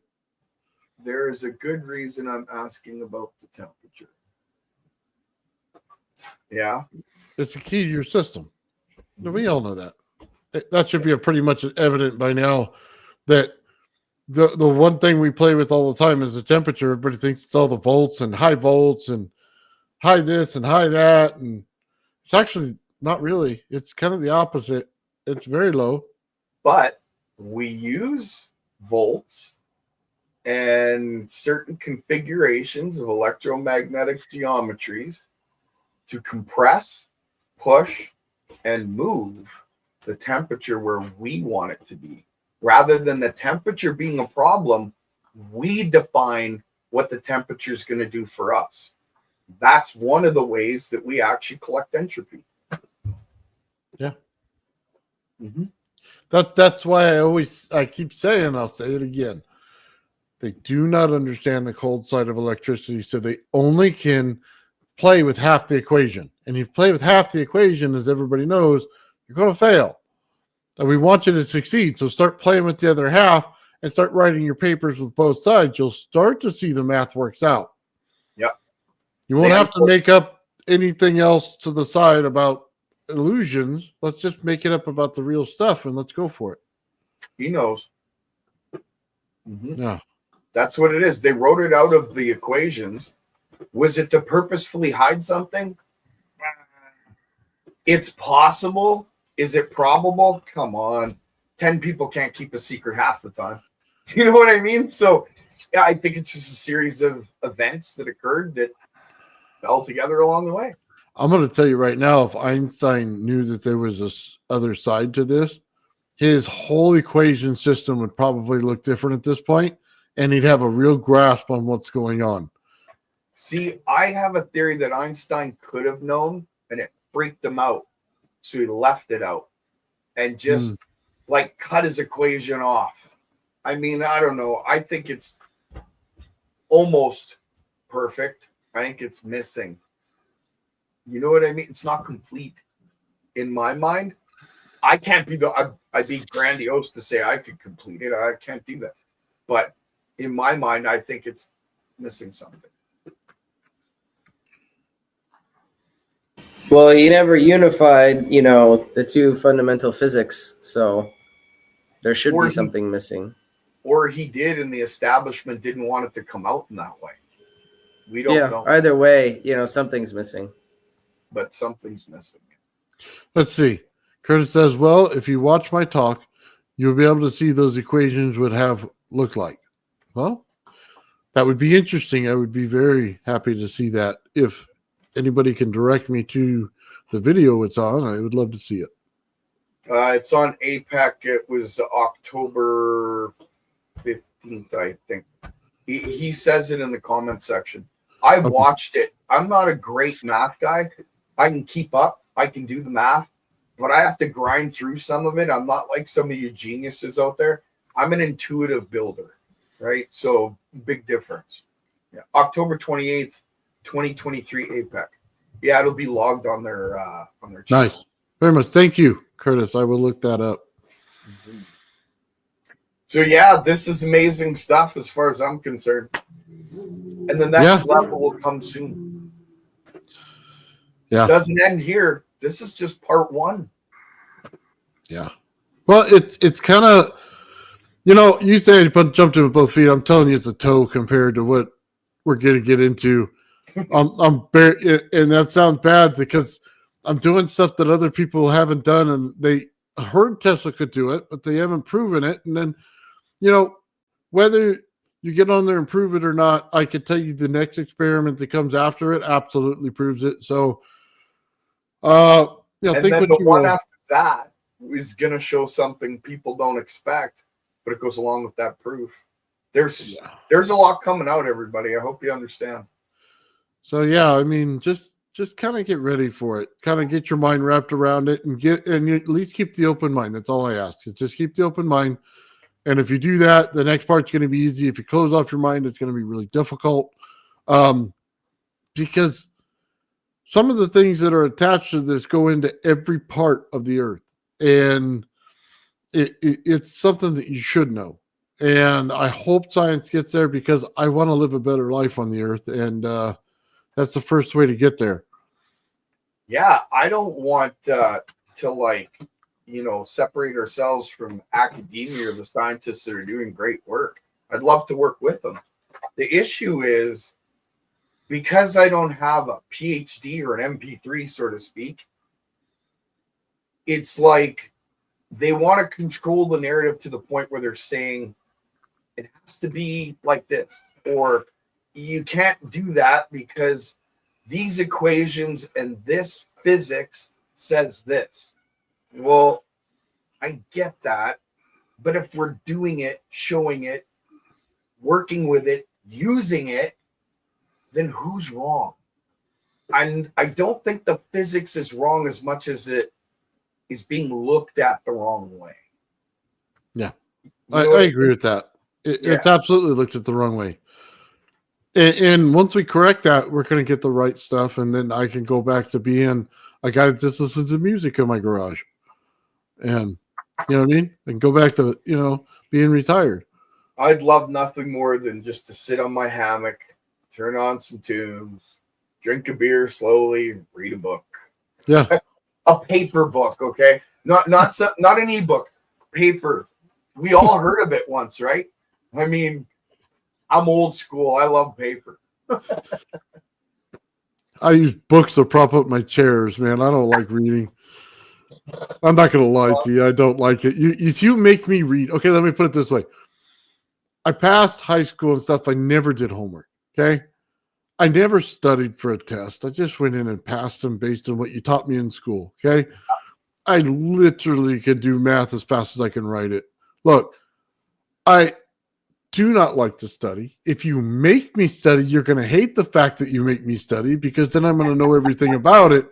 There is a good reason I'm asking about the temperature. Yeah. It's a key to your system. We all know that. That should be a pretty much evident by now that the one thing we play with all the time is the temperature. Everybody thinks it's all the volts and high volts and high this and high that. And It's actually not really. It's kind of the opposite. It's very low. But we use volts and certain configurations of electromagnetic geometries to compress, push, and move the temperature where we want it to be. Rather than the temperature being a problem, we define what the temperature is going to do for us. That's one of the ways that we actually collect entropy. Yeah. Mm-hmm. That's why I keep saying, I'll say it again. They do not understand the cold side of electricity, so they only can play with half the equation. And if you play with half the equation, as everybody knows, you're going to fail. And we want you to succeed. So start playing with the other half and start writing your papers with both sides. You'll start to see the math works out. Yep. You won't have to make up anything else to the side about illusions. Let's just make it up about the real stuff and let's go for it. He knows. Mm-hmm. Yeah. That's what it is. They wrote it out of the equations. Was it to purposefully hide something? It's possible. Is it probable? Come on. 10 people can't keep a secret half the time. You know what I mean? So yeah, I think it's just a series of events that occurred that fell together along the way. I'm going to tell you right now, if Einstein knew that there was this other side to this, his whole equation system would probably look different at this point, and he'd have a real grasp on what's going on. See, I have a theory that Einstein could have known, and it freaked him out. So he left it out and just like cut his equation off. I mean, I don't know. I think it's almost perfect. I think it's missing. You know what I mean? It's not complete in my mind. I can't be I'd be grandiose to say I could complete it. I can't do that. But in my mind, I think it's missing something. Well, he never unified, the two fundamental physics, so there should be something missing. Or he did, and the establishment didn't want it to come out in that way. We don't know. Either way, something's missing. But something's missing. Let's see. Curtis says, well, if you watch my talk, you'll be able to see those equations would have look like. Well, that would be interesting. I would be very happy to see that. If anybody can direct me to the video it's on, I would love to see it. It's on APEC. It was October 15th, I think. He says it in the comment section. I watched it. I'm not a great math guy. I can keep up. I can do the math, but I have to grind through some of it. I'm not like some of you geniuses out there. I'm an intuitive builder, right? So big difference. Yeah. October 28th, 2023 APEC. Yeah, it'll be logged on their channel. Nice. Very much. Thank you, Curtis. I will look that up. Mm-hmm. So yeah, this is amazing stuff as far as I'm concerned. And the next level will come soon. Yeah. It doesn't end here. This is just part one. Yeah. Well, it's kind of, you say you jumped in with both feet. I'm telling you, it's a toe compared to what we're going to get into. I'm and that sounds bad because I'm doing stuff that other people haven't done, and they heard Tesla could do it, but they haven't proven it. And then, whether you get on there and prove it or not, I could tell you the next experiment that comes after it absolutely proves it. So, and think then what the you one will. after that is going to show something people don't expect, but it goes along with that proof. There's a lot coming out, everybody. I hope you understand. So yeah, I mean, just kind of get ready for it. Kind of get your mind wrapped around it, and you at least keep the open mind. That's all I ask. Is just keep the open mind. And if you do that, the next part's going to be easy. If you close off your mind, it's going to be really difficult. Because some of the things that are attached to this go into every part of the earth, and it's something that you should know. And I hope science gets there because I want to live a better life on the earth, and that's the first way to get there. Yeah, I don't want to separate ourselves from academia or the scientists that are doing great work. I'd love to work with them. The issue is because I don't have a PhD or an MP3, so to speak, it's like they want to control the narrative to the point where they're saying it has to be like this, or you can't do that because these equations and this physics says this. Well, I get that, but if we're doing it, showing it, working with it, using it, then who's wrong? And I don't think the physics is wrong as much as it is being looked at the wrong way. Yeah, You know I agree with that. It's absolutely looked at the wrong way. And once we correct that, we're going to get the right stuff. And then I can go back to being a guy that just listens to music in my garage. And, you know what I mean? And go back to, being retired. I'd love nothing more than just to sit on my hammock, turn on some tunes, drink a beer slowly, read a book. Yeah. A paper book, okay? Not an ebook, paper. We all heard of it once, right? I mean, I'm old school. I love paper. I use books to prop up my chairs, man. I don't like reading. I'm not going to lie to you. I don't like it. If you make me read, okay, let me put it this way. I passed high school and stuff. I never did homework, okay? I never studied for a test. I just went in and passed them based on what you taught me in school, okay? I literally could do math as fast as I can write it. Look, I do not like to study. If you make me study, you're going to hate the fact that you make me study because then I'm going to know everything about it.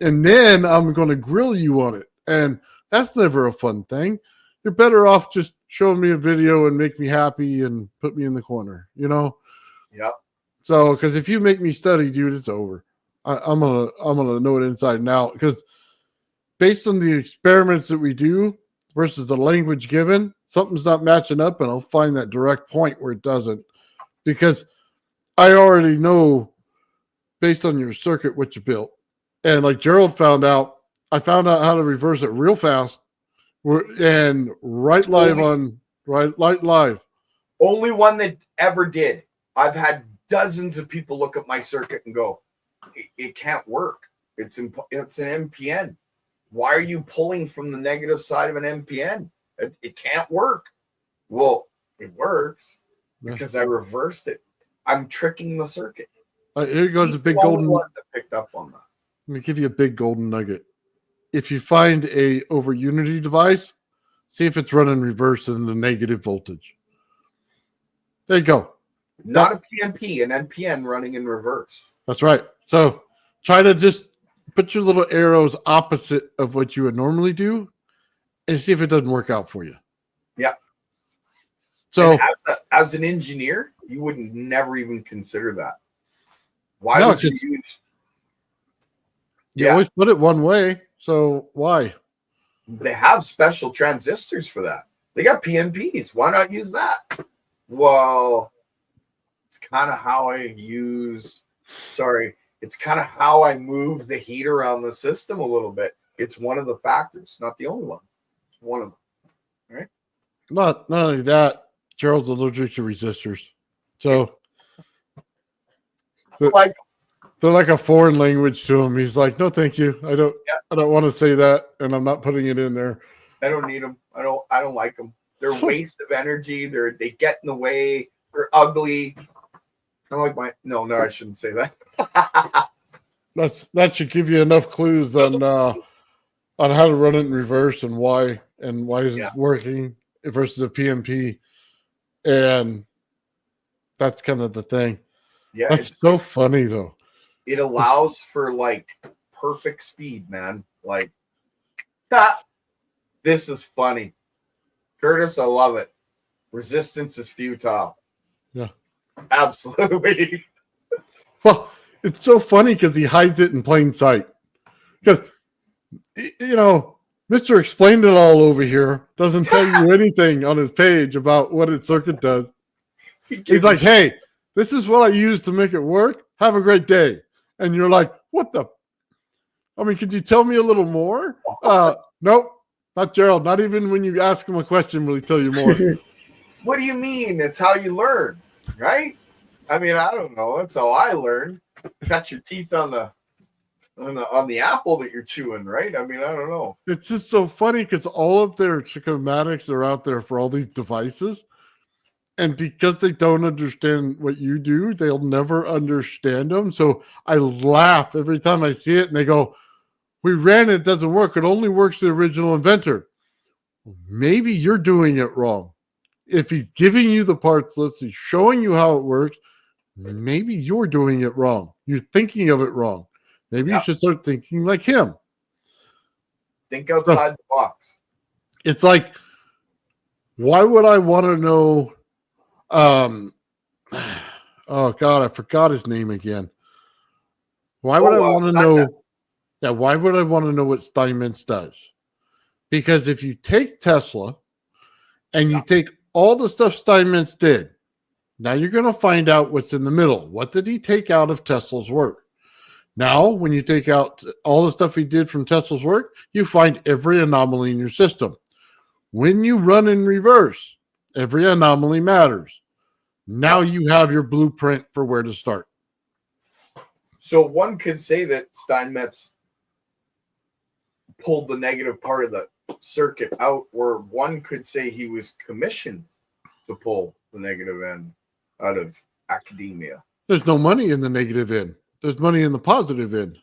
And then I'm going to grill you on it. And that's never a fun thing. You're better off just showing me a video and make me happy and put me in the corner, Yep. So, because if you make me study, dude, it's over. I'm gonna know it inside and out. Because based on the experiments that we do versus the language given, something's not matching up, and I'll find that direct point where it doesn't. Because I already know, based on your circuit, what you built. And like Gerald found out, I found out how to reverse it real fast, and right live. Only one that ever did. I've had dozens of people look at my circuit and go, it can't work. It's an NPN. Why are you pulling from the negative side of an NPN? It can't work. Well, it works because I reversed it. I'm tricking the circuit. Here goes He's a big the only golden one that picked up on that. Let me give you a big golden nugget. If you find a over unity device, see if it's running reverse in the negative voltage. There you go. Not a PNP, an NPN running in reverse. That's right. So try to just put your little arrows opposite of what you would normally do and see if it doesn't work out for you. Yeah. So as an engineer, you would never even consider that. Why would you use? You always put it one way. So why? They have special transistors for that. They got PNPs. Why not use that? Well, it's kind of how it's kind of how I move the heat around the system a little bit. It's one of the factors, not the only one. It's one of them. Right? Not only that, Gerald's allergic to resistors. So they're like a foreign language to him. He's like, no, thank you. I don't want to say that, and I'm not putting it in there. I don't need them. I don't like them. They're a waste of energy. They get in the way. They're ugly. I don't like no, I shouldn't say that. That should give you enough clues on how to run it in reverse and why is it working versus a PMP, and that's kind of the thing. Yeah, that's so funny though. It allows for like perfect speed, man. Like, this is funny, Curtis. I love it. Resistance is futile. Yeah, absolutely. Well, it's so funny because he hides it in plain sight. Because Mr. Explained It All over here doesn't tell you anything on his page about what his circuit does. He's like, hey, this is what I use to make it work. Have a great day. And you're like, what the? I mean, could you tell me a little more? Nope, not Gerald. Not even when you ask him a question will he tell you more. What do you mean? It's how you learn, right? I mean, I don't know. That's how I learned. Got your teeth on the on the apple that you're chewing, right? I mean, I don't know. It's just so funny because all of their schematics are out there for all these devices. And because they don't understand what you do, they'll never understand them. So I laugh every time I see it and they go, we ran it, doesn't work. It only works the original inventor. Maybe you're doing it wrong. If he's giving you the parts list, he's showing you how it works, maybe you're doing it wrong. You're thinking of it wrong. Maybe you should start thinking like him. Think outside the box. It's like, why would I want to know? Oh God, I forgot his name again. Why would I want to know? Yeah, why would I want to know what Steinmetz does? Because if you take Tesla and you take all the stuff Steinmetz did, now you're going to find out what's in the middle. What did he take out of Tesla's work? Now, when you take out all the stuff he did from Tesla's work, you find every anomaly in your system. When you run in reverse, every anomaly matters. Now you have your blueprint for where to start. So one could say that Steinmetz pulled the negative part of the circuit out, or one could say he was commissioned to pull the negative end out of academia. There's no money in the negative end. There's money in the positive end.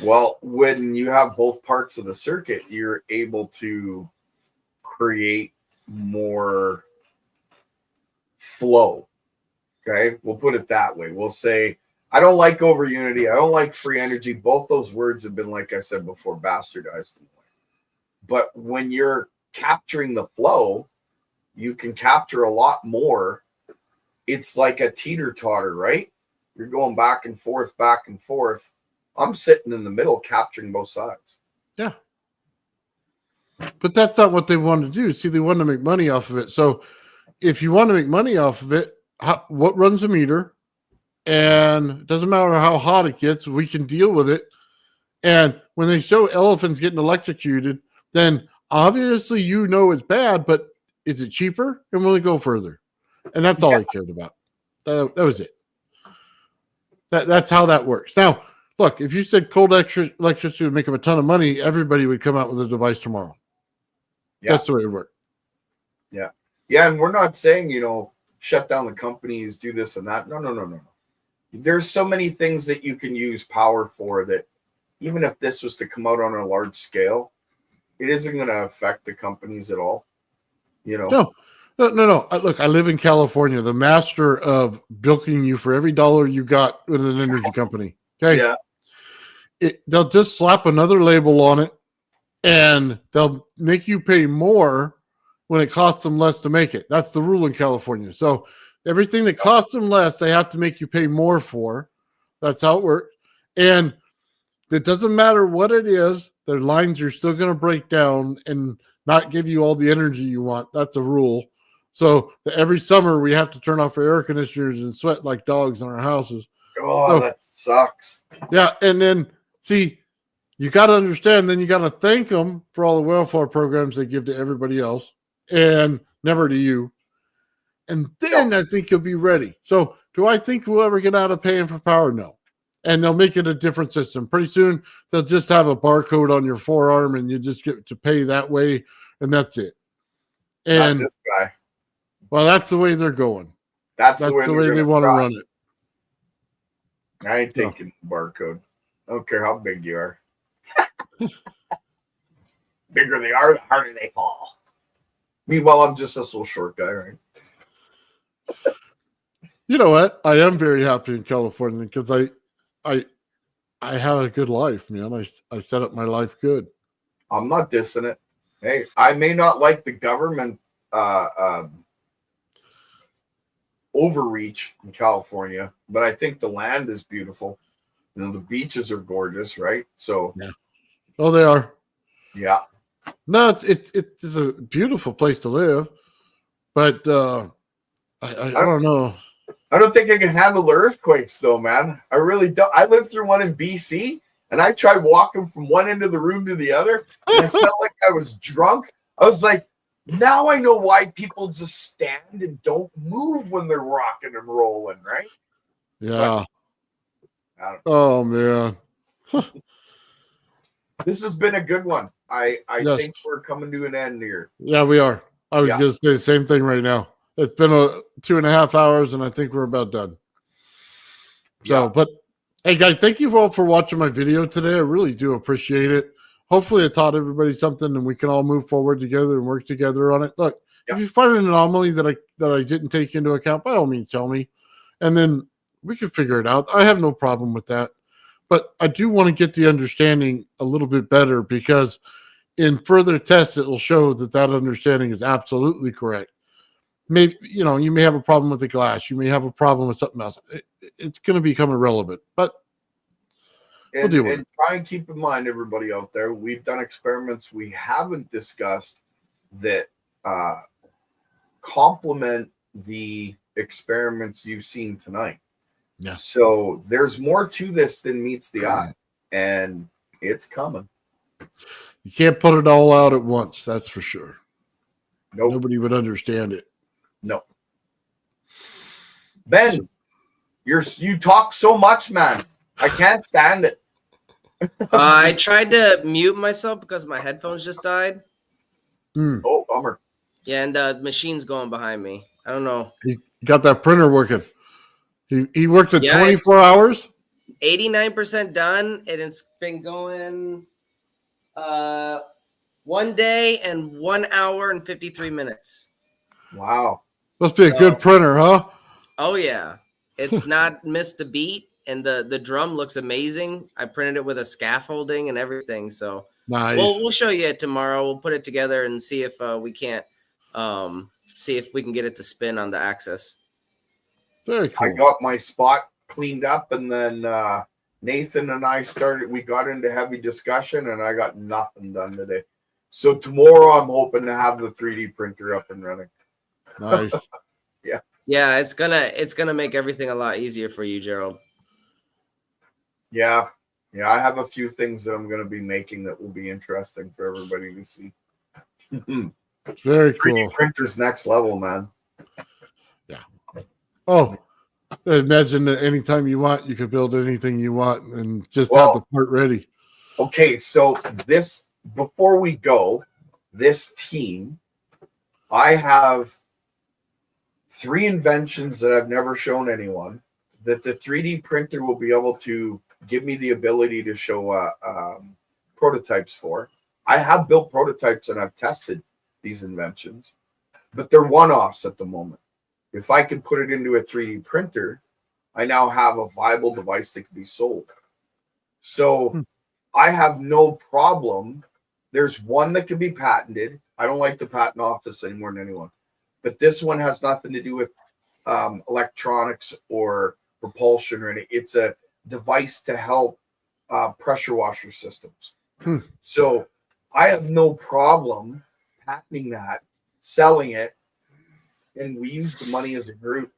Well, when you have both parts of the circuit, you're able to create more flow. Okay, we'll put it that way. We'll say, I don't like over unity. I don't like free energy. Both those words have been, like I said before, bastardized. But when you're capturing the flow, you can capture a lot more. It's like a teeter-totter, right? You're going back and forth, back and forth. I'm sitting in the middle, capturing both sides. Yeah. But that's not what they want to do. See, they want to make money off of it. So if you want to make money off of it, what runs the meter? And it doesn't matter how hot it gets, we can deal with it. And when they show elephants getting electrocuted, then obviously you know it's bad, but is it cheaper? And will it go further? And that's all they cared about. That was it. That's how that works. Now, look, if you said cold electricity would make them a ton of money, everybody would come out with a device tomorrow. Yeah. That's the way it works. Yeah. Yeah, and we're not saying, shut down the companies, do this and that. No. There's so many things that you can use power for that even if this was to come out on a large scale, it isn't going to affect the companies at all. No. Look, I live in California, the master of bilking you for every dollar you got with an energy company. Okay. Yeah. They'll just slap another label on it and they'll make you pay more when it costs them less to make it. That's the rule in California. So everything that costs them less, they have to make you pay more for. That's how it works. And it doesn't matter what it is, their lines are still going to break down and not give you all the energy you want. That's a rule. So every summer we have to turn off our air conditioners and sweat like dogs in our houses. Oh, that sucks. Yeah. And then, see, you got to understand, then you got to thank them for all the welfare programs they give to everybody else and never to you. And then I think you'll be ready. So do I think we'll ever get out of paying for power? No. And they'll make it a different system. Pretty soon, they'll just have a barcode on your forearm and you just get to pay that way. And that's it. And not this guy. Well, that's the way they're going. That's the way they want to run it. I ain't taking barcode. I don't care how big you are. Bigger they are, the harder they fall. Meanwhile, I'm just this little short guy, right? You know what? I am very happy in California because I have a good life, man. I set up my life good. I'm not dissing it. Hey, I may not like the government overreach in California, but I think the land is beautiful. The beaches are gorgeous, right? So yeah. Oh, they are. Yeah. No, it's a beautiful place to live, but I don't know. I don't think I can handle the earthquakes, though, man. I really don't. I lived through one in BC, and I tried walking from one end of the room to the other, and I felt like I was drunk. I was like, now I know why people just stand and don't move when they're rocking and rolling, right? Yeah. Oh, man. This has been a good one. I Yes. think we're coming to an end here. Yeah, we are. I was Yeah. going to say the same thing right now. It's been 2.5 hours, and I think we're about done. So, Yeah. but hey, guys, thank you all for watching my video today. I really do appreciate it. Hopefully, it taught everybody something, and we can all move forward together and work together on it. Look, Yeah. if you find an anomaly that I didn't take into account, by all means, tell me, and then we can figure it out. I have no problem with that. But I do want to get the understanding a little bit better, because in further tests, it will show that understanding is absolutely correct. Maybe, you may have a problem with the glass. You may have a problem with something else. It's going to become irrelevant, but we'll deal with it. And try and keep in mind, everybody out there, we've done experiments we haven't discussed that complement the experiments you've seen tonight. Yeah. So there's more to this than meets the eye, and it's coming. You can't put it all out at once. That's for sure. Nope. Nobody would understand it. No. Ben, you talk so much, man. I can't stand it. I tried to mute myself because my headphones just died. Oh, bummer. Yeah, and the machine's going behind me. I don't know. He got that printer working. He worked at Yeah, 24 hours. 89% done, and it's been going 1 day and 1 hour and 53 minutes. Wow. Must be a good printer, huh? Oh yeah, it's not missed a beat, and the drum looks amazing. I printed it with a scaffolding and everything, so Nice. we'll show you it tomorrow. We'll put it together and see if we can't see if we can get it to spin on the axis. Very cool. I got my spot cleaned up, and then Nathan and I we got into heavy discussion, and I got nothing done today. So tomorrow I'm hoping to have the 3D printer up and running. Nice. Yeah, it's gonna make everything a lot easier for you, Gerald. Yeah. I have a few things that I'm going to be making that will be interesting for everybody to see. Very 3D cool. printer's next level, man. Oh, imagine that anytime you want, you could build anything you want and just have the part ready. Okay, so before we go, this team, I have 3 inventions that I've never shown anyone that the 3D printer will be able to give me the ability to show prototypes for. I have built prototypes and I've tested these inventions, but they're one-offs at the moment. If I could put it into a 3D printer, I now have a viable device that can be sold. So I have no problem. There's one that can be patented. I don't like the patent office any more than anyone. But this one has nothing to do with electronics or propulsion or anything. It's a device to help pressure washer systems. So I have no problem patenting that, selling it, and we use the money as a group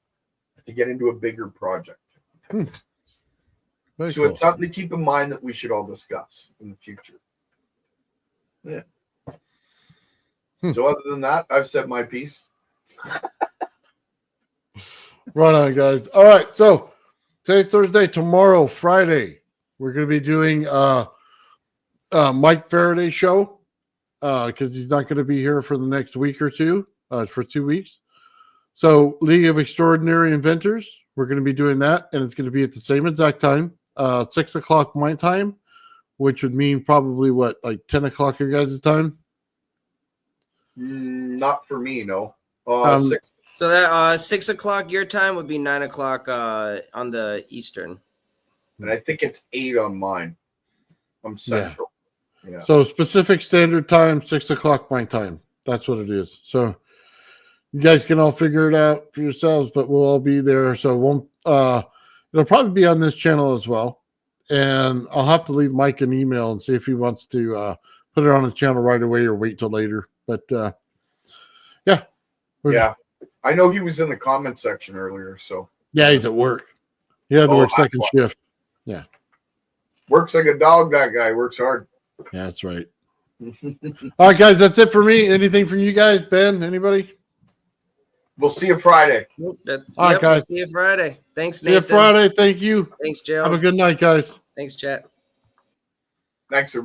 to get into a bigger project. Very So cool. it's something to keep in mind that we should all discuss in the future. Yeah. So other than that, I've said my piece. Right on, guys. All right. So today's Thursday. Tomorrow, Friday, we're going to be doing Mike Faraday's show because he's not going to be here for the next week or two, for 2 weeks. So League of Extraordinary Inventors, we're going to be doing that, and it's going to be at the same exact time, 6 o'clock my time, which would mean probably like 10 o'clock your guys' time? Not for me, no. 6. So that 6 o'clock your time would be 9 o'clock on the Eastern. And I think it's 8 on mine. I'm Central. Yeah. So Pacific Standard Time, 6 o'clock my time. That's what it is. So you guys can all figure it out for yourselves, but we'll all be there. So it'll probably be on this channel as well. And I'll have to leave Mike an email and see if he wants to put it on his channel right away or wait till later. But yeah. Yeah. I know he was in the comment section earlier, so. Yeah, he's at work. He had to work second shift. Yeah. Works like a dog, that guy. Works hard. Yeah, that's right. All right, guys, that's it for me. Anything from you guys, Ben? Anybody? We'll see you Friday. All right, guys. See you Friday. Thanks, See you Nathan. Friday. Thank you. Thanks, Have a Gerald. good night, guys. Thanks, chat. Thanks, everybody.